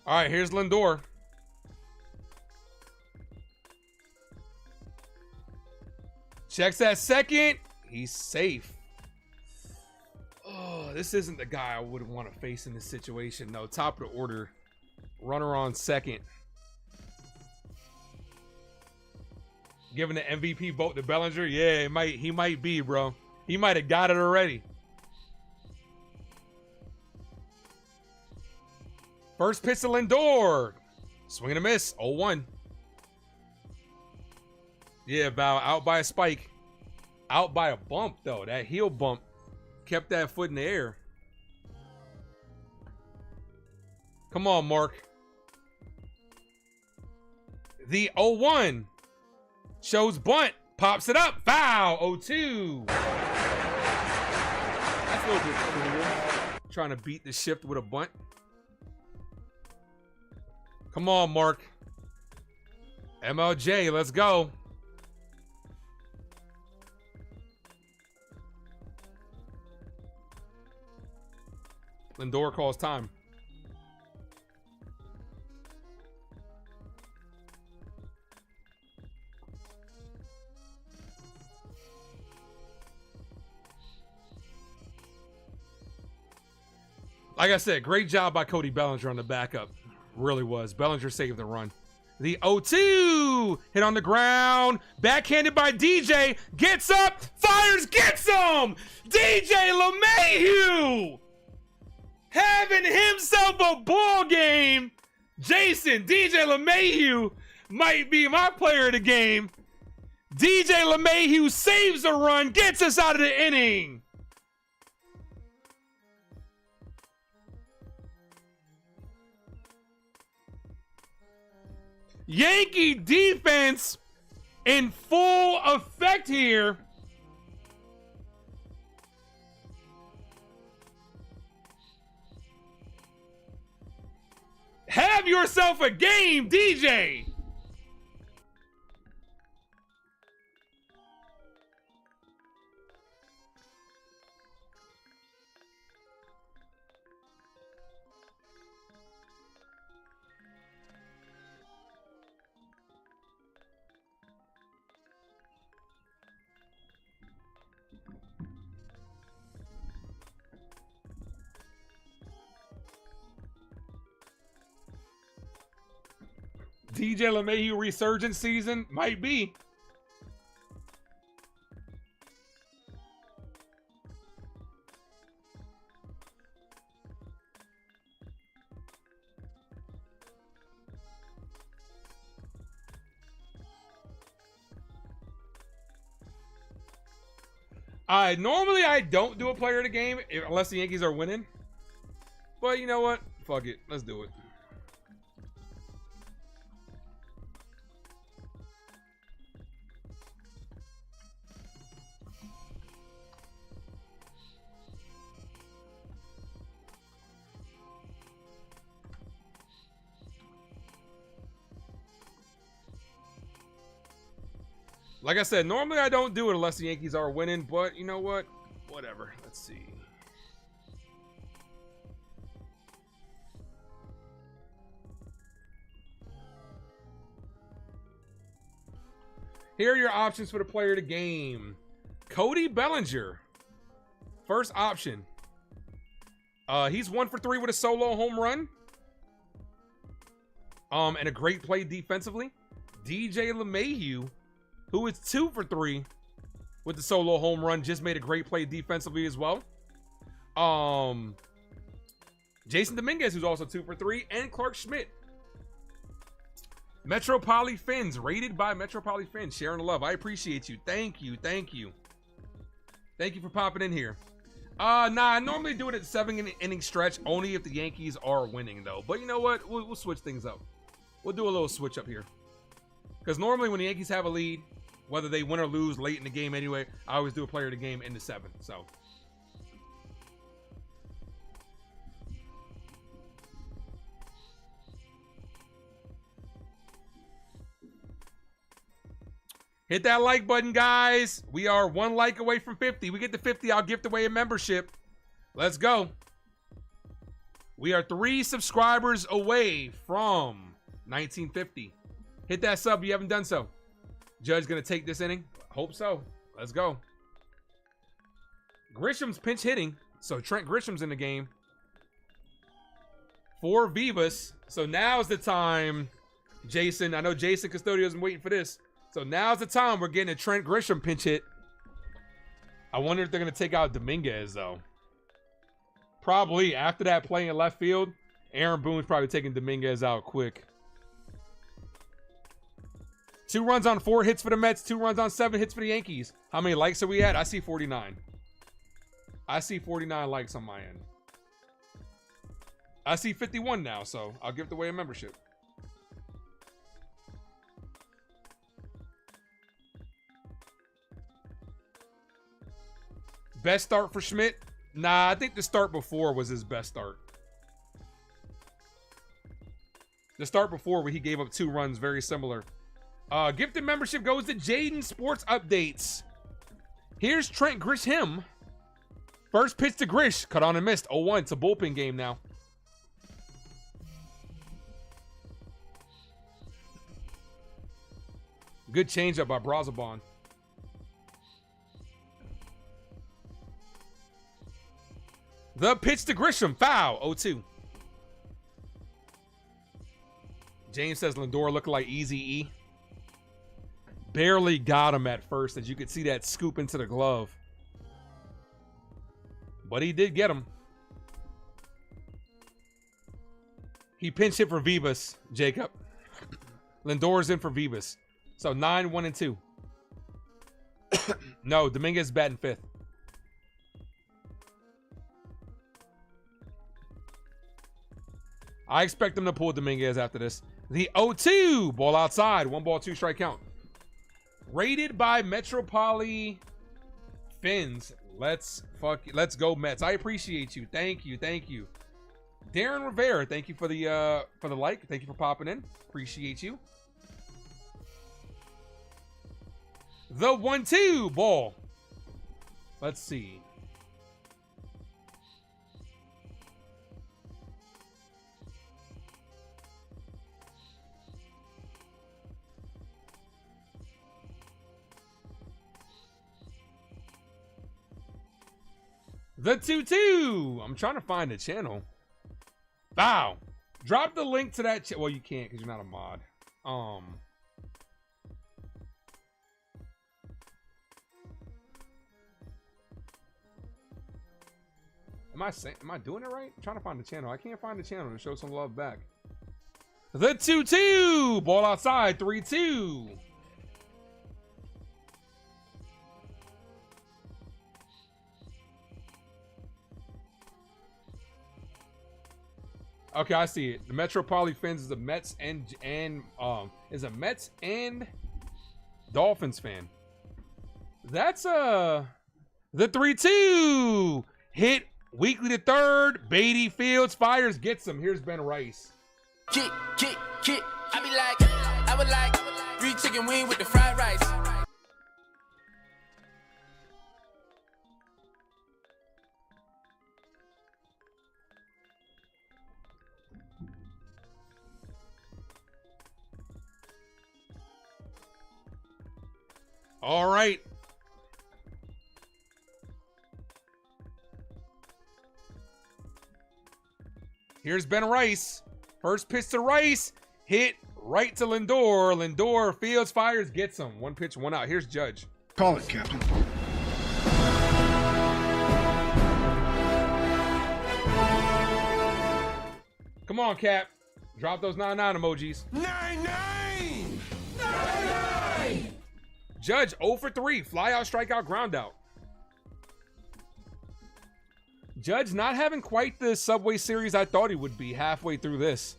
All right, here's Lindor. Checks that second. He's safe. Oh, this isn't the guy I would want to face in this situation. No, top of the order. Runner on second. Giving the MVP vote to Bellinger. Yeah, he might be, bro. He might have got it already. First pitch to Lindor. Swing and a miss. 0-1. Yeah, Val, out by a spike. Out by a bump, though. That heel bump kept that foot in the air. Come on, Mark. The 0-1 shows bunt. Pops it up. Foul. 0-2. That's a little bit cool. Trying to beat the shift with a bunt. Come on, Mark. MLJ, let's go. Lindor calls time. Like I said, great job by Cody Bellinger on the backup. Really was. Bellinger saved the run. The 0-2 hit on the ground. Backhanded by DJ. Gets up. Fires. Gets him. DJ LeMahieu having himself a ball game. Jason, DJ LeMahieu might be my player of the game. DJ LeMahieu saves a run. Gets us out of the inning. Yankee defense in full effect here. Have yourself a game, DJ. DJ LeMahieu resurgence season? Might be. Normally I don't do a player of the game unless the Yankees are winning. But you know what? Fuck it. Let's do it. Like I said, normally I don't do it unless the Yankees are winning, but you know what? Whatever. Let's see. Here are your options for the player of the game. Cody Bellinger. First option. He's 1 for 3 with a solo home run. And a great play defensively. DJ LeMahieu, who is 2 for 3 with the solo home run, just made a great play defensively as well. Jason Dominguez, who's also 2 for 3, and Clark Schmidt. Metropoly Fins, rated by Metropoly Fins, sharing the love. I appreciate you. Thank you, thank you. Thank you for popping in here. Nah, I normally do it at 7-inning stretch, only if the Yankees are winning, though. But you know what? We'll switch things up. We'll do a little switch up here. Because normally when the Yankees have a lead, Whether they win or lose late in the game anyway, I always do a player of the game in the 7th. So. Hit that like button, guys. We are 1 like away from 50. We get to 50, I'll gift away a membership. Let's go. We are 3 subscribers away from 1950. Hit that sub if you haven't done so. Judge gonna take this inning? Hope so. Let's go. Grisham's pinch hitting, so Trent Grisham's in the game. For Vivas. So now's the time, Jason. I know Jason Custodio's been waiting for this. So now's the time we're getting a Trent Grisham pinch hit. I wonder if they're going to take out Dominguez, though. Probably after that play in left field, Aaron Boone's probably taking Dominguez out quick. 2 runs on 4 hits for the Mets, 2 runs on 7 hits for the Yankees. How many likes are we at? I see 49. I see 49 likes on my end. I see 51 now, so I'll give away a membership. Best start for Schmidt? Nah, I think the start before was his best start. The start before where he gave up 2 runs, very similar. Gifted membership goes to Jaden Sports Updates. Here's Trent Grisham. First pitch to Grish. Cut on and missed. 0-1. It's a bullpen game now. Good changeup by Brazabon. The pitch to Grisham. Foul. 0-2. James says Lindor looking like Eazy-E. Barely got him at first, as you could see that scoop into the glove. But he did get him. He pinch hit for Vivas, Jacob. Lindor's in for Vivas. So 9-1-2. No, Dominguez batting 5th. I expect them to pull Dominguez after this. The 0-2. Ball outside. 1 ball, 2 strike count. Rated by Metropoly Fins. Let's go Mets. I appreciate you. Thank you. Thank you. Darren Rivera, thank you for the like. Thank you for popping in. Appreciate you. The 1-2 ball. Let's see. The 2-2. I'm trying to find the channel. Wow. Drop the link to that. Well, you can't because you're not a mod. Am I doing it right? I'm trying to find the channel. I can't find the channel to show some love back. The 2-2. Ball outside. 3-2. Okay, I see it. The Metropoly Fans is a Mets and Dolphins fan. That's the 3-2 hit weekly to third. Beatty Fields fires, gets him. Here's Ben Rice.
Kick. I would like 3 chicken wing with the fried rice.
All right. Here's Ben Rice. First pitch to Rice. Hit right to Lindor. Lindor fields, fires, gets him. 1 pitch, 1 out. Here's Judge.
Call it, Captain.
Come on, Cap. Drop those 9-9 emojis.
9-9!
Judge 0 for 3. Fly out, strikeout, ground out. Judge not having quite the Subway Series I thought he would be halfway through this.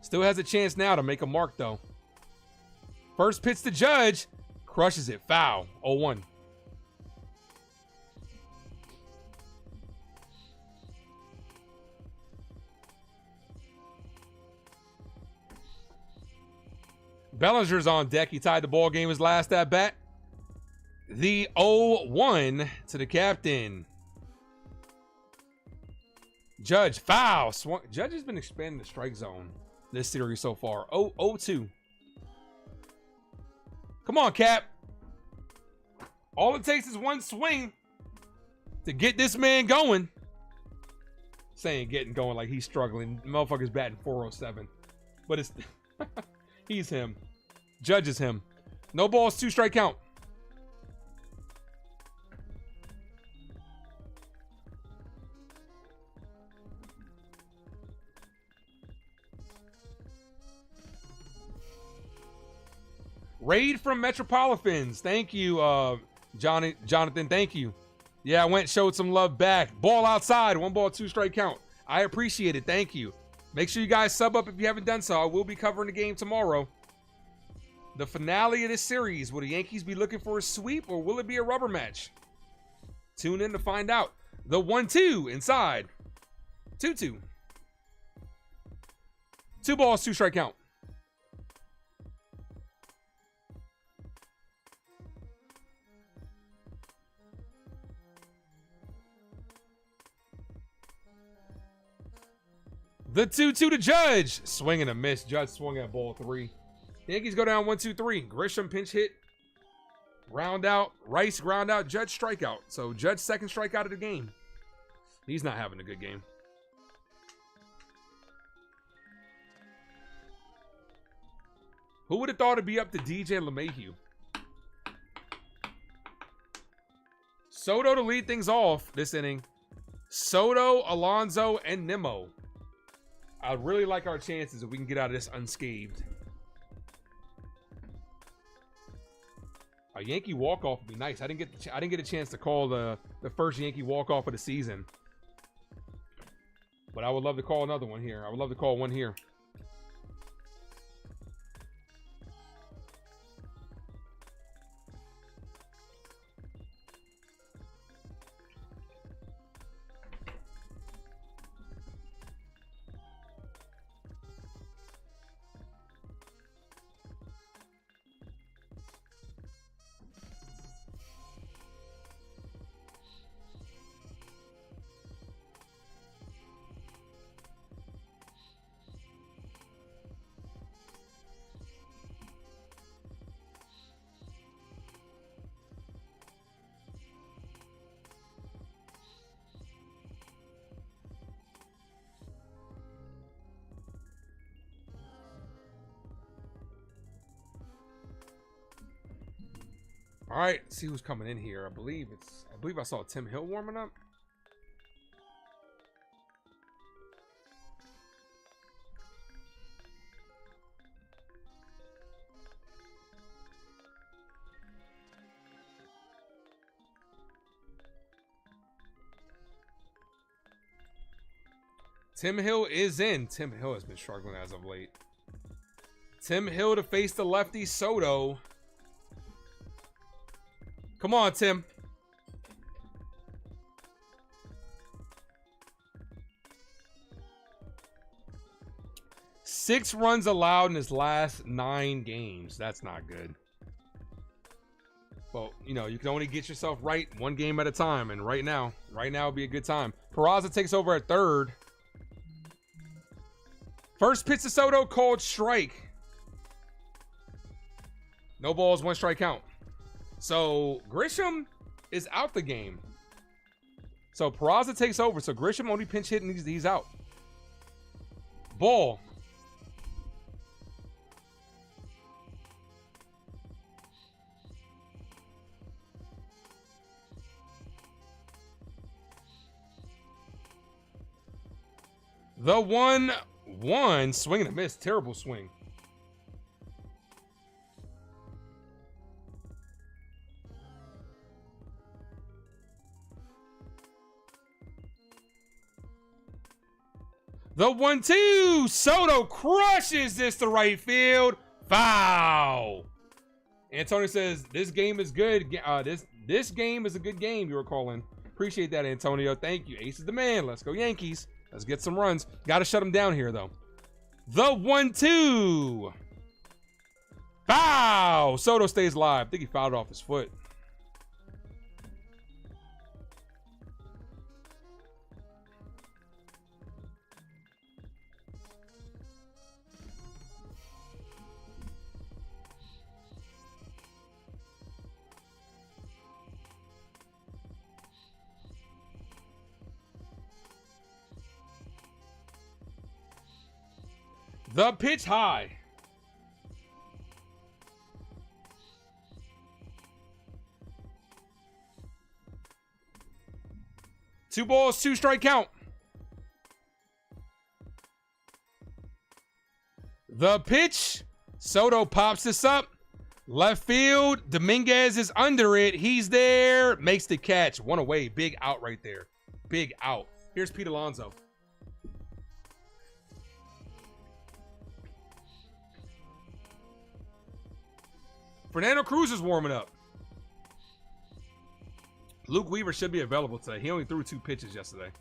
Still has a chance now to make a mark, though. First pitch to Judge. Crushes it. Foul. 0-1. Bellinger's on deck. He tied the ball game his last at bat. The 0-1 to the captain. Judge, foul. Judge has been expanding the strike zone this series so far. 0-2. Come on, Cap. All it takes is one swing to get this man going. Saying getting going like he's struggling. Motherfucker's batting 407. But it's he's him. Judge is him. No balls, 2 strike count. Raid from Metropolitans. Thank you, Jonathan. Thank you. Yeah, I went showed some love back. Ball outside. 1 ball, 2 strike count. I appreciate it. Thank you. Make sure you guys sub up if you haven't done so. I will be covering the game tomorrow. The finale of this series. Will the Yankees be looking for a sweep or will it be a rubber match? Tune in to find out. The 1-2 inside. 2-2. 2 balls, 2 strike count. The 2-2 to Judge. Swing and a miss. Judge swung at ball 3. Yankees go down 1-2-3. Grisham pinch hit. Ground out. Rice ground out. Judge strikeout. So Judge second strikeout of the game. He's not having a good game. Who would have thought it'd be up to DJ LeMahieu? Soto to lead things off this inning. Soto, Alonso, and Nimmo. I really like our chances if we can get out of this unscathed. A Yankee walk-off would be nice. I didn't get a chance to call the first Yankee walk-off of the season. But I would love to call another one here. I would love to call one here. All right, let's see who's coming in here. I believe I saw Tim Hill warming up. Tim Hill is in. Tim Hill has been struggling as of late. Tim Hill to face the lefty Soto. Come on, Tim. Six runs allowed in his last 9 games. That's not good. Well, you know, you can only get yourself right 1 game at a time. And right now would be a good time. Peraza takes over at third. First pitch to Soto, called strike. No balls, 1 strike count. So Grisham is out the game. So Peraza takes over. So Grisham only pinch hit and he's out. Ball. The 1-1 swing and a miss. Terrible swing. The 1-2. Soto crushes this to right field. Foul. Antonio says this game is good. This game is a good game. You were calling. Appreciate that, Antonio. Thank you. Ace is the man. Let's go Yankees. Let's get some runs. Got to shut them down here though. The 1-2. Foul. Soto stays live. I think he fouled off his foot. The pitch high. Two balls, 2 strike count. The pitch. Soto pops this up. Left field. Dominguez is under it. He's there. Makes the catch. One away. Big out right there. Big out. Here's Pete Alonso. Fernando Cruz is warming up. Luke Weaver should be available today. He only threw 2 pitches yesterday.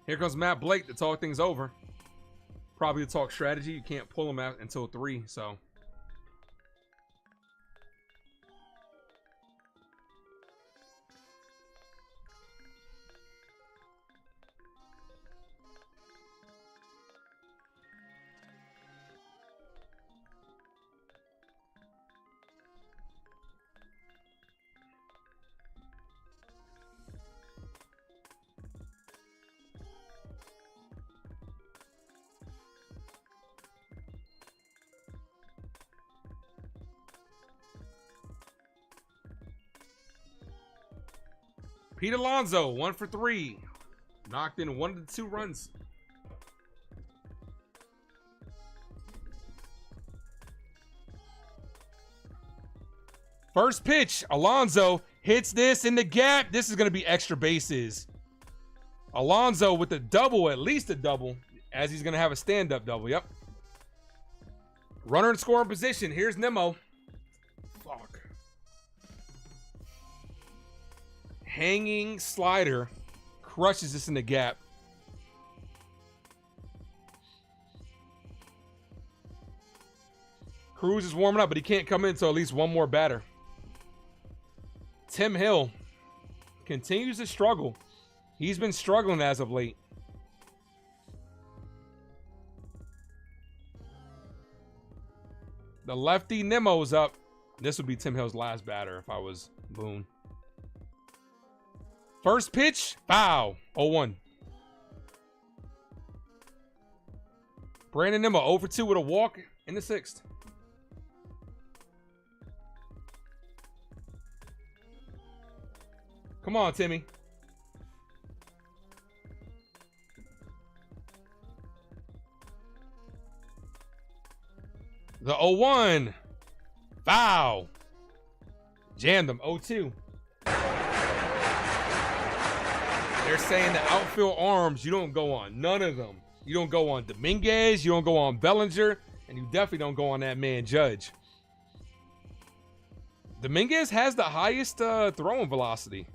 Here comes Matt Blake to talk things over. Probably to talk strategy. You can't pull him out until 3, so. Pete Alonso, 1 for 3. Knocked in 1 of the 2 runs. First pitch, Alonso hits this in the gap. This is going to be extra bases. Alonso with a double, at least a double, as he's going to have a stand-up double. Yep. Runner in scoring position. Here's Nemo. Fuck. Hanging slider. Crushes this in the gap. Cruz is warming up, but he can't come in until at least one more batter. Tim Hill continues to struggle. He's been struggling as of late. The lefty Nemo's up. This would be Tim Hill's last batter if I was Boone. First pitch, foul, 0-1. Brandon Nimmo 0 for 2 with a walk in the 6th. Come on, Timmy. The 0-1. Foul. Jammed him. 0-2. They're saying the outfield arms, you don't go on none of them. You don't go on Dominguez. You don't go on Bellinger. And you definitely don't go on that man, Judge. Dominguez has the highest throwing velocity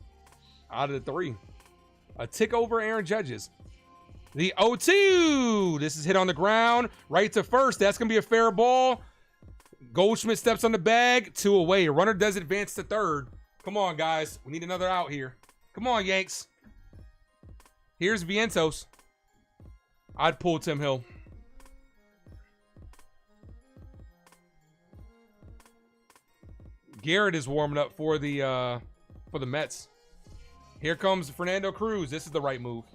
out of the 3. A tick over Aaron Judge's. The 0-2. This is hit on the ground. Right to first. That's going to be a fair ball. Goldschmidt steps on the bag. 2 away. Runner does advance to 3rd. Come on, guys. We need another out here. Come on, Yanks. Here's Vientos. I'd pull Tim Hill. Garrett is warming up for the Mets. Here comes Fernando Cruz. This is the right move.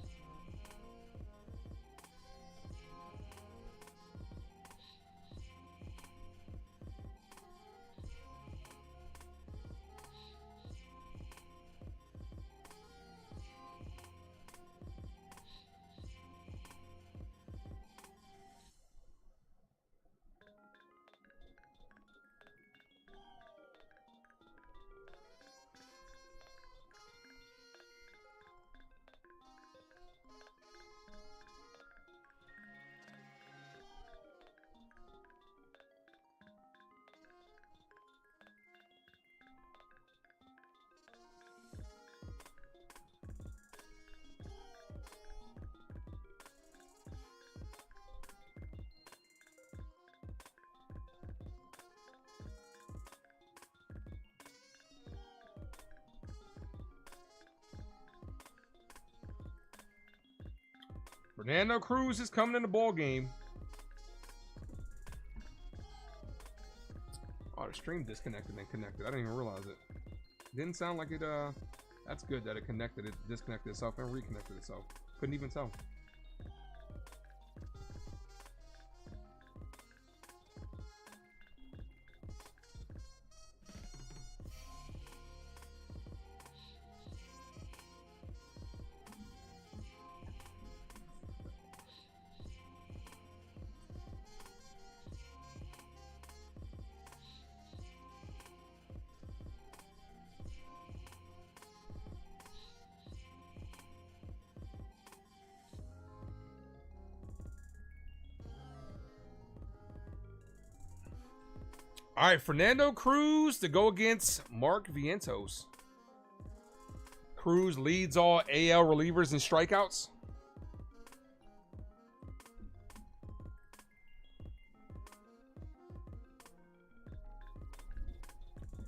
Fernando Cruz is coming in the ball game. Oh, the stream disconnected and connected. I didn't even realize it. Didn't sound like it, that's good that it connected, it disconnected itself and reconnected itself. Couldn't even tell. All right, Fernando Cruz to go against Mark Vientos. Cruz leads all AL relievers in strikeouts.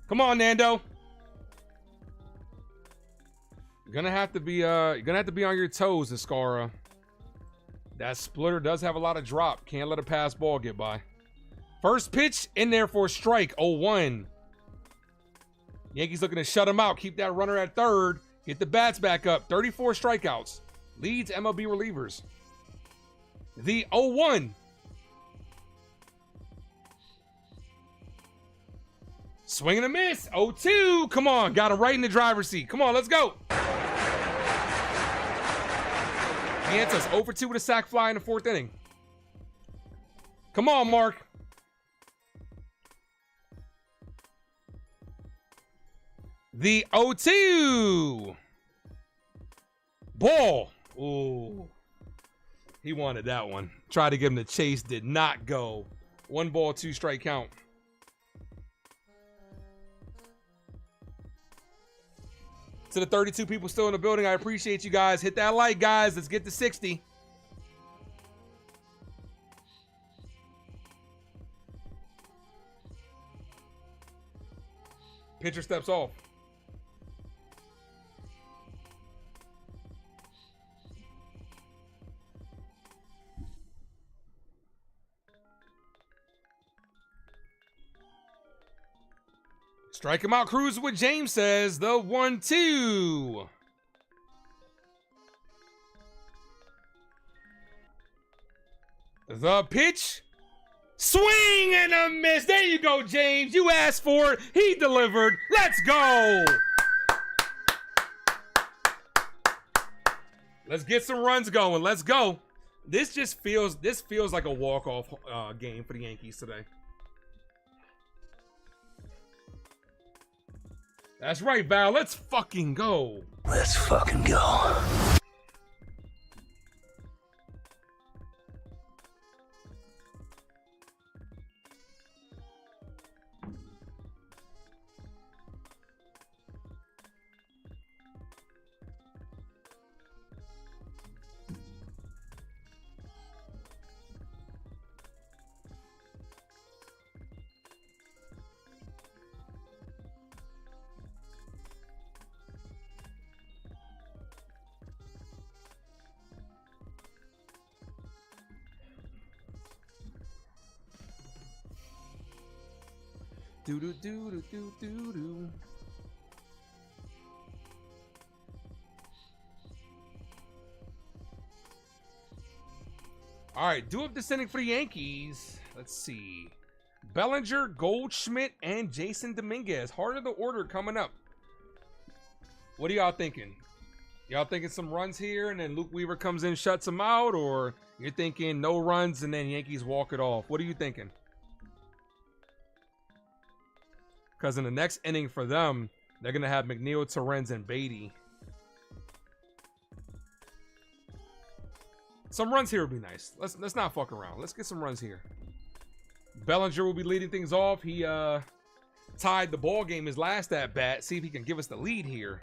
Come on, Nando. You're gonna have to be on your toes, Escara. That splitter does have a lot of drop. Can't let a pass ball get by. First pitch in there for a strike, 0-1. Yankees looking to shut him out. Keep that runner at third. Get the bats back up. 34 strikeouts. Leads MLB relievers. The 0-1. Swing and a miss. 0-2. Come on. Got him right in the driver's seat. Come on, let's go. Vientos 0-2 with a sac fly in the 4th inning. Come on, Mark. The 0-2. Ball. Ooh. He wanted that one. Tried to give him the chase. Did not go. 1 ball, 2 strike count. To the 32 people still in the building, I appreciate you guys. Hit that like, guys. Let's get to 60. Pitcher steps off. Strike him out, Cruz, what James says. The 1-2. The pitch. Swing and a miss. There you go, James. You asked for it. He delivered. Let's go. Let's get some runs going. Let's go. This feels like a walk-off game for the Yankees today. That's right, Val. Let's fucking go.
Let's fucking go.
Do do do do do do do. All right, due up descending for the Yankees. Let's see. Bellinger, Goldschmidt, and Jason Dominguez. Heart of the order coming up. What are y'all thinking? Y'all thinking some runs here and then Luke Weaver comes in, shuts them out? Or you're thinking no runs and then Yankees walk it off? What are you thinking? Because in the next inning for them, they're going to have McNeil, Torrens, and Beatty. Some runs here would be nice. Let's not fuck around. Let's get some runs here. Bellinger will be leading things off. He tied the ball game his last at bat. See if he can give us the lead here.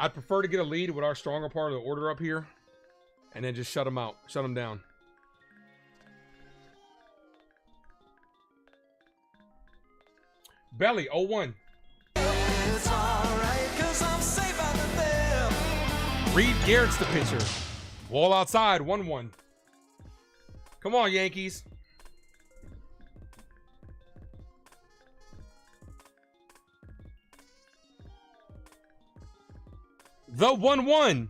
I'd prefer to get a lead with our stronger part of the order up here and then just shut them out, shut them down. Belly, 0-1.
It's alright, 'cause I'm safe out of there.
Reed Garrett's the pitcher. Wall outside, 1-1. Come on, Yankees. The 1-1.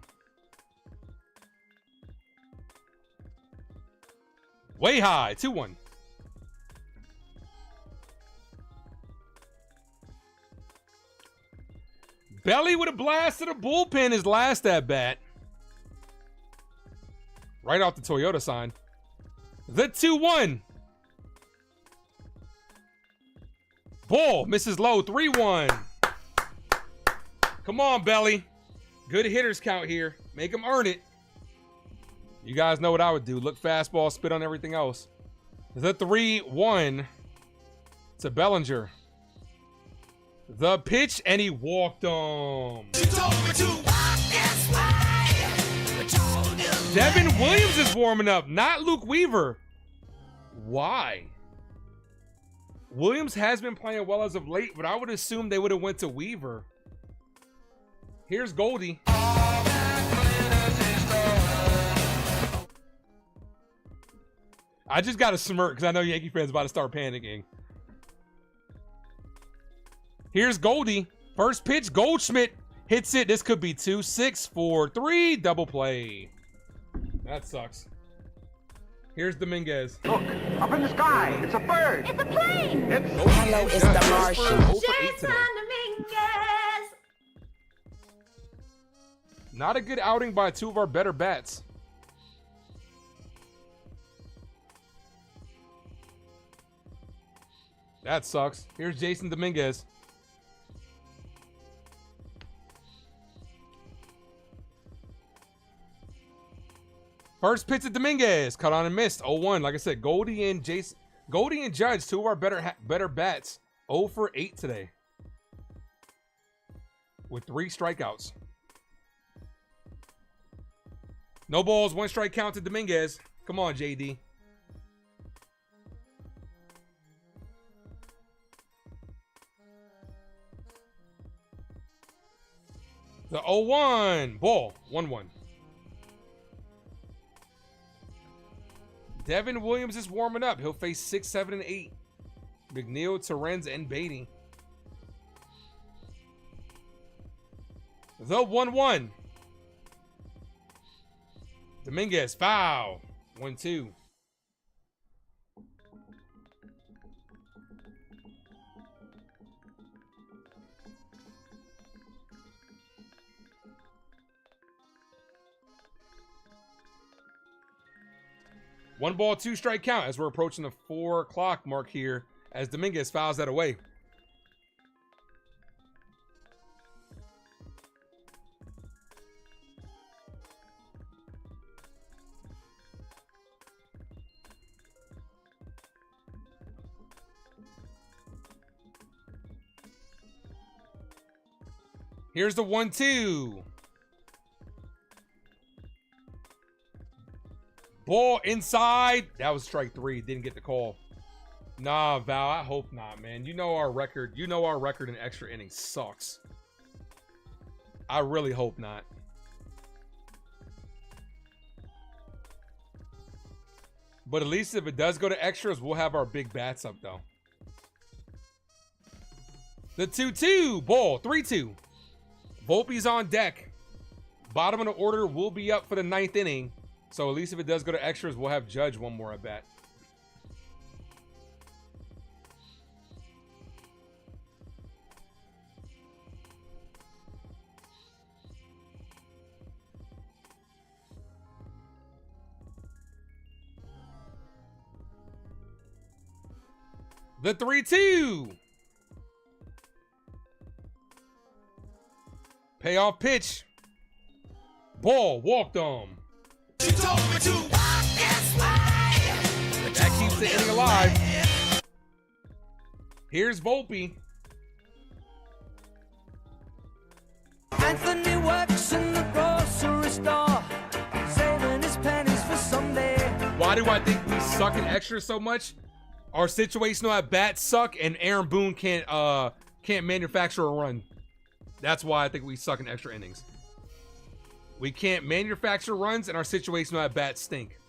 Way high, 2-1. Belly with a blast to the bullpen his last at bat. Right off the Toyota sign. The 2-1. Ball misses low, 3-1. Come on, Belly. Good hitters count here. Make them earn it. You guys know what I would do. Look fastball, spit on everything else. The 3-1 to Bellinger. The pitch, and he walked him. Devin Williams is warming up, not Luke Weaver. Why? Williams has been playing well as of late, but I would assume they would have went to Weaver. Here's Goldie. I just got to smirk because I know Yankee fans about to start panicking. Here's Goldie. First pitch, Goldschmidt hits it. This could be 2-6, 4-3, double play. That sucks. Here's Dominguez.
Look, up in the sky. It's a bird.
It's a plane.
Hello, it's the Martian.
Jason Dominguez.
Not a good outing by two of our better bats. That sucks. Here's Jason Dominguez. First pitch at Dominguez. Cut on and missed. 0-1. Like I said, Goldie and Judge, two of our better bats. 0 for 8 today. With 3 strikeouts. No balls, 1 strike count to Dominguez. Come on, JD. The 0-1. Ball. 1-1. Devin Williams is warming up. He'll face 6, 7, and 8. McNeil, Terrence, and Beatty. The 1-1. Dominguez, foul. 1-2. One ball, 2 strike count as we're approaching the 4 o'clock mark here as Dominguez fouls that away. Here's the 1-2. Ball inside. That was strike 3. Didn't get the call. Nah, Val, I hope not, man. You know our record. You know our record in extra innings sucks. I really hope not. But at least if it does go to extras, we'll have our big bats up, though. The 2-2. Ball. 3-2. Volpe's on deck. Bottom of the order will be up for the 9th inning. So at least if it does go to extras, we'll have Judge one more at bat. The 3-2. Payoff pitch. Ball. Walked on. That keeps the inning alive. Here's Volpe.
Anthony works in the grocery store, saving his pennies for someday.
Why do I think we suck in extras so much? Our situational at bat suck, and Aaron Boone can't manufacture a run. That's why I think we suck in extra innings. We can't manufacture runs, and our situational at bats stink.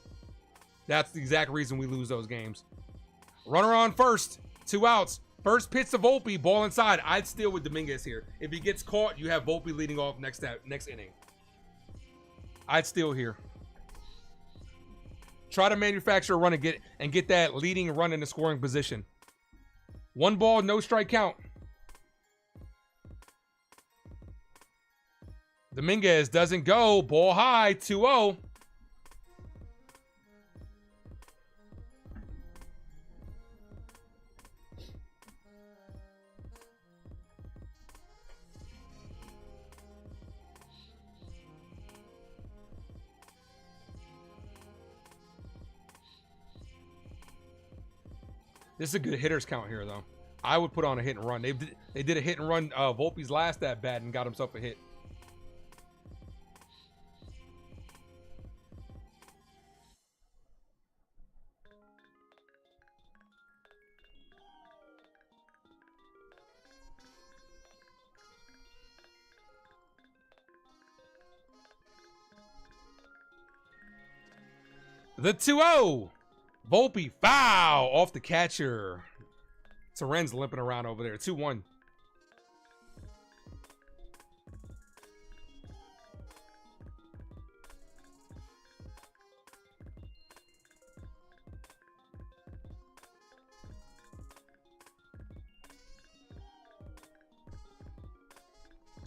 That's the exact reason we lose those games. Runner on first, 2 outs. First pitch to Volpe, ball inside. I'd steal with Dominguez here. If he gets caught, you have Volpe leading off next inning. I'd steal here. Try to manufacture a run and get that leading run in the scoring position. 1 ball, no strike count. Dominguez doesn't go. Ball high, 2-0. This is a good hitters count here, though. I would put on a hit and run. They did a hit and run Volpe's last at bat and got himself a hit. The 2-0. Volpe foul off the catcher. Teren's limping around over there. 2-1.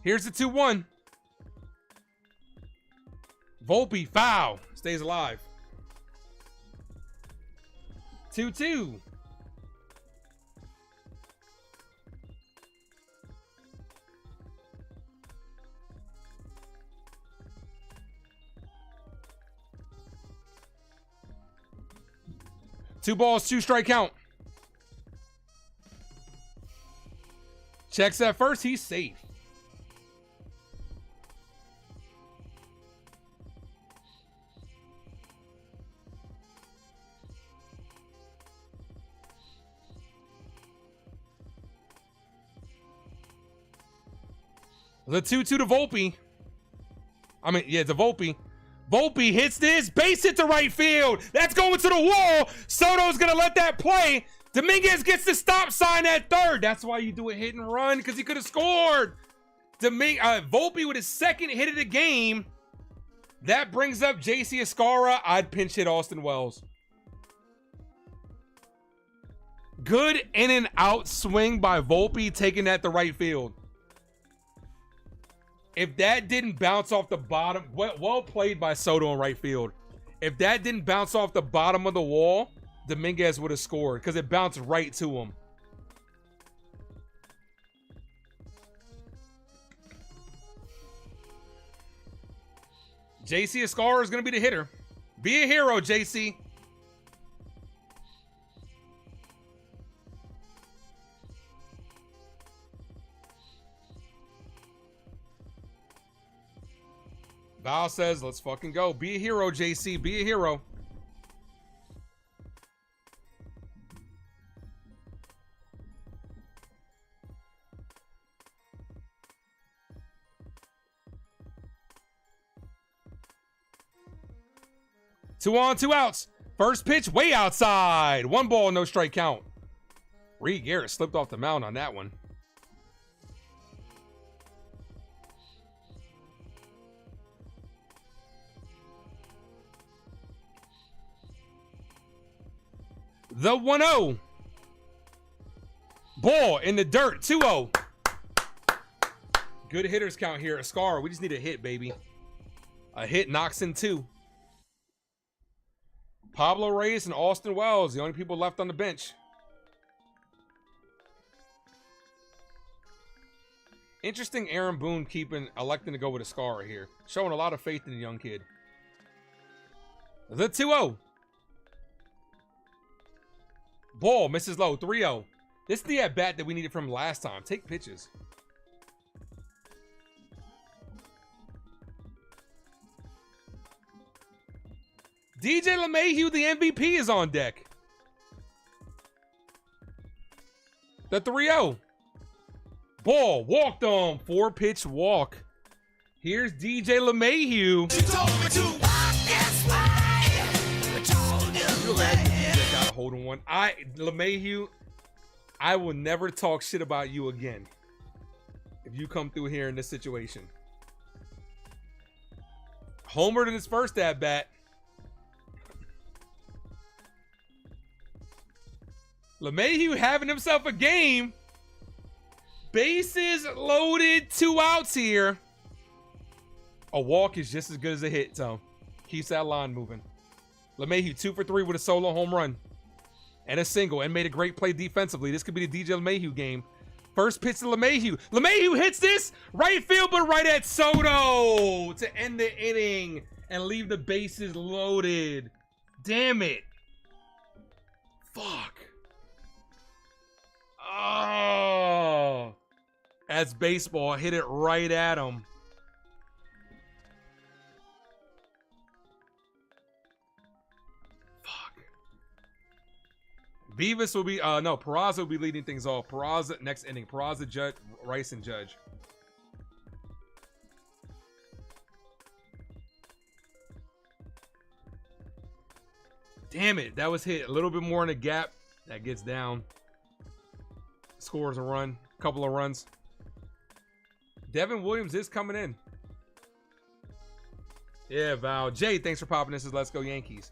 Here's the 2-1. Volpe foul. Stays alive. 2-2. Two balls, 2 strike count. Checks at first. He's safe. The 2-2 to Volpe. To Volpe. Volpe hits this. Base hit to right field. That's going to the wall. Soto's going to let that play. Dominguez gets the stop sign at third. That's why you do a hit and run, because he could have scored. Volpe with his second hit of the game. That brings up Chyeaaa. I'd pinch hit Austin Wells. Good in and out swing by Volpe, taking that to right field. If that didn't bounce off the bottom, well played by Soto in right field. If that didn't bounce off the bottom of the wall, Dominguez would have scored because it bounced right to him. Chyeaaa is going to be the hitter. Be a hero, JC. Val says, let's fucking go. Be a hero, JC. Be a hero. Two on, 2 outs. First pitch, way outside. 1 ball, no strike count. Reed Garrett slipped off the mound on that one. The 1-0. Ball in the dirt. 2-0. Good hitters count here. A scar. We just need a hit, baby. A hit knocks in 2. Pablo Reyes and Austin Wells, the only people left on the bench. Interesting Aaron Boone electing to go with a scar here. Showing a lot of faith in the young kid. The 2-0. Ball misses low. 3-0. This is the at-bat that we needed from last time. Take pitches. DJ LeMahieu, the MVP, is on deck. The 3-0. Ball walked on. 4-pitch walk. Here's DJ LeMahieu. Got a hold on one. LeMahieu, I will never talk shit about you again if you come through here in this situation. Homered in his first at bat. LeMahieu having himself a game. Bases loaded, 2 outs here. A walk is just as good as a hit, so keeps that line moving. LeMahieu 2 for 3 with a solo home run and a single, and made a great play defensively. This could be the DJ LeMahieu game. First pitch to LeMahieu. LeMahieu hits this right field, but right at Soto to end the inning and leave the bases loaded. Damn it. Fuck. Oh. That's baseball. Hit it right at him. Beavis will be, no, Peraza will be leading things off. Peraza, next inning. Peraza, Judge, Rice, and Judge. Damn it. That was hit a little bit more in a gap. That gets down. Scores a run. Couple of runs. Devin Williams is coming in. Yeah, Val. Jay, thanks for popping this. Let's go Yankees.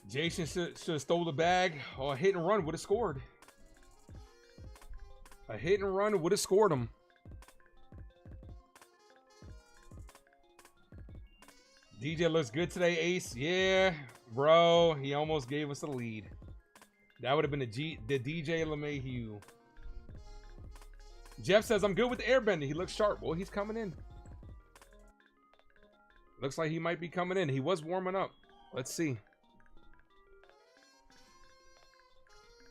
Jason should have stole the bag, or a hit and run would have scored. A hit and run would have scored him. DJ looks good today, Ace. Yeah, bro. He almost gave us the lead. That would have been the DJ LeMahieu. Jeff says, I'm good with the airbender. He looks sharp. Well, he's coming in. Looks like he might be coming in. He was warming up. Let's see.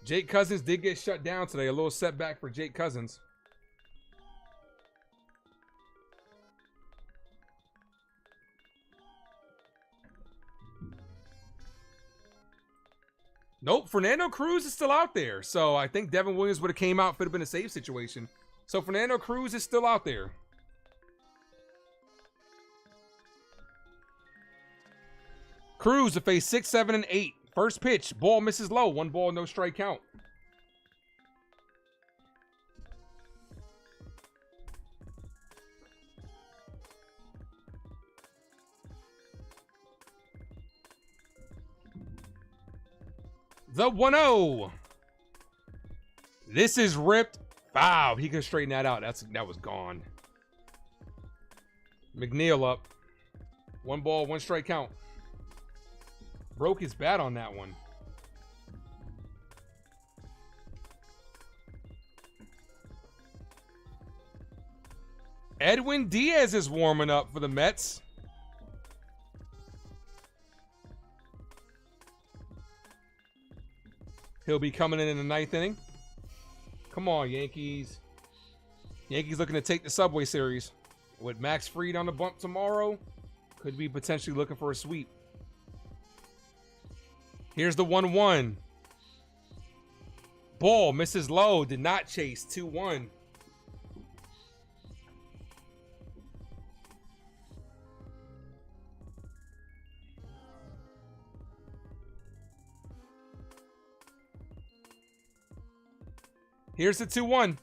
Jake Cousins did get shut down today. A little setback for Jake Cousins. Nope, Fernando Cruz is still out there. So I think Devin Williams would have came out if it had been a save situation. So Fernando Cruz is still out there. Cruz to face 6, 7, and 8. First pitch, ball misses low. 1 ball, no strike count. The 1-0. This is ripped. Wow, he can straighten that out. That was gone. McNeil up. 1 ball, 1 strike count. Broke his bat on that one. Edwin Diaz is warming up for the Mets. He'll be coming in the 9th inning. Come on, Yankees. Yankees looking to take the Subway Series. With Max Fried on the bump tomorrow, could be potentially looking for a sweep. Here's the 1-1. Ball misses low. Did not chase. 2-1. Here's the 2-1.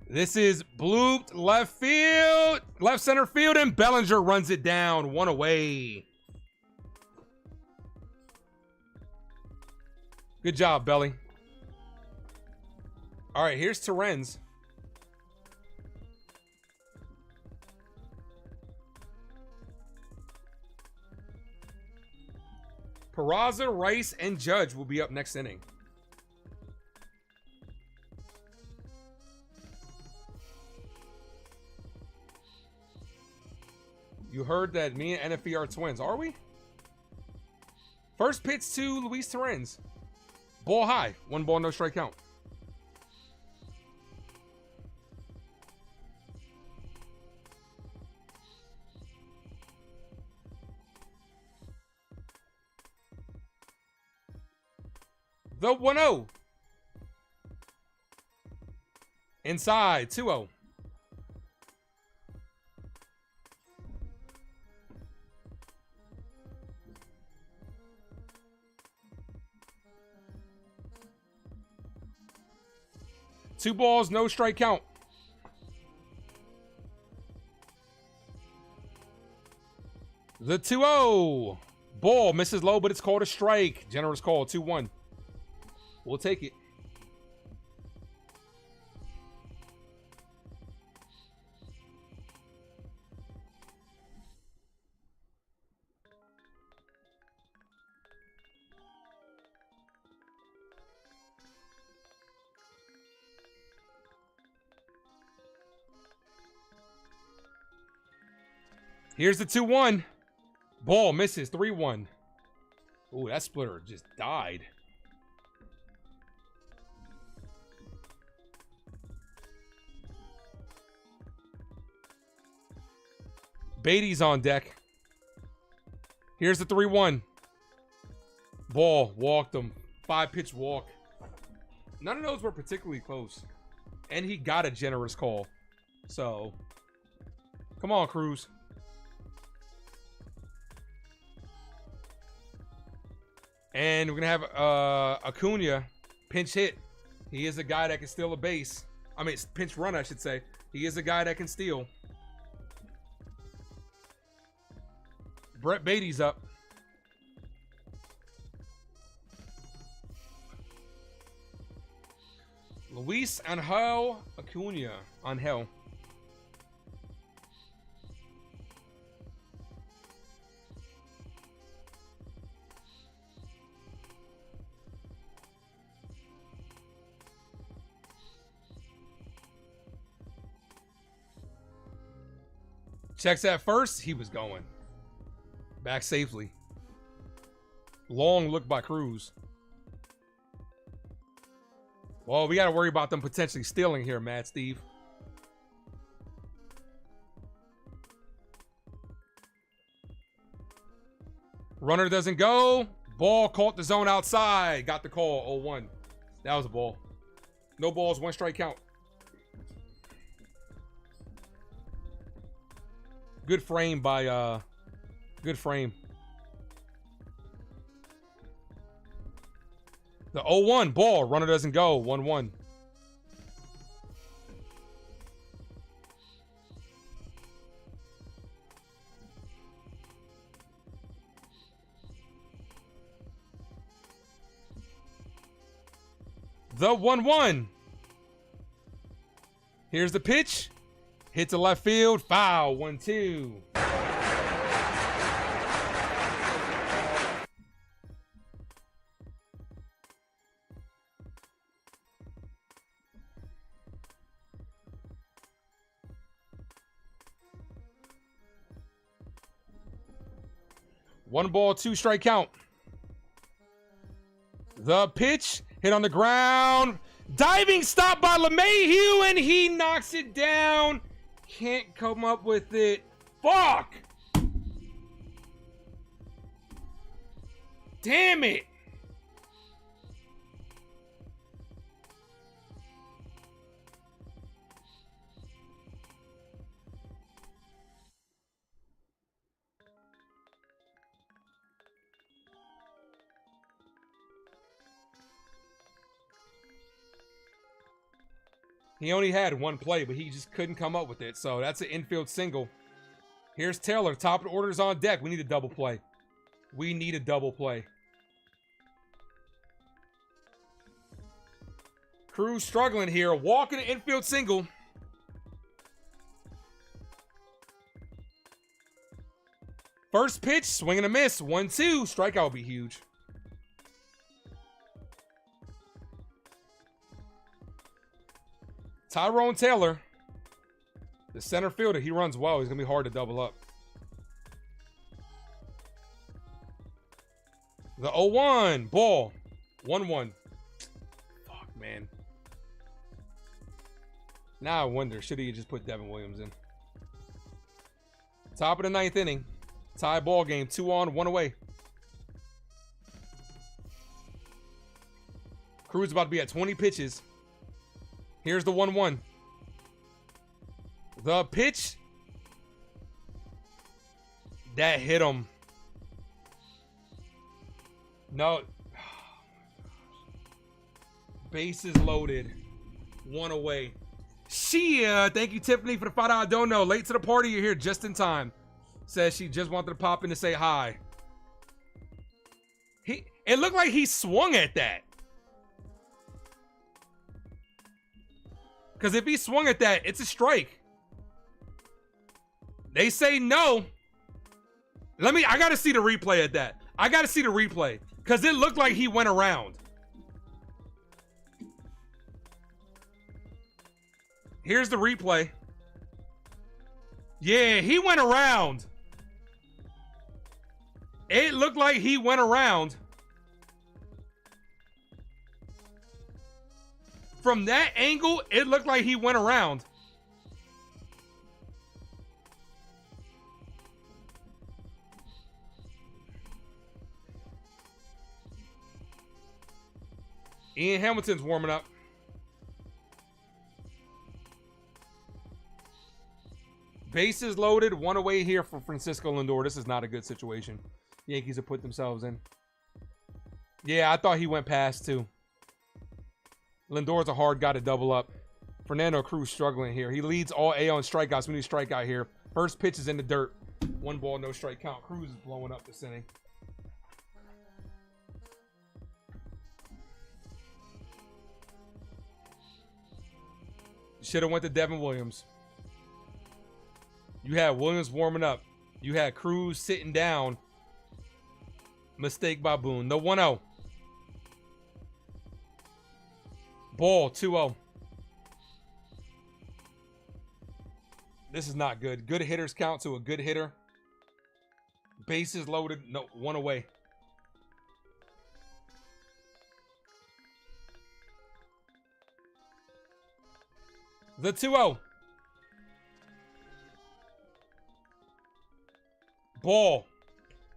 This is blooped left field. Left center field, and Bellinger runs it down. 1 away. Good job, Belly. All right, here's Terrens. Peraza, Rice, and Judge will be up next inning. You heard that me and NFE are twins. Are we? First pitch to Luis Torrens. Ball high. 1 ball, no strike count. The 1-0. Inside. 2-0. Two balls, no strike count. The 2-0. Ball misses low, but it's called a strike. Generous call, 2-1. We'll take it. Here's the 2-1. Ball misses, 3-1. Ooh, that splitter just died. Beatty's on deck. Here's the 3-1. Ball, walked him. 5-pitch walk. None of those were particularly close. And he got a generous call. So, come on, Cruz. And we're going to have Acuna pinch hit. He is a guy that can steal a base. I mean, pinch run, I should say. He is a guy that can steal. Brett Beatty's up. Luis Angel Acuna. Angel. Checks at first. He was going. Back safely. Long look by Cruz. Well, we got to worry about them potentially stealing here, Matt Steve. Runner doesn't go. Ball caught the zone outside. Got the call. 0-1. That was a ball. No balls, 1 strike count. Good frame by good frame. The 0-1 ball. Runner doesn't go. 1-1. The 1-1. Here's the pitch. Hits the left field. Foul. 1-2. One ball, 2 strike count. The pitch hit on the ground. Diving stop by LeMahieu, and he knocks it down. Can't come up with it. Fuck! Damn it! He only had 1 play, but he just couldn't come up with it. So that's an infield single. Here's Taylor. Top of the order's on deck. We need a double play. We need a double play. Cruz struggling here. Walking an infield single. First pitch, swing and a miss. 1-2. Strikeout would be huge. Tyrone Taylor, the center fielder, he runs well. He's going to be hard to double up. The 0-1 ball. 1-1. Fuck, man. Now I wonder, should he just put Devin Williams in? Top of the 9th inning. Tie ball game. 2 on, 1 away. Cruz about to be at 20 pitches. Here's the 1-1. The pitch that hit him. No. Bases loaded. 1 away. Chyeaaa, thank you, Tiffany, for the $5 I don't know. Late to the party, you're here just in time. Says she just wanted to pop in to say hi. It looked like he swung at that. Because if he swung at that, it's a strike. They say no. I got to see the replay at that. I got to see the replay. Because it looked like he went around. Here's the replay. Yeah, he went around. It looked like he went around. From that angle, it looked like he went around. Ian Hamilton's warming up. Bases loaded, 1 away here for Francisco Lindor. This is not a good situation. Yankees have put themselves in. Yeah, I thought he went past too. Lindor's a hard guy to double up. Fernando Cruz struggling here. He leads all AL in strikeouts. We need a strikeout here. First pitch is in the dirt. 1 ball, no strike count. Cruz is blowing up this inning. Should have went to Devin Williams. You had Williams warming up. You had Cruz sitting down. Mistake by Boone. The 1-0. Ball, 2-0. This is not good. Good hitters count to a good hitter. Bases loaded. No, 1 away. The 2-0. Ball.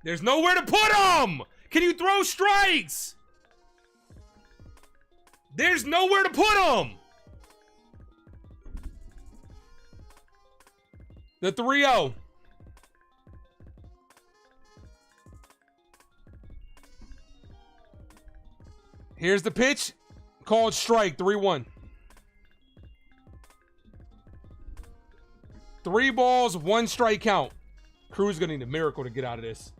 There's nowhere to put him. Can you throw strikes? There's nowhere to put him. The 3-0. Here's the pitch. Called strike. 3-1. 3 balls, 1 strike count. Cruz is going to need a miracle to get out of this.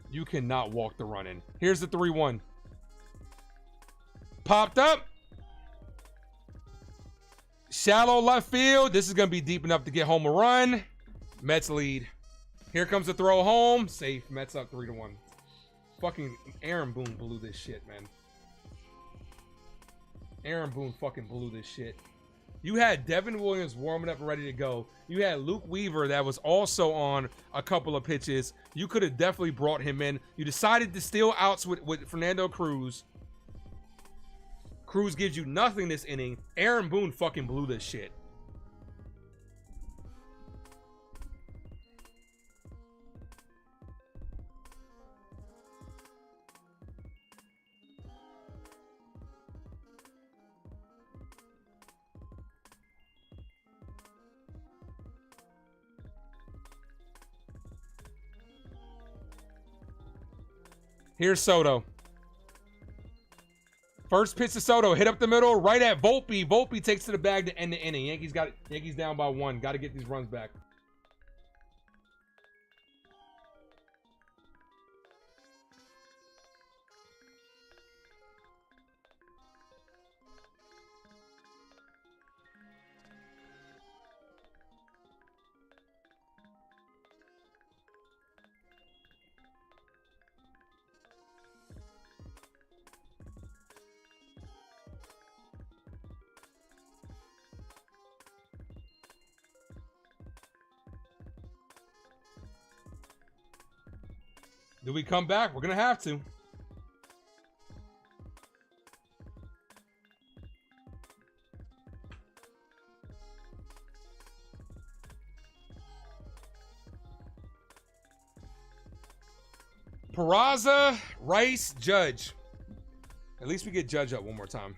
You cannot walk the run in. Here's the 3-1. Popped up. Shallow left field. This is going to be deep enough to get home a run. Mets lead. Here comes the throw home. Safe. Mets up 3-1. Fucking Aaron Boone blew this shit, man. Aaron Boone fucking blew this shit. You had Devin Williams warming up and ready to go. You had Luke Weaver that was also on a couple of pitches. You could have definitely brought him in. You decided to steal outs with Fernando Cruz. Cruz gives you nothing this inning. Aaron Boone fucking blew this shit. Here's Soto. First pitch to Soto. Hit up the middle. Right at Volpe. Volpe takes to the bag to end the inning. Yankees down by 1. Got to get these runs back. Do we come back? We're going to have to. Peraza, Rice, Judge. At least we get Judge up one more time.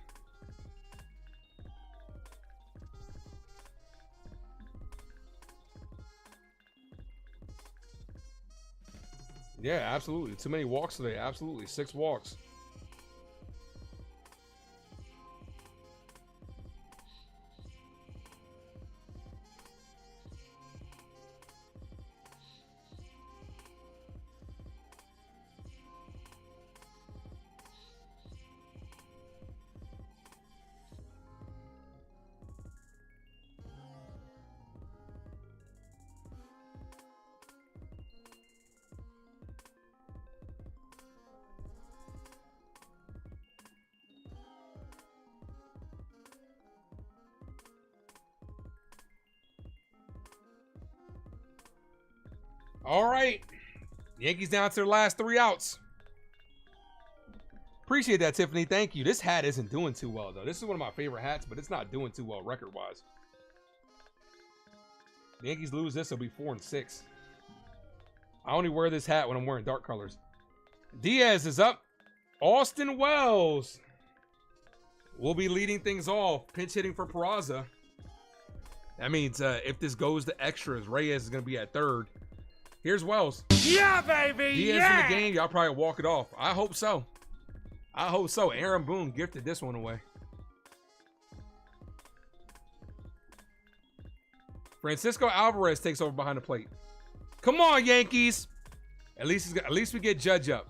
Yeah, absolutely. Too many walks today. Absolutely. 6 walks. All right. Yankees down to their last 3 outs. Appreciate that, Tiffany. Thank you. This hat isn't doing too well, though. This is one of my favorite hats, but it's not doing too well record-wise. The Yankees lose this, it'll be 4-6. I only wear this hat when I'm wearing dark colors. Diaz is up. Austin Wells will be leading things off. Pinch hitting for Peraza. That means if this goes to extras, Reyes is going to be at third. Here's Wells.
Yeah, baby.
Diaz in the game. Y'all probably walk it off. I hope so. I hope so. Aaron Boone gifted this one away. Francisco Alvarez takes over behind the plate. Come on, Yankees. At least we get Judge up.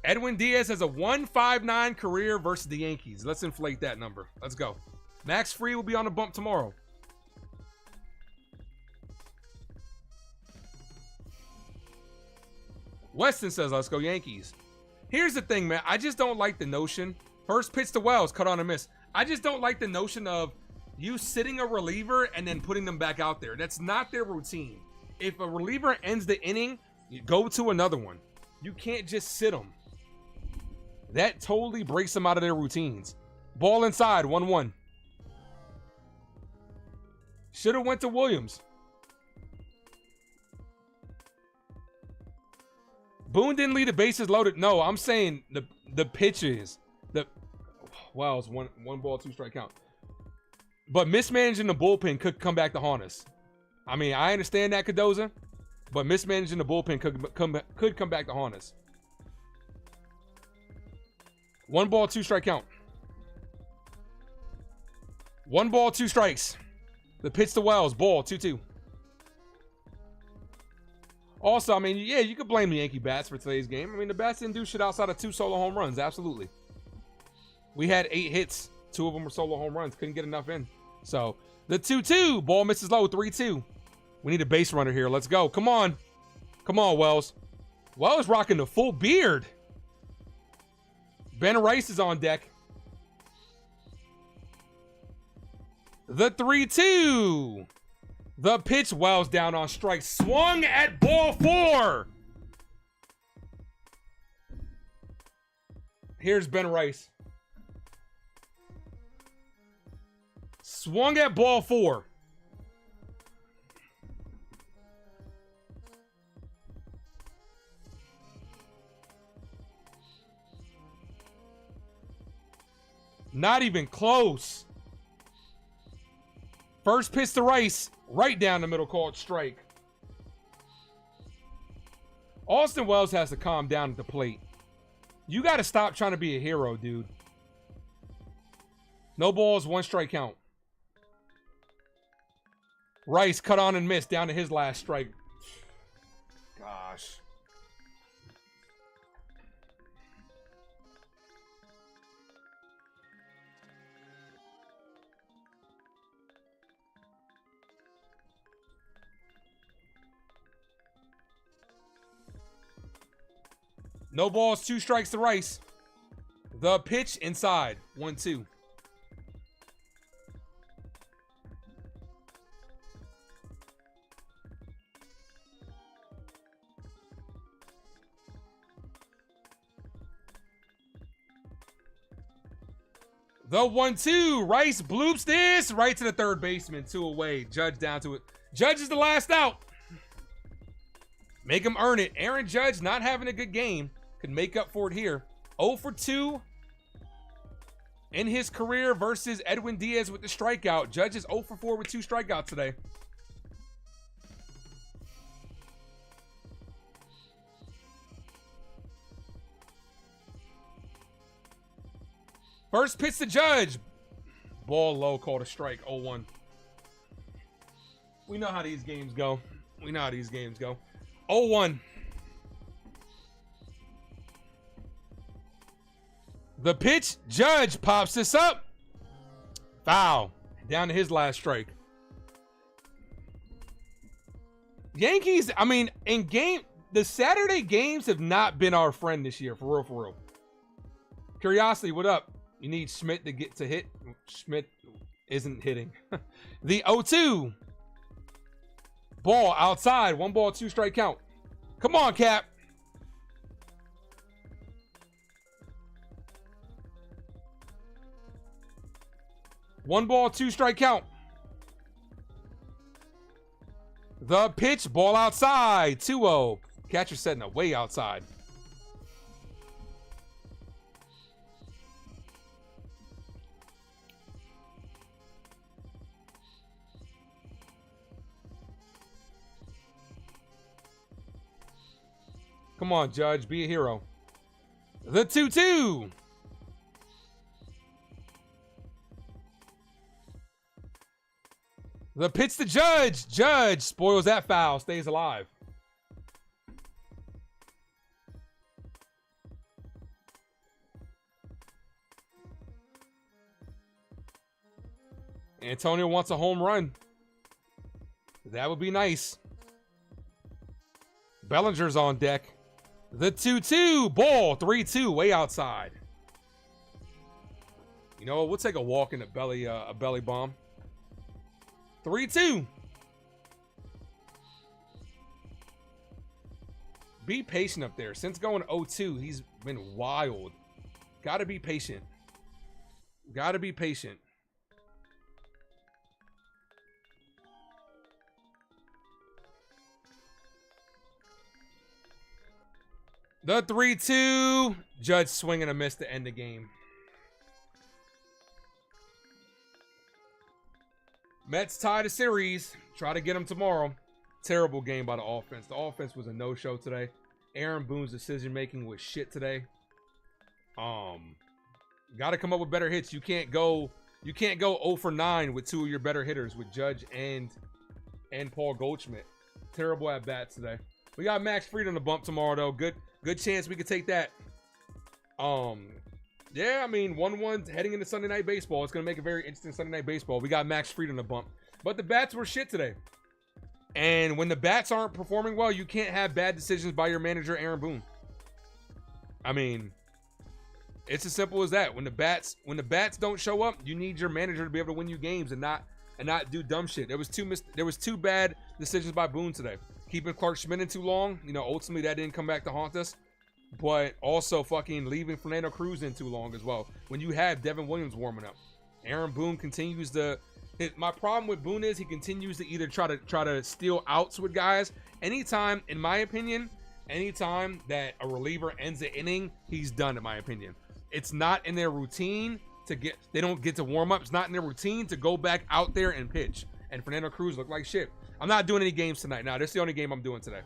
Edwin Diaz has a 1.59 career versus the Yankees. Let's inflate that number. Let's go. Max Free will be on the bump tomorrow. Weston says, let's go Yankees. Here's the thing, man. I just don't like the notion. First pitch to Wells, cut on a miss. I just don't like the notion of you sitting a reliever and then putting them back out there. That's not their routine. If a reliever ends the inning, you go to another one. You can't just sit them. That totally breaks them out of their routines. Ball inside, 1-1. Should have went to Williams. Boone didn't leave the bases loaded. No, I'm saying the pitches. Wow, it's one ball, 2 strike count. But mismanaging the bullpen could come back to haunt us. I mean, I understand that, Cardoza, but mismanaging the bullpen could come back to haunt us. 1 ball, 2 strike count. 1 ball, 2 strikes. The pitch to Wells, ball, 2-2. Also, I mean, yeah, you could blame the Yankee bats for today's game. I mean, the bats didn't do shit outside of 2 solo home runs, absolutely. We had 8 hits. 2 of them were solo home runs. Couldn't get enough in. So, the 2-2. Ball misses low, 3-2. We need a base runner here. Let's go. Come on. Come on, Wells. Wells rocking the full beard. Ben Rice is on deck. The 3-2. The pitch, Wells down on strike. Swung at ball 4. Here's Ben Rice. Swung at ball 4. Not even close. First pitch to Rice, right down the middle, called strike. Austin Wells has to calm down at the plate. You got to stop trying to be a hero, dude. No balls, 1 strike count. Rice cut on and missed down to his last strike. Gosh. No balls, 2 strikes to Rice. The pitch inside, 1-2. The 1-2. Rice bloops this right to the third baseman. 2 away. Judge down to it. Judge is the last out. Make him earn it. Aaron Judge not having a good game. Could make up for it here. 0 for 2 in his career versus Edwin Diaz with the strikeout. Judge is 0 for 4 with 2 strikeouts today. First pitch to Judge. Ball low, called a strike. 0-1. We know how these games go. 0-1. The pitch, Judge pops this up. Foul. Down to his last strike. Yankees, I mean, the Saturday games have not been our friend this year, for real. Curiosity, what up? You need Schmidt to get to hit. Schmidt isn't hitting. The 0-2. Ball outside. 1 ball, 2 strike count. Come on, Cap. One ball, 2 strike count. The pitch, ball outside. 2-0. Catcher setting it way outside. Come on, Judge. Be a hero. The 2-2. The pitch to Judge. Judge spoils that foul. Stays alive. Antonio wants a home run. That would be nice. Bellinger's on deck. The 2-2. Ball. 3-2. Way outside. You know what? We'll take a walk in a belly bomb. 3-2. Be patient up there. Since going 0-2, he's been wild. Gotta be patient. Gotta be patient. The 3-2. Judge swinging a miss to end the game. Mets tie the series. Try to get them tomorrow. Terrible game by the offense. The offense was a no-show today. Aaron Boone's decision-making was shit today. Got to come up with better hits. You can't go 0 for 9 with 2 of your better hitters, with Judge and Paul Goldschmidt. Terrible at bats today. We got Max Fried on the bump tomorrow though. Good chance we could take that. Yeah, I mean, 1-1 heading into Sunday Night Baseball. It's going to make a very interesting Sunday Night Baseball. We got Max Fried on the bump. But the bats were shit today. And when the bats aren't performing well, you can't have bad decisions by your manager, Aaron Boone. I mean, it's as simple as that. When the bats don't show up, you need your manager to be able to win you games and not do dumb shit. There was 2 bad decisions by Boone today. Keeping Clark Schmidt in too long, you know, ultimately that didn't come back to haunt us. But also fucking leaving Fernando Cruz in too long as well. When you have Devin Williams warming up, Aaron Boone continues to. My problem with Boone is he continues to either try to steal outs with guys. Anytime, in my opinion, anytime that a reliever ends the inning, he's done. In my opinion, it's not in their routine to get. They don't get to warm up. It's not in their routine to go back out there and pitch. And Fernando Cruz looked like shit. I'm not doing any games tonight. Now, this is the only game I'm doing today.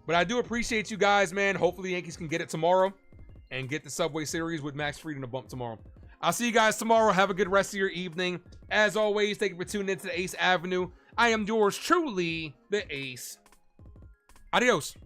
But I do appreciate you guys, man. Hopefully the Yankees can get it tomorrow and get the Subway Series with Max Fried in the bump tomorrow. I'll see you guys tomorrow. Have a good rest of your evening. As always, thank you for tuning into the Ace Avenue. I am yours truly, the Ace. Adios.